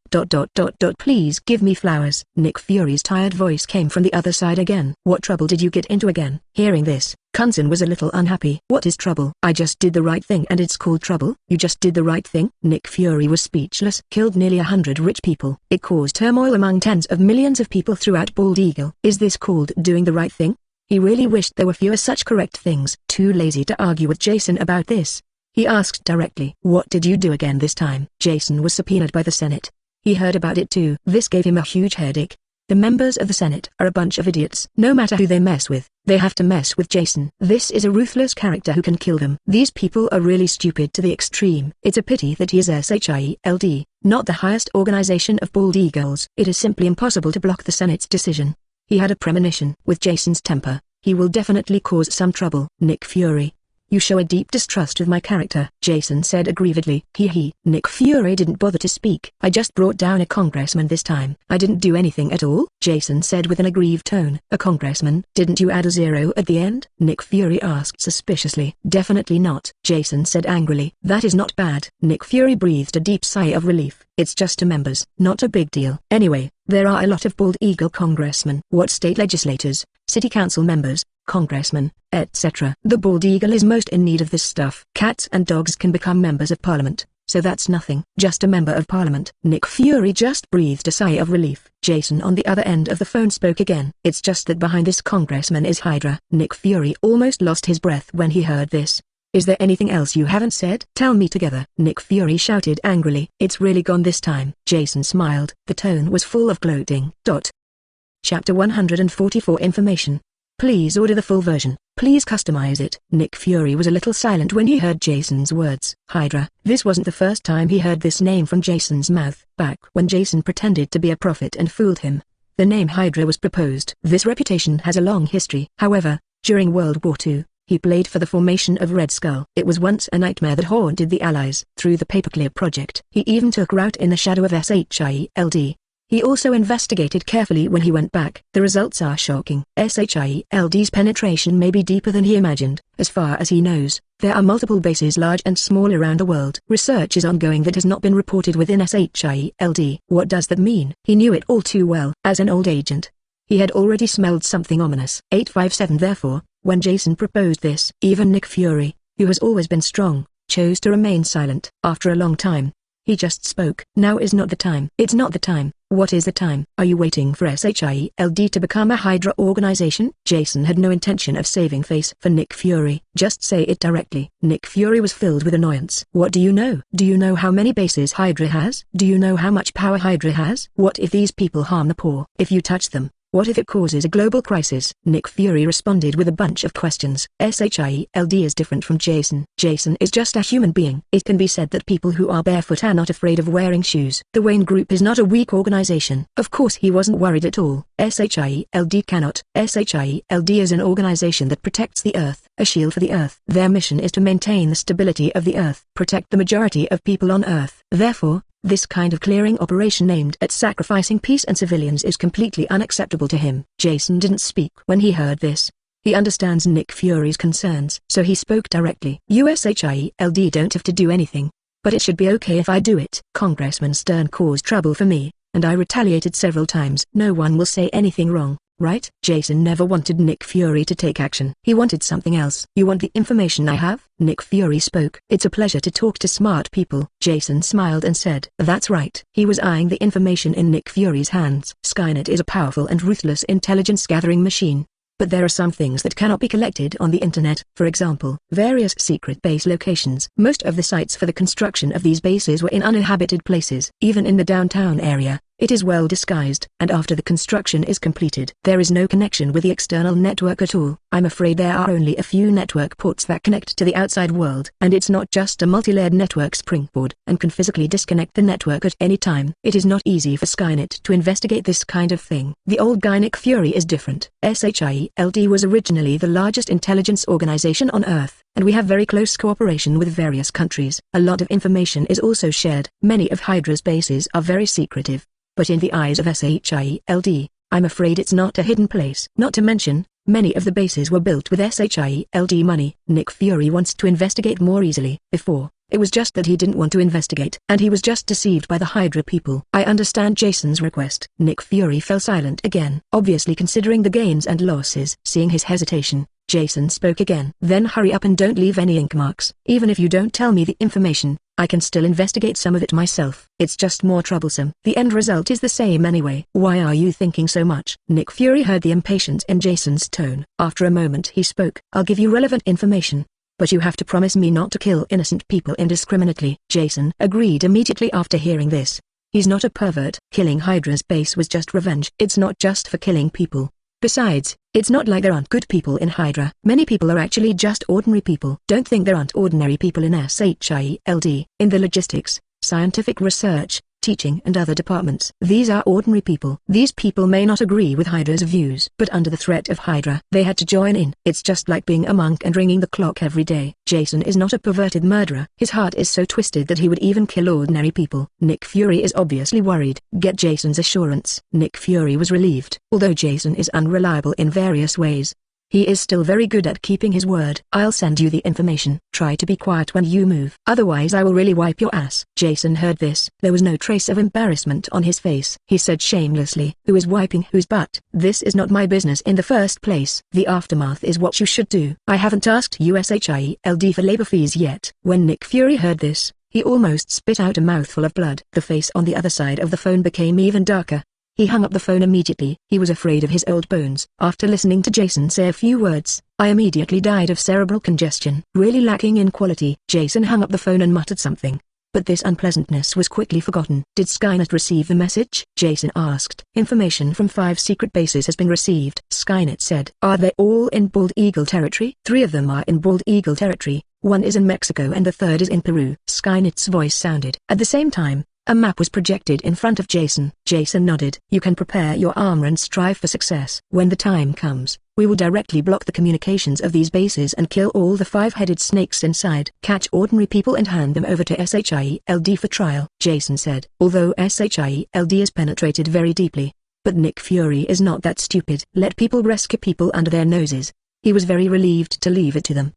A: Please give me flowers. Nick Fury's tired voice came from the other side again. What trouble did you get into again? Hearing this, Kunson was a little unhappy. What is trouble? I just did the right thing and it's called trouble? You just did the right thing? Nick Fury was speechless. Killed nearly 100 rich people. It caused turmoil among tens of millions of people throughout Bald Eagle. Is this called doing the right thing? He really wished there were fewer such correct things. Too lazy to argue with Jason about this, he asked directly. What did you do again this time? Jason was subpoenaed by the Senate. He heard about it too. This gave him a huge headache. The members of the Senate are a bunch of idiots. No matter who they mess with, they have to mess with Jason. This is a ruthless character who can kill them. These people are really stupid to the extreme. It's a pity that he is S.H.I.E.L.D., not the highest organization of Bald Eagles. It is simply impossible to block the Senate's decision. He had a premonition. With Jason's temper, he will definitely cause some trouble. Nick Fury, you show a deep distrust of my character, Jason said aggrievedly. Nick Fury didn't bother to speak. I just brought down a congressman this time. I didn't do anything at all, Jason said with an aggrieved tone. A congressman? Didn't you add a zero at the end? Nick Fury asked suspiciously. Definitely not, Jason said angrily. That is not bad. Nick Fury breathed a deep sigh of relief. It's just 2 members, not a big deal. Anyway, there are a lot of Bald Eagle congressmen. What state legislators, city council members, congressmen, etc. The Bald Eagle is most in need of this stuff. Cats and dogs can become members of parliament, so that's nothing. Just a member of parliament. Nick Fury just breathed a sigh of relief. Jason on the other end of the phone spoke again. It's just that behind this congressman is Hydra. Nick Fury almost lost his breath when he heard this. Is there anything else you haven't said? Tell me together. Nick Fury shouted angrily. It's really gone this time. Jason smiled. The tone was full of gloating. Chapter 144 Information. Please order the full version. Please customize it. Nick Fury was a little silent when he heard Jason's words. Hydra. This wasn't the first time he heard this name from Jason's mouth. Back when Jason pretended to be a prophet and fooled him, the name Hydra was proposed. This reputation has a long history. However, during World War II, he played for the formation of Red Skull. It was once a nightmare that haunted the Allies. Through the Paperclear project, he even took root in the shadow of S.H.I.E.L.D. He also investigated carefully when he went back. The results are shocking. S.H.I.E.L.D'S penetration may be deeper than he imagined. As far as he knows, there are multiple bases large and small around the world. Research is ongoing that has not been reported within S.H.I.E.L.D. What does that mean? He knew it all too well. As an old agent, he had already smelled something ominous. 857 Therefore, when Jason proposed this, even Nick Fury, who has always been strong, chose to remain silent. After a long time, he just spoke. Now is not the time. It's not the time. What is the time? Are you waiting for S.H.I.E.L.D. to become a Hydra organization? Jason had no intention of saving face for Nick Fury. Just say it directly. Nick Fury was filled with annoyance. What do you know? Do you know how many bases Hydra has? Do you know how much power Hydra has? What if these people harm the poor? If you touch them, what if it causes a global crisis? Nick Fury responded with a bunch of questions. S.H.I.E.L.D. is different from Jason. Jason is just a human being. It can be said that people who are barefoot are not afraid of wearing shoes. The Wayne Group is not a weak organization. Of course he wasn't worried at all. S.H.I.E.L.D. cannot. S.H.I.E.L.D. is an organization that protects the Earth, a shield for the Earth. Their mission is to maintain the stability of the Earth, protect the majority of people on Earth. Therefore, this kind of clearing operation aimed at sacrificing peace and civilians is completely unacceptable to him. Jason didn't speak when he heard this. He understands Nick Fury's concerns, so he spoke directly. U.S.H.I.E.L.D. don't have to do anything, but it should be okay if I do it. Congressman Stern caused trouble for me, and I retaliated several times. No one will say anything wrong, right? Jason never wanted Nick Fury to take action. He wanted something else. You want the information I have? Nick Fury spoke. It's a pleasure to talk to smart people. Jason smiled and said, that's right. He was eyeing the information in Nick Fury's hands. Skynet is a powerful and ruthless intelligence-gathering machine. But there are some things that cannot be collected on the internet. For example, various secret base locations. Most of the sites for the construction of these bases were in uninhabited places. Even in the downtown area, it is well disguised. And after the construction is completed, there is no connection with the external network at all. I'm afraid there are only a few network ports that connect to the outside world. And it's not just a multi-layered network springboard and can physically disconnect the network at any time. It is not easy for Skynet to investigate this kind of thing. The old guy Nick Fury is different. S.H.I.E.L.D. was originally the largest intelligence organization on Earth, and we have very close cooperation with various countries. A lot of information is also shared. Many of Hydra's bases are very secretive. But in the eyes of S.H.I.E.L.D., I'm afraid it's not a hidden place. Not to mention, Many of the bases were built with S.H.I.E.L.D. money. Nick Fury wants to investigate more easily. Before, it was just that he didn't want to investigate, and he was just deceived by the Hydra people. I understand Jason's request. Nick Fury fell silent again, obviously considering the gains and losses. Seeing his hesitation, Jason spoke again. Then hurry up and don't leave any ink marks. Even if you don't tell me the information, I can still investigate some of it myself. It's just more troublesome. The end result is the same anyway. Why are you thinking so much? Nick Fury heard the impatience in Jason's tone. After a moment he spoke. I'll give you relevant information, but you have to promise me not to kill innocent people indiscriminately. Jason agreed immediately after hearing this. He's not a pervert. Killing Hydra's base was just revenge. It's not just for killing people. Besides, it's not like there aren't good people in Hydra. Many people are actually just ordinary people. Don't think there aren't ordinary people in S.H.I.E.L.D. In the logistics, scientific research, teaching and other departments. These are ordinary people. These people may not agree with Hydra's views, but under the threat of Hydra, they had to join in. It's just like being a monk and ringing the clock every day. Jason is not a perverted murderer. His heart is so twisted that he would even kill ordinary people. Nick Fury is obviously worried. Get Jason's assurance. Nick Fury was relieved. Although Jason is unreliable in various ways, he is still very good at keeping his word. I'll send you the information. Try to be quiet when you move. Otherwise I will really wipe your ass. Jason heard this. There was no trace of embarrassment on his face. He said shamelessly, who is wiping whose butt? This is not my business in the first place. The aftermath is what you should do. I haven't asked you S.H.I.E.L.D. for labor fees yet. When Nick Fury heard this, he almost spit out a mouthful of blood. The face on the other side of the phone became even darker. He hung up the phone immediately. He was afraid of his old bones. After listening to Jason say a few words, I immediately died of cerebral congestion. Really lacking in quality. Jason hung up the phone and muttered something, but this unpleasantness was quickly forgotten. Did Skynet receive the message? Jason asked. Information from 5 secret bases has been received. Skynet said. Are they all in Bald Eagle territory? 3 of them are in Bald Eagle territory, 1 is in Mexico and the 3rd is in Peru. Skynet's voice sounded. At the same time, a map was projected in front of Jason. Jason nodded. You can prepare your armor and strive for success. When the time comes, we will directly block the communications of these bases and kill all the 5-headed snakes inside. Catch ordinary people and hand them over to S.H.I.E.L.D. for trial, Jason said. Although S.H.I.E.L.D. is penetrated very deeply, but Nick Fury is not that stupid. Let people rescue people under their noses. He was very relieved to leave it to them.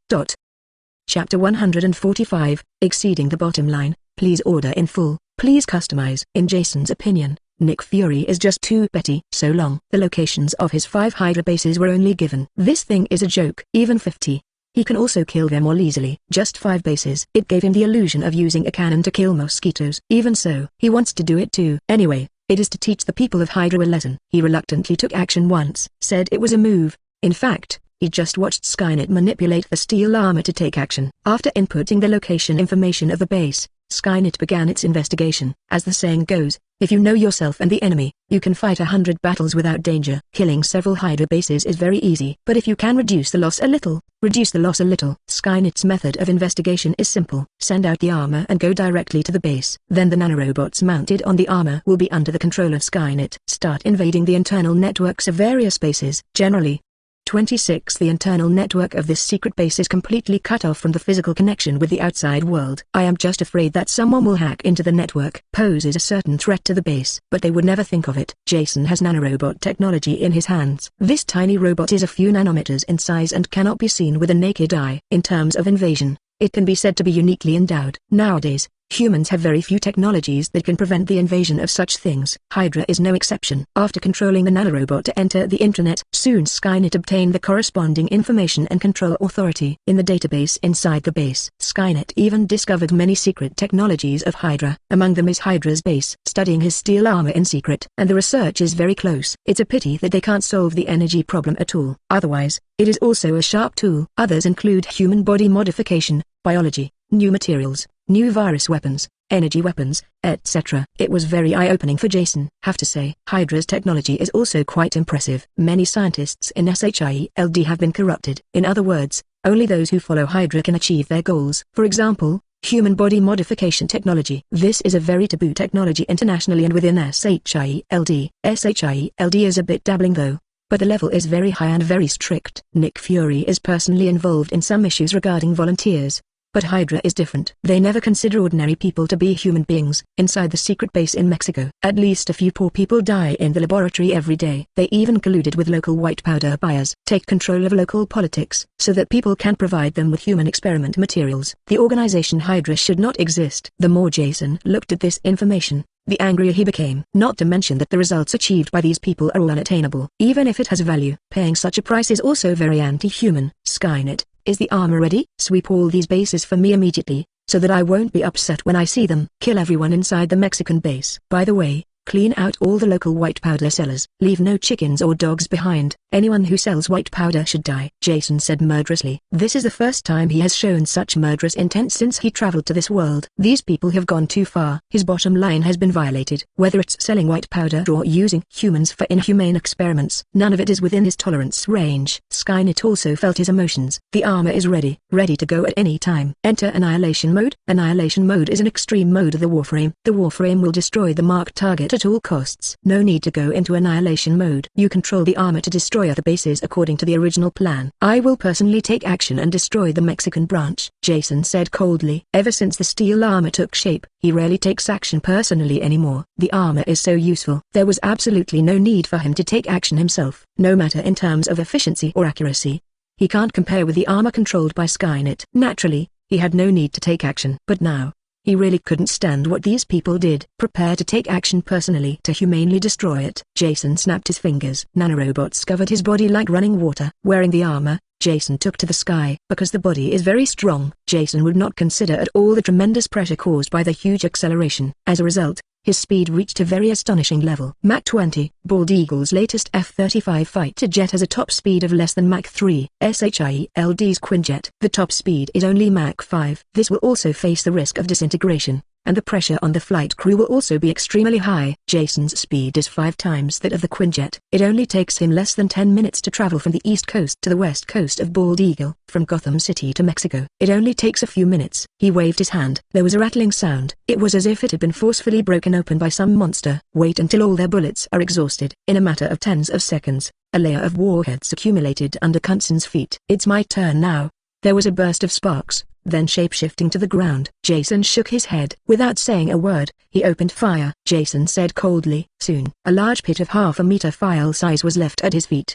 A: Chapter 145, Exceeding the Bottom Line. Please order in full. Please customize. In Jason's opinion, Nick Fury is just too petty. So long. The locations of his 5 Hydra bases were only given. This thing is a joke. Even 50. He can also kill them all easily. Just 5 bases. It gave him the illusion of using a cannon to kill mosquitoes. Even so, he wants to do it too. Anyway, it is to teach the people of Hydra a lesson. He reluctantly took action once. Said it was a move. In fact, he just watched Skynet manipulate the steel armor to take action. After inputting the location information of the base, Skynet began its investigation. As the saying goes, if you know yourself and the enemy, you can fight 100 battles without danger. Killing several Hydra bases is very easy. But if you can reduce the loss a little, Skynet's method of investigation is simple. Send out the armor and go directly to the base. Then the nanorobots mounted on the armor will be under the control of Skynet. Start invading the internal networks of various bases. Generally, 26. The internal network of this secret base is completely cut off from the physical connection with the outside world. I am just afraid that someone will hack into the network. Poses a certain threat to the base, but they would never think of it. Jason has nanorobot technology in his hands. This tiny robot is a few nanometers in size and cannot be seen with a naked eye. In terms of invasion, it can be said to be uniquely endowed. Nowadays, humans have very few technologies that can prevent the invasion of such things. Hydra is no exception. After controlling the nanorobot to enter the internet, soon Skynet obtained the corresponding information and control authority. In the database inside the base, Skynet even discovered many secret technologies of Hydra. Among them is Hydra's base, studying his steel armor in secret. And the research is very close. It's a pity that they can't solve the energy problem at all. Otherwise, it is also a sharp tool. Others include human body modification, biology, new materials, new virus weapons, energy weapons, etc. It was very eye-opening for Jason. Have to say, Hydra's technology is also quite impressive. Many scientists in S.H.I.E.L.D. have been corrupted. In other words, only those who follow Hydra can achieve their goals. For example, human body modification technology. This is a very taboo technology internationally and within S.H.I.E.L.D. S.H.I.E.L.D. is a bit dabbling though, but the level is very high and very strict. Nick Fury is personally involved in some issues regarding volunteers. But Hydra is different. They never consider ordinary people to be human beings. Inside the secret base in Mexico, at least a few poor people die in the laboratory every day. They even colluded with local white powder buyers, take control of local politics, so that people can provide them with human experiment materials. The organization Hydra should not exist. The more Jason looked at this information, the angrier he became. Not to mention that the results achieved by these people are all unattainable. Even if it has value, paying such a price is also very anti-human. Skynet, is the armor ready? Sweep all these bases for me immediately, so that I won't be upset when I see them. Kill everyone inside the Mexican base. By the way, clean out all the local white powder sellers. Leave no chickens or dogs behind. Anyone who sells white powder should die, Jason said murderously. This is the first time he has shown such murderous intent since he traveled to this world. These people have gone too far. His bottom line has been violated. Whether it's selling white powder or using humans for inhumane experiments, none of it is within his tolerance range. Skynet also felt his emotions. The armor is ready to go at any time. Enter Annihilation Mode. Annihilation Mode is an extreme mode of the Warframe. The Warframe will destroy the marked target at all costs. No need to go into Annihilation Mode. You control the armor to destroy other bases according to the original plan. I will personally take action and destroy the Mexican branch, Jason said coldly. Ever since the steel armor took shape, he rarely takes action personally anymore. The armor is so useful. There was absolutely no need for him to take action himself, no matter in terms of efficiency or accuracy. He can't compare with the armor controlled by Skynet. Naturally, he had no need to take action. But now, he really couldn't stand what these people did. Prepare to take action personally to humanely destroy it. Jason snapped his fingers. Nanorobots covered his body like running water. Wearing the armor, Jason took to the sky. Because the body is very strong, Jason would not consider at all the tremendous pressure caused by the huge acceleration. As a result, his speed reached a very astonishing level. Mach 20, Bald Eagle's latest F-35 fighter jet has a top speed of less than Mach 3. S.H.I.E.L.D'S Quinjet. The top speed is only Mach 5. This will also face the risk of disintegration, and the pressure on the flight crew will also be extremely high. Jason's speed is 5 times that of the Quinjet. It only takes him less than 10 minutes to travel from the east coast to the west coast of Bald Eagle. From Gotham City to Mexico, it only takes a few minutes. He waved his hand. There was a rattling sound. It was as if it had been forcefully broken open by some monster. Wait until all their bullets are exhausted. In a matter of tens of seconds, a layer of warheads accumulated under Kunson's feet. It's my turn now. There was a burst of sparks, then shape-shifting to the ground. Jason shook his head. Without saying a word, he opened fire. Jason said coldly. Soon, a large pit of half a meter file size was left at his feet.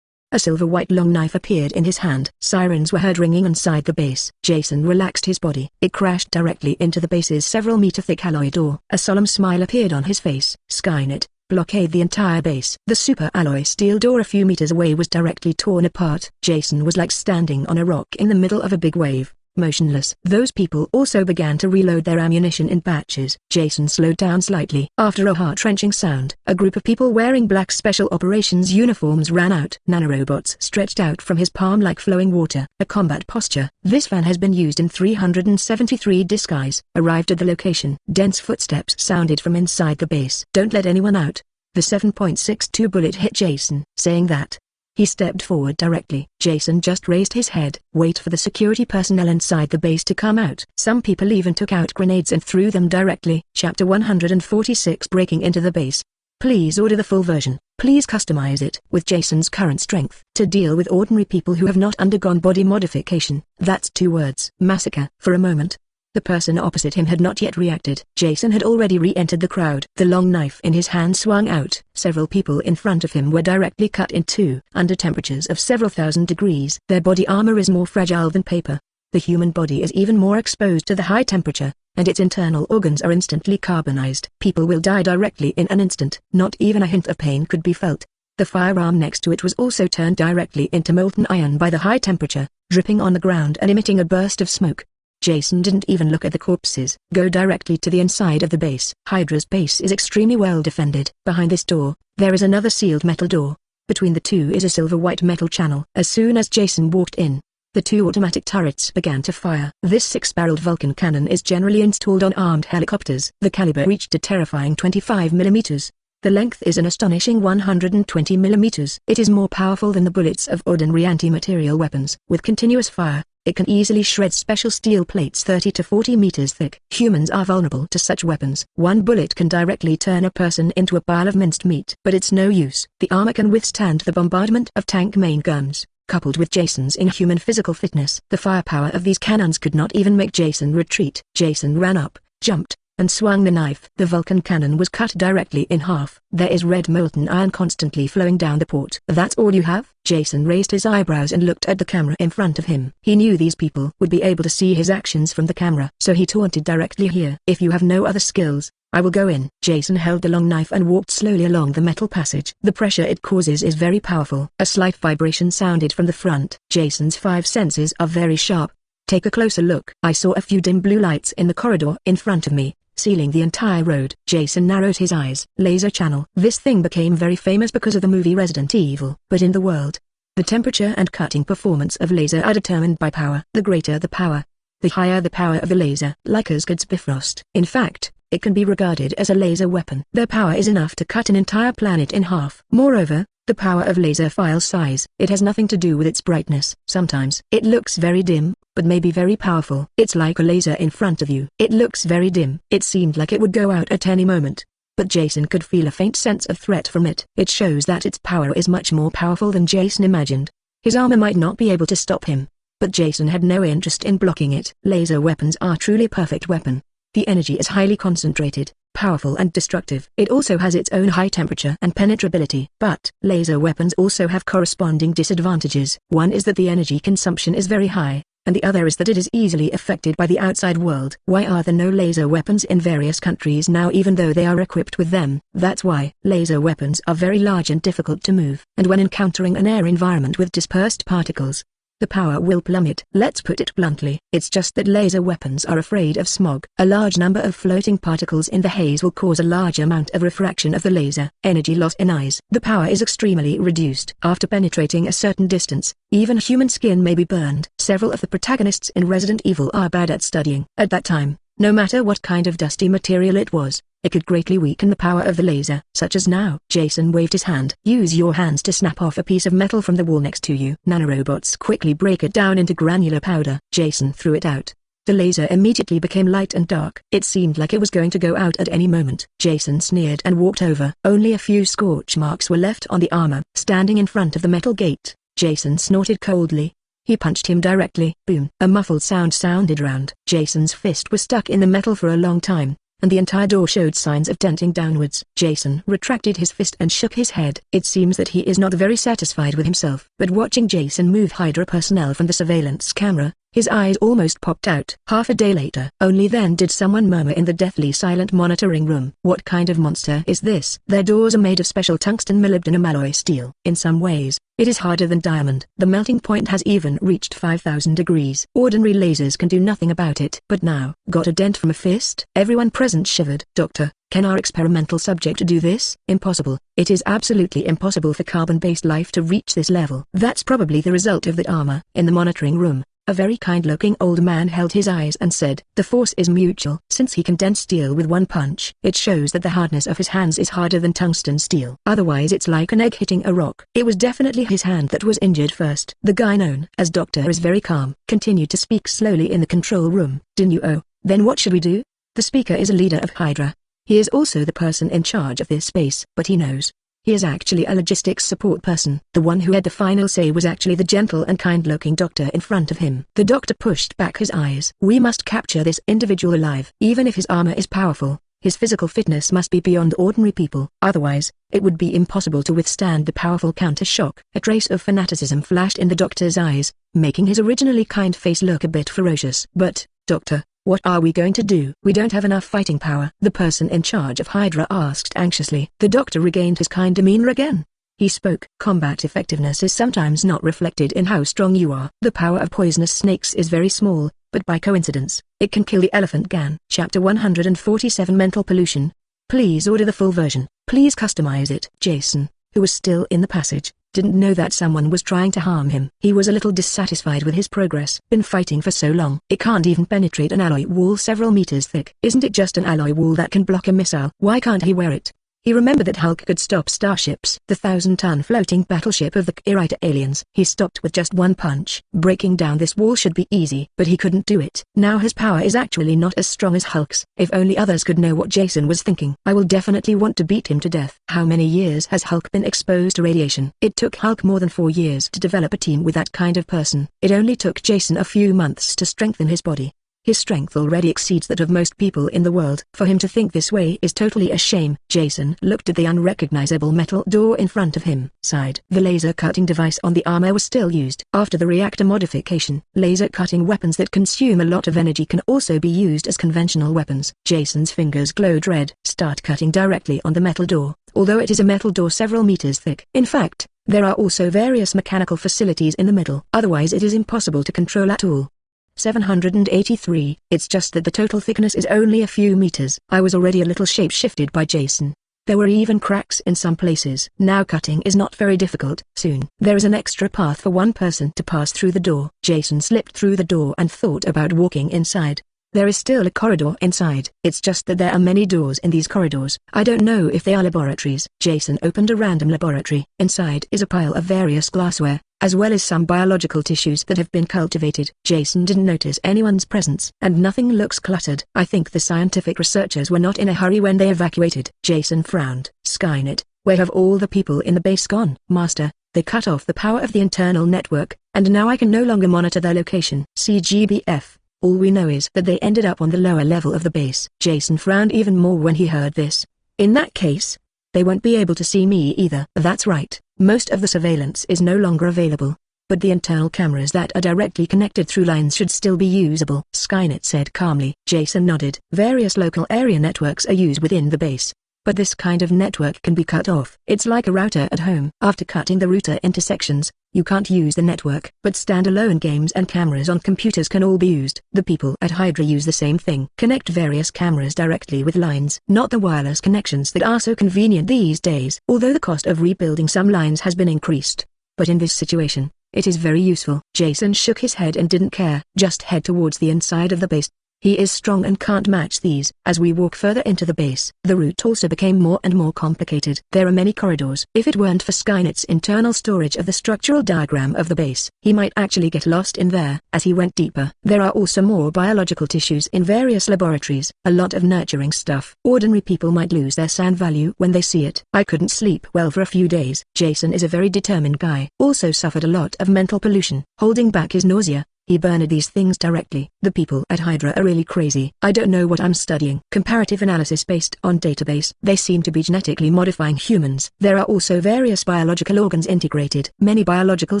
A: A silver-white long knife appeared in his hand. Sirens were heard ringing inside the base. Jason relaxed his body. It crashed directly into the base's several-meter-thick alloy door. A solemn smile appeared on his face. Skynet, blockade the entire base. The super-alloy steel door a few meters away was directly torn apart. Jason was like standing on a rock in the middle of a big wave, motionless. Those people also began to reload their ammunition in batches. Jason slowed down slightly. After a heart-wrenching sound, a group of people wearing black special operations uniforms ran out. Nanorobots stretched out from his palm like flowing water. A combat posture. This van has been used in 373 disguise. Arrived at the location. Dense footsteps sounded from inside the base. Don't let anyone out. The 7.62 bullet hit Jason. Saying that, he stepped forward directly. Jason just raised his head. Wait for the security personnel inside the base to come out. Some people even took out grenades and threw them directly. Chapter 146 Breaking into the base. Please order the full version. Please customize it. With Jason's current strength, to deal with ordinary people who have not undergone body modification, that's 2 words. Massacre. For a moment, the person opposite him had not yet reacted. Jason had already re-entered the crowd. The long knife in his hand swung out. Several people in front of him were directly cut in two. Under temperatures of several thousand degrees, their body armor is more fragile than paper. The human body is even more exposed to the high temperature, and its internal organs are instantly carbonized. People will die directly in an instant. Not even a hint of pain could be felt. The firearm next to it was also turned directly into molten iron by the high temperature, dripping on the ground and emitting a burst of smoke. Jason didn't even look at the corpses. Go directly to the inside of the base. Hydra's base is extremely well defended. Behind this door, there is another sealed metal door. Between the two is a silver-white metal channel. As soon as Jason walked in, the 2 automatic turrets began to fire. This 6-barreled Vulcan cannon is generally installed on armed helicopters. The caliber reached a terrifying 25 mm. The length is an astonishing 120 mm. It is more powerful than the bullets of ordinary anti-material weapons. With continuous fire, it can easily shred special steel plates 30 to 40 meters thick. Humans are vulnerable to such weapons. One bullet can directly turn a person into a pile of minced meat. But it's no use. The armor can withstand the bombardment of tank main guns, coupled with Jason's inhuman physical fitness. The firepower of these cannons could not even make Jason retreat. Jason ran up, jumped, and swung the knife. The Vulcan cannon was cut directly in half. There is red molten iron constantly flowing down the port. That's all you have? Jason raised his eyebrows and looked at the camera in front of him. He knew these people would be able to see his actions from the camera, so he taunted directly here. If you have no other skills, I will go in. Jason held the long knife and walked slowly along the metal passage. The pressure it causes is very powerful. A slight vibration sounded from the front. Jason's 5 senses are very sharp. Take a closer look. I saw a few dim blue lights in the corridor in front of me, sealing the entire road. Jason narrowed his eyes. Laser channel. This thing became very famous because of the movie Resident Evil. But in the world, the temperature and cutting performance of laser are determined by power. The greater the power, the higher the power of the laser. Like Asgard's Bifrost. In fact, it can be regarded as a laser weapon. Their power is enough to cut an entire planet in half. Moreover, the power of laser file size. It has nothing to do with its brightness. Sometimes it looks very dim, but may be very powerful. It's like a laser in front of you. It looks very dim. It seemed like it would go out at any moment, but Jason could feel a faint sense of threat from it. It shows that its power is much more powerful than Jason imagined. His armor might not be able to stop him, but Jason had no interest in blocking it. Laser weapons are truly a perfect weapon. The energy is highly concentrated, powerful and destructive. It also has its own high temperature and penetrability. But laser weapons also have corresponding disadvantages. One is that the energy consumption is very high, and the other is that it is easily affected by the outside world. Why are there no laser weapons in various countries now even though they are equipped with them? That's why. Laser weapons are very large and difficult to move. And when encountering an air environment with dispersed particles, the power will plummet. Let's put it bluntly. It's just that laser weapons are afraid of smog. A large number of floating particles in the haze will cause a large amount of refraction of the laser. Energy loss in eyes. The power is extremely reduced. After penetrating a certain distance, even human skin may be burned. Several of the protagonists in Resident Evil are bad at studying. At that time, no matter what kind of dusty material it was, it could greatly weaken the power of the laser. Such as now. Jason waved his hand. Use your hands to snap off a piece of metal from the wall next to you. Nanorobots quickly break it down into granular powder. Jason threw it out. The laser immediately became light and dark. It seemed like it was going to go out at any moment. Jason sneered and walked over. Only a few scorch marks were left on the armor. Standing in front of the metal gate, Jason snorted coldly. He punched him directly. Boom. A muffled sound sounded round. Jason's fist was stuck in the metal for a long time, and the entire door showed signs of denting downwards. Jason retracted his fist and shook his head. It seems that he is not very satisfied with himself. But watching Jason move Hydra personnel from the surveillance camera, his eyes almost popped out. Half a day later, only then did someone murmur in the deathly silent monitoring room. What kind of monster is this? Their doors are made of special tungsten molybdenum alloy steel. In some ways, it is harder than diamond. The melting point has even reached 5,000 degrees. Ordinary lasers can do nothing about it. But now, got a dent from a fist? Everyone present shivered. Doctor, can our experimental subject do this? Impossible. It is absolutely impossible for carbon-based life to reach this level. That's probably the result of that armor. In the monitoring room, a very kind-looking old man held his eyes and said, "The force is mutual." Since he can dent steel with one punch, it shows that the hardness of his hands is harder than tungsten steel. Otherwise it's like an egg hitting a rock. It was definitely his hand that was injured first. The guy known as Doctor is very calm. Continued to speak slowly in the control room. Didn't you? Oh, then what should we do? The speaker is a leader of Hydra. He is also the person in charge of this space. But he knows. He is actually a logistics support person. The one who had the final say was actually the gentle and kind-looking doctor in front of him. The doctor pushed back his eyes. We must capture this individual alive. Even if his armor is powerful, his physical fitness must be beyond ordinary people. Otherwise, it would be impossible to withstand the powerful counter-shock. A trace of fanaticism flashed in the doctor's eyes, making his originally kind face look a bit ferocious. But, doctor, what are we going to do? We don't have enough fighting power. The person in charge of Hydra asked anxiously. The doctor regained his kind demeanor again. He spoke. Combat effectiveness is sometimes not reflected in how strong you are. The power of poisonous snakes is very small, but by coincidence, it can kill the elephant Gan. Chapter 147 Mental Pollution. Please order the full version. Please customize it. Jason, who was still in the passage, didn't know that someone was trying to harm him. He was a little dissatisfied with his progress. Been fighting for so long. It can't even penetrate an alloy wall several meters thick. Isn't it just an alloy wall that can block a missile? Why can't he wear it? He remembered that Hulk could stop starships. The 1,000-ton floating battleship of the Kyrite aliens. He stopped with just one punch. Breaking down this wall should be easy, but he couldn't do it. Now his power is actually not as strong as Hulk's. If only others could know what Jason was thinking. I will definitely want to beat him to death. How many years has Hulk been exposed to radiation? It took Hulk more than 4 years to develop a team with that kind of person. It only took Jason a few months to strengthen his body. His strength already exceeds that of most people in the world. For him to think this way is totally a shame. Jason looked at the unrecognizable metal door in front of him. Sighed. The laser cutting device on the armor was still used. After the reactor modification, laser cutting weapons that consume a lot of energy can also be used as conventional weapons. Jason's fingers glowed red. Start cutting directly on the metal door, although it is a metal door several meters thick. In fact, there are also various mechanical facilities in the middle. Otherwise it is impossible to control at all. 783, it's just that the total thickness is only a few meters. I was already a little shape-shifted by Jason. There were even cracks in some places. Now cutting is not very difficult. Soon, there is an extra path for one person to pass through the door. Jason slipped through the door and thought about walking inside. There is still a corridor inside. It's just that there are many doors in these corridors. I don't know if they are laboratories. Jason opened a random laboratory. Inside is a pile of various glassware, as well as some biological tissues that have been cultivated. Jason didn't notice anyone's presence, and nothing looks cluttered. I think the scientific researchers were not in a hurry when they evacuated. Jason frowned. Skynet, where have all the people in the base gone? Master, they cut off the power of the internal network, and now I can no longer monitor their location. CGBF. All we know is that they ended up on the lower level of the base. Jason frowned even more when he heard this. In that case, they won't be able to see me either. That's right, most of the surveillance is no longer available. But the internal cameras that are directly connected through lines should still be usable. Skynet said calmly. Jason nodded. Various local area networks are used within the base. But this kind of network can be cut off. It's like a router at home. After cutting the router into sections, you can't use the network. But standalone games and cameras on computers can all be used. The people at Hydra use the same thing. Connect various cameras directly with lines. Not the wireless connections that are so convenient these days. Although the cost of rebuilding some lines has been increased. But in this situation, it is very useful. Jason shook his head and didn't care. Just head towards the inside of the base. He is strong and can't match these. As we walk further into the base, the route also became more and more complicated. There are many corridors. If it weren't for Skynet's internal storage of the structural diagram of the base, he might actually get lost in there. As he went deeper, there are also more biological tissues in various laboratories. A lot of nurturing stuff. Ordinary people might lose their sand value when they see it. I couldn't sleep well for a few days. Jason is a very determined guy. Also suffered a lot of mental pollution, holding back his nausea. He burned these things directly. The people at Hydra are really crazy. I don't know what I'm studying. Comparative analysis based on database. They seem to be genetically modifying humans. There are also various biological organs integrated. Many biological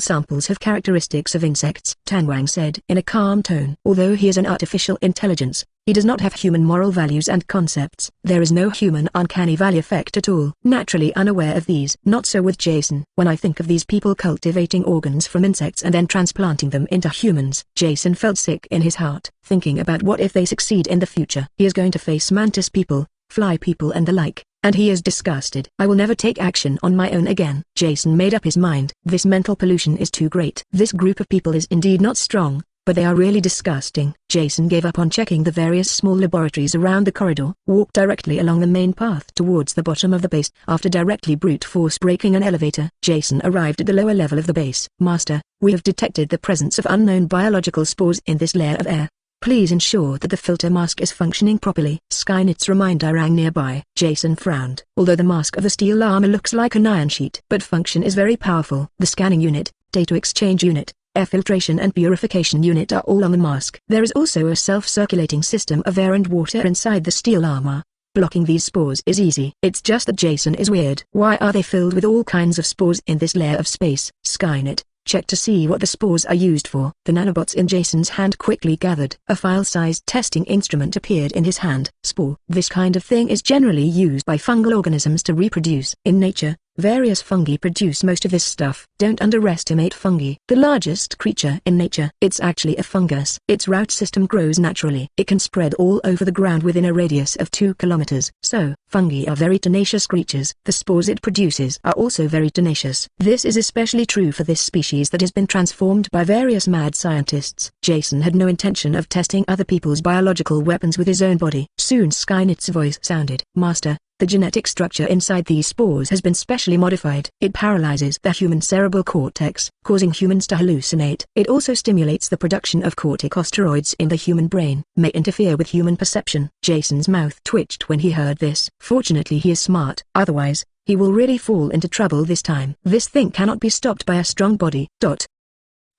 A: samples have characteristics of insects. Tan Wang said in a calm tone. Although he is an artificial intelligence, he does not have human moral values and concepts. There is no human uncanny valley effect at all. Naturally unaware of these. Not so with Jason. When I think of these people cultivating organs from insects and then transplanting them into humans, Jason felt sick in his heart, thinking about what if they succeed in the future. He is going to face mantis people, fly people and the like, and he is disgusted. I will never take action on my own again. Jason made up his mind. This mental pollution is too great. This group of people is indeed not strong, but they are really disgusting. Jason gave up on checking the various small laboratories around the corridor, walked directly along the main path towards the bottom of the base. After directly brute force breaking an elevator, Jason arrived at the lower level of the base. Master, we have detected the presence of unknown biological spores in this layer of air. Please ensure that the filter mask is functioning properly. Skynet's reminder rang nearby. Jason frowned. Although the mask of the steel armor looks like an iron sheet, but function is very powerful. The scanning unit, data exchange unit, air filtration and purification unit are all on the mask. There is also a self-circulating system of air and water inside the steel armor. Blocking these spores is easy. It's just that Jason is weird. Why are they filled with all kinds of spores in this layer of space? Skynet, check to see what the spores are used for. The nanobots in Jason's hand quickly gathered. A file-sized testing instrument appeared in his hand. Spore. This kind of thing is generally used by fungal organisms to reproduce. In nature, various fungi produce most of this stuff. Don't underestimate fungi. The largest creature in nature. It's actually a fungus. Its root system grows naturally. It can spread all over the ground within a radius of 2 kilometers. So, fungi are very tenacious creatures. The spores it produces are also very tenacious. This is especially true for this species that has been transformed by various mad scientists. Jason had no intention of testing other people's biological weapons with his own body. Soon Skynet's voice sounded. Master, The genetic structure inside these spores has been specially modified. It paralyzes the human cerebral cortex, causing humans to hallucinate. It also stimulates the production of corticosteroids in the human brain, may interfere with human perception. Jason's mouth twitched when he heard this. Fortunately he is smart, otherwise, he will really fall into trouble this time. This thing cannot be stopped by a strong body.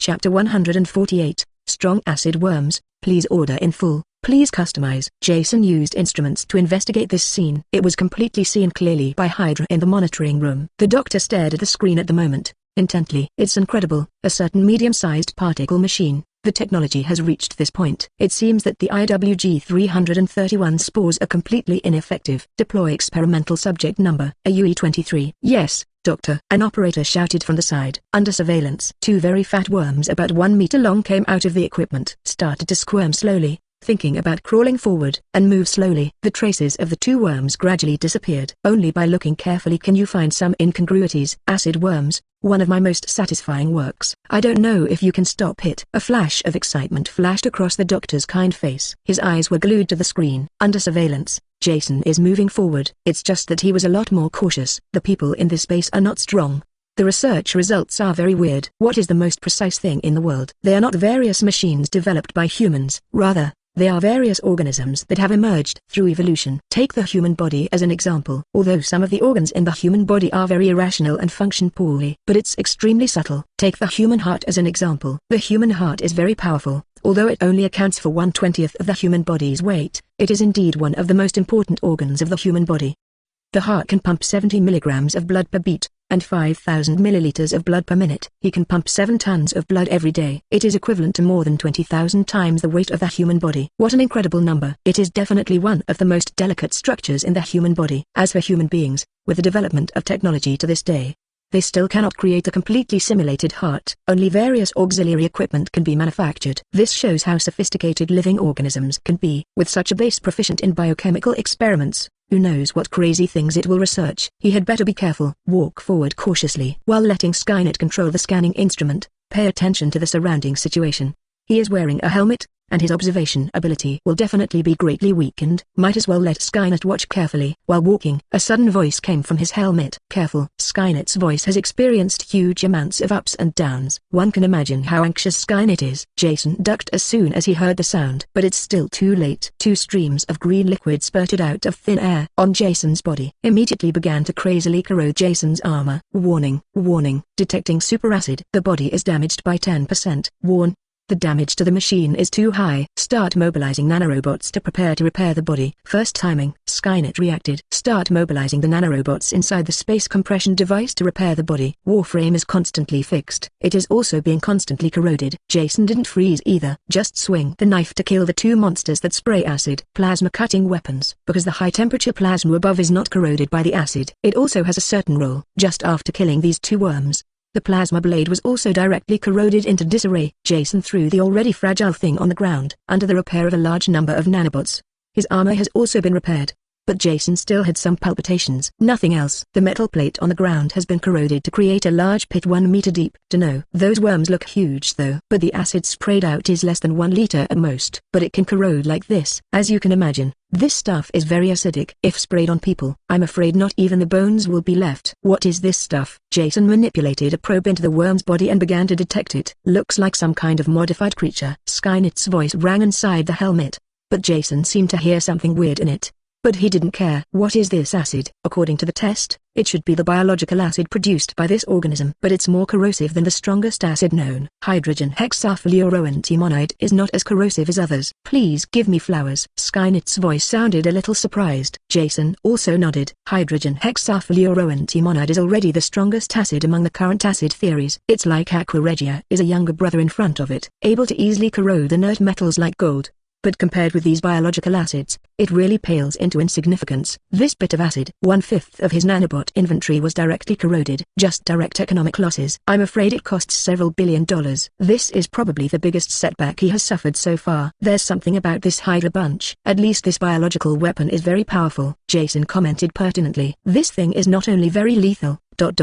A: Chapter 148, Strong Acid Worms, please order in full. Please customize. Jason used instruments to investigate this scene. It was completely seen clearly by Hydra in the monitoring room. The doctor stared at the screen at the moment, intently. It's incredible, a certain medium-sized particle machine. The technology has reached this point. It seems that the IWG-331 spores are completely ineffective. Deploy experimental subject number, AUE-23. Yes, Doctor. An operator shouted from the side. Under surveillance. Two very fat worms about 1 meter long came out of the equipment. Started to squirm slowly, thinking about crawling forward, and move slowly. The traces of the two worms gradually disappeared. Only by looking carefully can you find some incongruities. Acid worms, one of my most satisfying works. I don't know if you can stop it. A flash of excitement flashed across the doctor's kind face. His eyes were glued to the screen. Under surveillance, Jason is moving forward. It's just that he was a lot more cautious. The people in this base are not strong. The research results are very weird. What is the most precise thing in the world? They are not various machines developed by humans. Rather, they are various organisms that have emerged through evolution. Take the human body as an example. Although some of the organs in the human body are very irrational and function poorly, but it's extremely subtle. Take the human heart as an example. The human heart is very powerful. Although it only accounts for 1/20th of the human body's weight, it is indeed one of the most important organs of the human body. The heart can pump 70 milligrams of blood per beat, and 5,000 milliliters of blood per minute. He can pump 7 tons of blood every day. It is equivalent to more than 20,000 times the weight of the human body. What an incredible number. It is definitely one of the most delicate structures in the human body. As for human beings, with the development of technology to this day, they still cannot create a completely simulated heart. Only various auxiliary equipment can be manufactured. This shows how sophisticated living organisms can be. With such a base proficient in biochemical experiments, who knows what crazy things it will research. He had better be careful. Walk forward cautiously. While letting Skynet control the scanning instrument, pay attention to the surrounding situation. He is wearing a helmet, and his observation ability will definitely be greatly weakened. Might as well let Skynet watch carefully. While walking, a sudden voice came from his helmet. Careful. Skynet's voice has experienced huge amounts of ups and downs. One can imagine how anxious Skynet is. Jason ducked as soon as he heard the sound, but it's still too late. 2 streams of green liquid spurted out of thin air on Jason's body. Immediately began to crazily corrode Jason's armor. Warning, warning, detecting superacid. The body is damaged by 10%. Warn. The damage to the machine is too high. Start mobilizing nanorobots to prepare to repair the body. First timing. Skynet reacted. Start mobilizing the nanorobots inside the space compression device to repair the body. Warframe is constantly fixed. It is also being constantly corroded. Jason didn't freeze either. Just swing the knife to kill the 2 monsters that spray acid. Plasma cutting weapons. Because the high temperature plasma above is not corroded by the acid, it also has a certain role. Just after killing these 2 worms, the plasma blade was also directly corroded into disarray. Jason threw the already fragile thing on the ground. Under the repair of a large number of nanobots, his armor has also been repaired. But Jason still had some palpitations. Nothing else. The metal plate on the ground has been corroded to create a large pit 1 meter deep. Dunno. Those worms look huge though. But the acid sprayed out is less than 1 liter at most. But it can corrode like this. As you can imagine, this stuff is very acidic. If sprayed on people, I'm afraid not even the bones will be left. What is this stuff? Jason manipulated a probe into the worm's body and began to detect it. Looks like some kind of modified creature. Skynet's voice rang inside the helmet. But Jason seemed to hear something weird in it. But he didn't care. What is this acid? According to the test, it should be the biological acid produced by this organism. But it's more corrosive than the strongest acid known. Hydrogen hexafluoroantimonide is not as corrosive as others. Please give me flowers. Skynet's voice sounded a little surprised. Jason also nodded. Hydrogen hexafluoroantimonide is already the strongest acid among the current acid theories. It's like aqua regia is a younger brother in front of it, able to easily corrode inert metals like gold. But compared with these biological acids, it really pales into insignificance. This bit of acid, 1/5 of his nanobot inventory was directly corroded. Just direct economic losses. I'm afraid it costs several $1 billion. This is probably the biggest setback he has suffered so far. There's something about this Hydra bunch. At least this biological weapon is very powerful. Jason commented pertinently. This thing is not only very lethal, ... It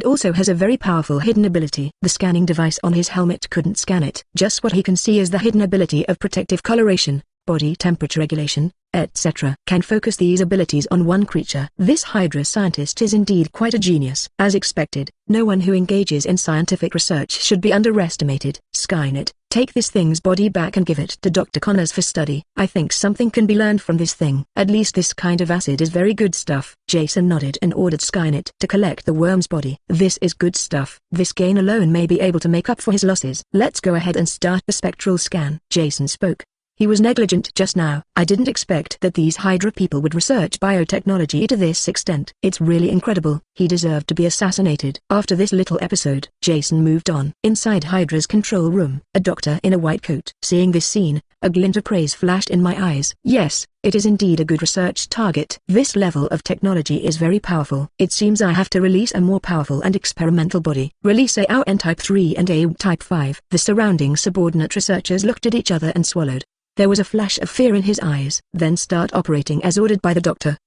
A: also has a very powerful hidden ability. The scanning device on his helmet couldn't scan it. Just what he can see is the hidden ability of protective coloration, body temperature regulation, etc. can focus these abilities on one creature. This Hydra scientist is indeed quite a genius. As expected, no one who engages in scientific research should be underestimated. Skynet, take this thing's body back and give it to Dr. Connors for study. I think something can be learned from this thing. At least this kind of acid is very good stuff. Jason nodded and ordered Skynet to collect the worm's body. This is good stuff. This gain alone may be able to make up for his losses. Let's go ahead and start the spectral scan. Jason spoke. He was negligent just now. I didn't expect that these Hydra people would research biotechnology to this extent. It's really incredible. He deserved to be assassinated. After this little episode, Jason moved on. Inside Hydra's control room, a doctor in a white coat. Seeing this scene, a glint of praise flashed in my eyes. Yes, it is indeed a good research target. This level of technology is very powerful. It seems I have to release a more powerful and experimental body. Release a N Type 3 and a Type 5. The surrounding subordinate researchers looked at each other and swallowed. There was a flash of fear in his eyes. Then start operating as ordered by the doctor.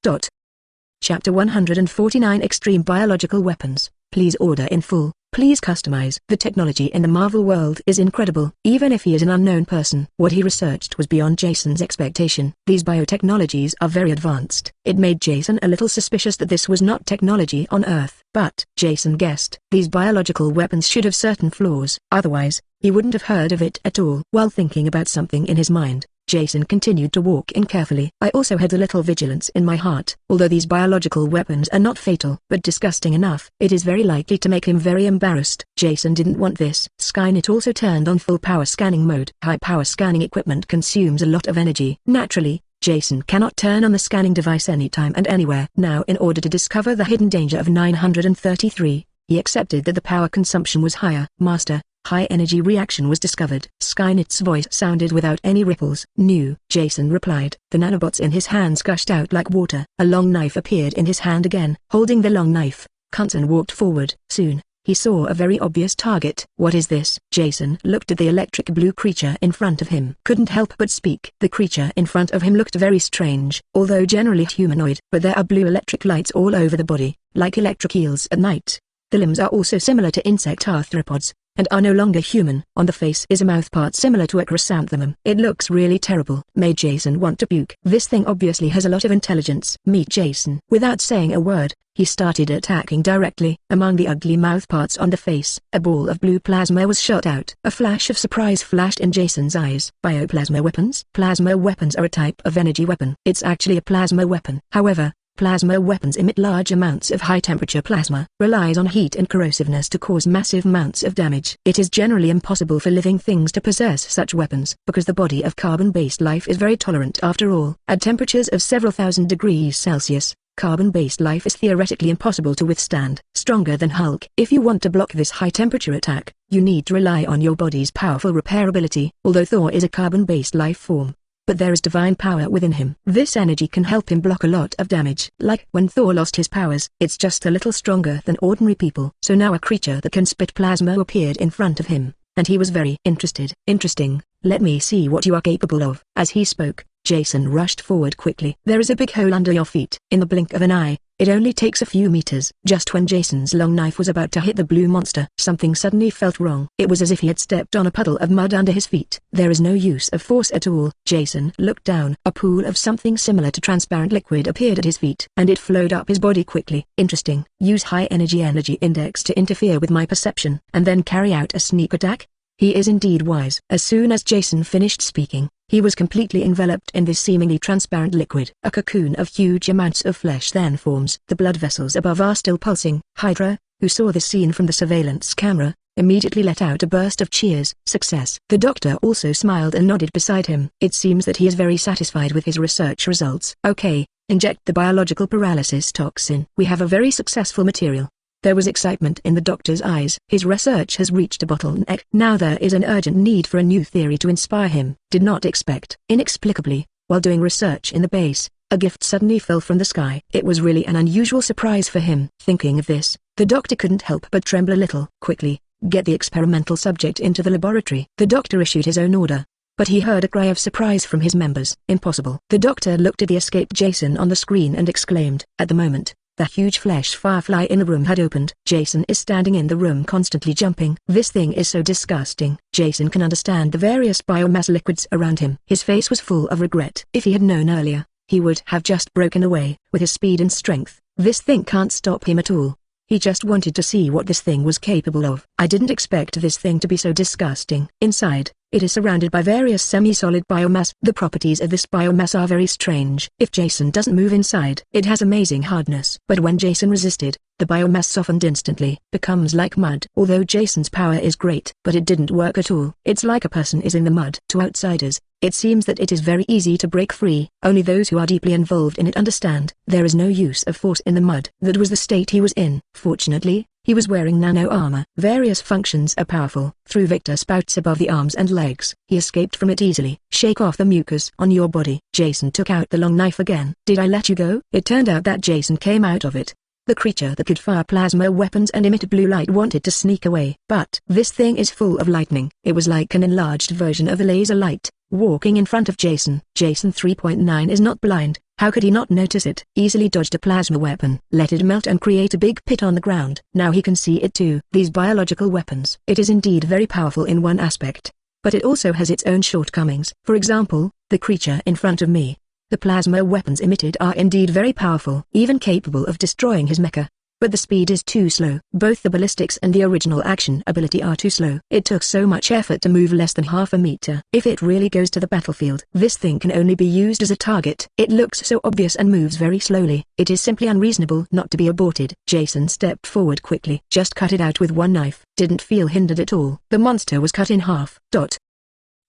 A: Chapter 149 Extreme Biological Weapons. Please order in full. Please customize. The technology in the Marvel world is incredible. Even if he is an unknown person, what he researched was beyond Jason's expectation. These biotechnologies are very advanced. It made Jason a little suspicious that this was not technology on Earth. But, Jason guessed, these biological weapons should have certain flaws. Otherwise, he wouldn't have heard of it at all. While thinking about something in his mind, Jason continued to walk in carefully. I also had a little vigilance in my heart. Although these biological weapons are not fatal, but disgusting enough, it is very likely to make him very embarrassed. Jason didn't want this. Skynet also turned on full power scanning mode. High power scanning equipment consumes a lot of energy. Naturally, Jason cannot turn on the scanning device anytime and anywhere. Now, in order to discover the hidden danger of 933, he accepted that the power consumption was higher. Master, high energy reaction was discovered. Skynet's voice sounded without any ripples. New, Jason replied. The nanobots in his hands gushed out like water. A long knife appeared in his hand again. Holding the long knife, Kunson walked forward. Soon, he saw a very obvious target. What is this? Jason looked at the electric blue creature in front of him. Couldn't help but speak. The creature in front of him looked very strange, although generally humanoid. But there are blue electric lights all over the body, like electric eels at night. The limbs are also similar to insect arthropods, and are no longer human. On the face is a mouthpart similar to a chrysanthemum. It looks really terrible. Made Jason want to puke. This thing obviously has a lot of intelligence. Meet Jason. Without saying a word, he started attacking directly. Among the ugly mouthparts on the face, a ball of blue plasma was shot out. A flash of surprise flashed in Jason's eyes. Bioplasma weapons? Plasma weapons are a type of energy weapon. It's actually a plasma weapon. However, plasma weapons emit large amounts of high-temperature plasma, relies on heat and corrosiveness to cause massive amounts of damage. It is generally impossible for living things to possess such weapons, because the body of carbon-based life is very tolerant after all. At temperatures of several thousand degrees Celsius, carbon-based life is theoretically impossible to withstand. Stronger than Hulk. If you want to block this high-temperature attack, you need to rely on your body's powerful repairability. Although Thor is a carbon-based life form, but there is divine power within him. This energy can help him block a lot of damage. Like when Thor lost his powers, it's just a little stronger than ordinary people. So now a creature that can spit plasma appeared in front of him, and he was very interested. Interesting, let me see what you are capable of. As he spoke, Jason rushed forward quickly. There is a big hole under your feet. In the blink of an eye, it only takes a few meters. Just when Jason's long knife was about to hit the blue monster, something suddenly felt wrong. It was as if he had stepped on a puddle of mud under his feet. There is no use of force at all. Jason looked down. A pool of something similar to transparent liquid appeared at his feet, and it flowed up his body quickly. Interesting. Use high energy index to interfere with my perception, and then carry out a sneak attack? He is indeed wise. As soon as Jason finished speaking, he was completely enveloped in this seemingly transparent liquid. A cocoon of huge amounts of flesh then forms. The blood vessels above are still pulsing. Hydra, who saw the scene from the surveillance camera, immediately let out a burst of cheers. Success. The doctor also smiled and nodded beside him. It seems that he is very satisfied with his research results. Okay, inject the biological paralysis toxin. We have a very successful material. There was excitement in the doctor's eyes. His research has reached a bottleneck. Now there is an urgent need for a new theory to inspire him. Did not expect. Inexplicably, while doing research in the base, a gift suddenly fell from the sky. It was really an unusual surprise for him. Thinking of this, the doctor couldn't help but tremble a little. Quickly, get the experimental subject into the laboratory. The doctor issued his own order, but he heard a cry of surprise from his members. Impossible. The doctor looked at the escaped Jason on the screen and exclaimed. At the moment, The huge flesh firefly in the room had opened. Jason is standing in the room constantly jumping. This thing is so disgusting. Jason can understand the various biomass liquids around him. His face was full of regret. If he had known earlier, he would have just broken away. With his speed and strength, this thing can't stop him at all. He just wanted to see what this thing was capable of. I didn't expect this thing to be so disgusting. Inside, it is surrounded by various semi-solid biomass. The properties of this biomass are very strange. If Jason doesn't move inside, it has amazing hardness. But when Jason resisted, the biomass softened instantly, becomes like mud. Although Jason's power is great, but it didn't work at all. It's like a person is in the mud. To outsiders, it seems that it is very easy to break free. Only those who are deeply involved in it understand. There is no use of force in the mud. That was the state he was in. Fortunately, he was wearing nano armor. Various functions are powerful. Through Victor spouts above the arms and legs, he escaped from it easily. Shake off the mucus on your body. Jason took out the long knife again. Did I let you go? It turned out that Jason came out of it. The creature that could fire plasma weapons and emit blue light wanted to sneak away. But this thing is full of lightning. It was like an enlarged version of the laser light, walking in front of Jason. Jason 3.9 is not blind. How could he not notice it? Easily dodged a plasma weapon, let it melt and create a big pit on the ground. Now he can see it too. These biological weapons. It is indeed very powerful in one aspect, but it also has its own shortcomings. For example, the creature in front of me. The plasma weapons emitted are indeed very powerful, even capable of destroying his mecha. But the speed is too slow. Both the ballistics and the original action ability are too slow. It took so much effort to move less than half a meter. If it really goes to the battlefield, this thing can only be used as a target. It looks so obvious and moves very slowly. It is simply unreasonable not to be aborted. Jason stepped forward quickly. Just cut it out with one knife. Didn't feel hindered at all. The monster was cut in half.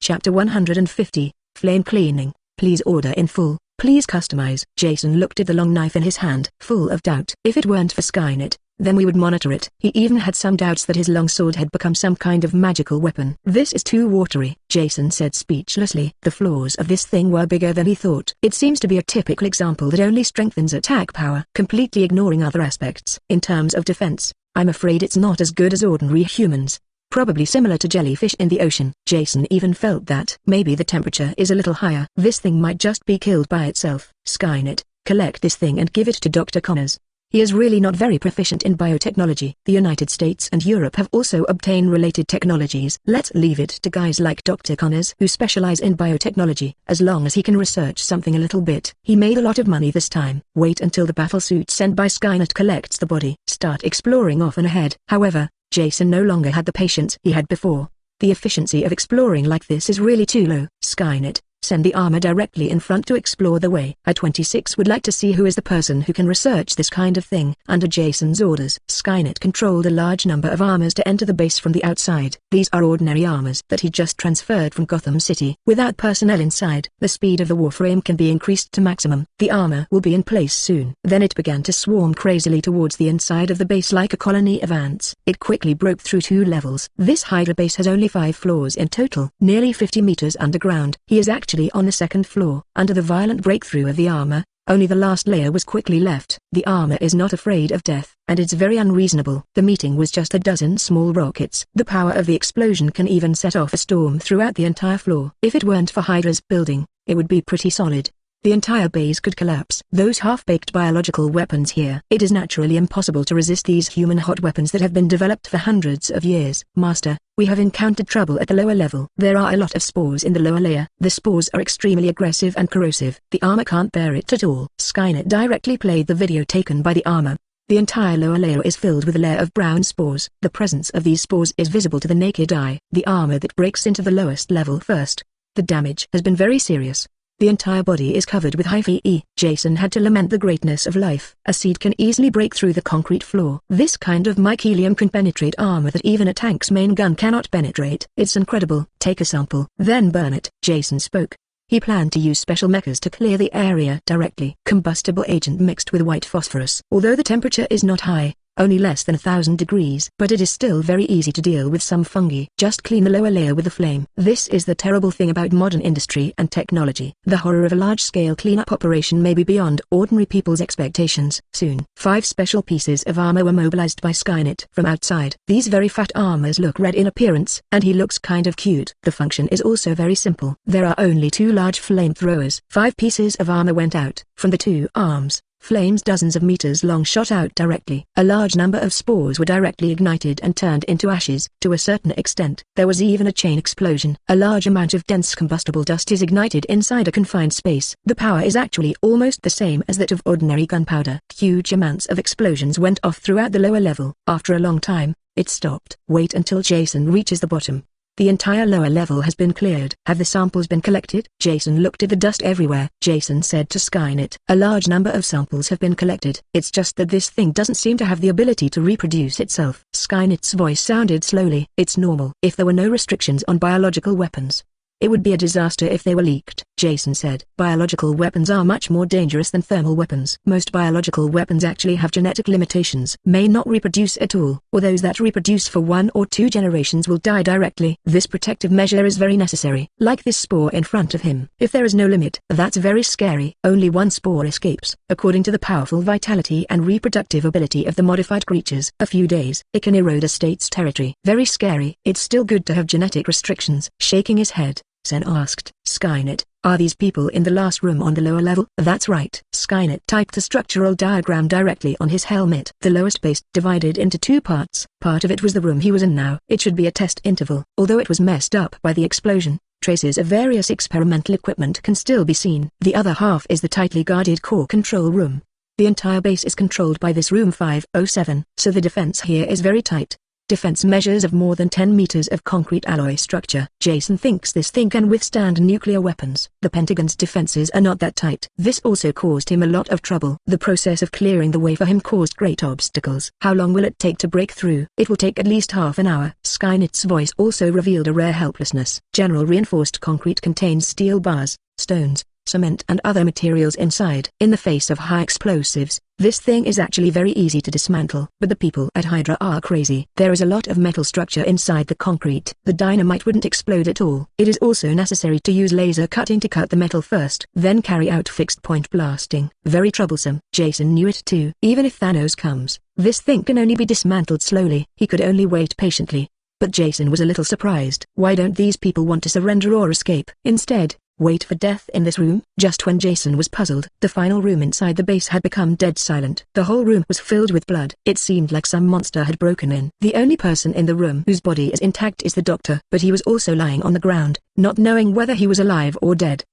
A: Chapter 150, Flame Cleaning. Please order in full. Please customize. Jason looked at the long knife in his hand, full of doubt. If it weren't for Skynet, then we would monitor it. He even had some doubts that his long sword had become some kind of magical weapon. This is too watery, Jason said speechlessly. The flaws of this thing were bigger than he thought. It seems to be a typical example that only strengthens attack power, completely ignoring other aspects. In terms of defense, I'm afraid it's not as good as ordinary humans. Probably similar to jellyfish in the ocean. Jason even felt that maybe the temperature is a little higher. This thing might just be killed by itself. Skynet, collect this thing and give it to Dr. Connors. He is really not very proficient in biotechnology. The United States and Europe have also obtained related technologies. Let's leave it to guys like Dr. Connors who specialize in biotechnology. As long as he can research something a little bit. He made a lot of money this time. Wait until the battlesuit sent by Skynet collects the body. Start exploring off and ahead. However, Jason no longer had the patience he had before. The efficiency of exploring like this is really too low. Skynet, send the armor directly in front to explore the way. I-26 would like to see who is the person who can research this kind of thing. Under Jason's orders, Skynet controlled a large number of armors to enter the base from the outside. These are ordinary armors that he just transferred from Gotham City. Without personnel inside, the speed of the warframe can be increased to maximum. The armor will be in place soon. Then it began to swarm crazily towards the inside of the base like a colony of ants. It quickly broke through 2 levels. This Hydra base has only 5 floors in total, nearly 50 meters underground. He is actually on the 2nd floor. Under the violent breakthrough of the armor, only the last layer was quickly left. The armor is not afraid of death, and it's very unreasonable. The meeting was just a dozen small rockets. The power of the explosion can even set off a storm throughout the entire floor. If it weren't for Hydra's building, it would be pretty solid. The entire base could collapse. Those half-baked biological weapons here. It is naturally impossible to resist these human hot weapons that have been developed for hundreds of years. Master, we have encountered trouble at the lower level. There are a lot of spores in the lower layer. The spores are extremely aggressive and corrosive. The armor can't bear it at all. Skynet directly played the video taken by the armor. The entire lower layer is filled with a layer of brown spores. The presence of these spores is visible to the naked eye. The armor that breaks into the lowest level first. The damage has been very serious. The entire body is covered with Hi-Fi. Jason had to lament the greatness of life. A seed can easily break through the concrete floor. This kind of mycelium can penetrate armor that even a tank's main gun cannot penetrate. It's incredible. Take a sample, then burn it. Jason spoke. He planned to use special mechas to clear the area directly. Combustible agent mixed with white phosphorus. Although the temperature is not high, only less than 1,000 degrees, but it is still very easy to deal with some fungi. Just clean the lower layer with the flame. This is the terrible thing about modern industry and technology. The horror of a large-scale cleanup operation may be beyond ordinary people's expectations. Soon, 5 special pieces of armor were mobilized by Skynet from outside. These very fat armors look red in appearance, and he looks kind of cute. The function is also very simple. There are only 2 large flamethrowers. 5 pieces of armor went out from the 2 arms. Flames dozens of meters long shot out directly. A large number of spores were directly ignited and turned into ashes. To a certain extent, there was even a chain explosion. A large amount of dense combustible dust is ignited inside a confined space. The power is actually almost the same as that of ordinary gunpowder. Huge amounts of explosions went off throughout the lower level. After a long time, it stopped. Wait until Jason reaches the bottom. The entire lower level has been cleared. Have the samples been collected? Jason looked at the dust everywhere. Jason said to Skynet, a large number of samples have been collected. It's just that this thing doesn't seem to have the ability to reproduce itself. Skynet's voice sounded slowly. It's normal. If there were no restrictions on biological weapons, it would be a disaster if they were leaked. Jason said, biological weapons are much more dangerous than thermal weapons. Most biological weapons actually have genetic limitations, may not reproduce at all, or those that reproduce for 1 or 2 generations will die directly. This protective measure is very necessary. Like this spore in front of him. If there is no limit, that's very scary. Only one spore escapes. According to the powerful vitality and reproductive ability of the modified creatures, a few days, it can erode a state's territory. Very scary. It's still good to have genetic restrictions. Shaking his head, Sen asked, Skynet, are these people in the last room on the lower level? That's right. Skynet typed a structural diagram directly on his helmet. The lowest base divided into 2 parts. Part of it was the room he was in now. It should be a test interval. Although it was messed up by the explosion, traces of various experimental equipment can still be seen. The other half is the tightly guarded core control room. The entire base is controlled by this room 507, so the defense here is very tight. Defense measures of more than 10 meters of concrete alloy structure. Jason thinks this thing can withstand nuclear weapons. The Pentagon's defenses are not that tight. This also caused him a lot of trouble. The process of clearing the way for him caused great obstacles. How long will it take to break through? It will take at least half an hour. Skynet's voice also revealed a rare helplessness. General reinforced concrete contains steel bars, stones, cement and other materials inside. In the face of high explosives, this thing is actually very easy to dismantle. But the people at Hydra are crazy. There is a lot of metal structure inside the concrete. The dynamite wouldn't explode at all. It is also necessary to use laser cutting to cut the metal first, then carry out fixed point blasting. Very troublesome. Jason knew it too. Even if Thanos comes, this thing can only be dismantled slowly. He could only wait patiently. But Jason was a little surprised. Why don't these people want to surrender or escape? Instead, wait for death in this room? Just when Jason was puzzled, the final room inside the base had become dead silent. The whole room was filled with blood. It seemed like some monster had broken in. The only person in the room whose body is intact is the doctor, but he was also lying on the ground, not knowing whether he was alive or dead.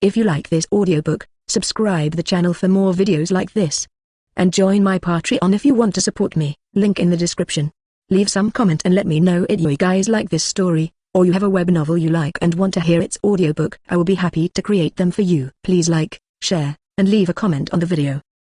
A: If you like this audiobook, subscribe the channel for more videos like this. And join my Patreon if you want to support me, link in the description. Leave some comment and let me know if you guys like this story, or you have a web novel you like and want to hear its audiobook. I will be happy to create them for you. Please like, share, and leave a comment on the video.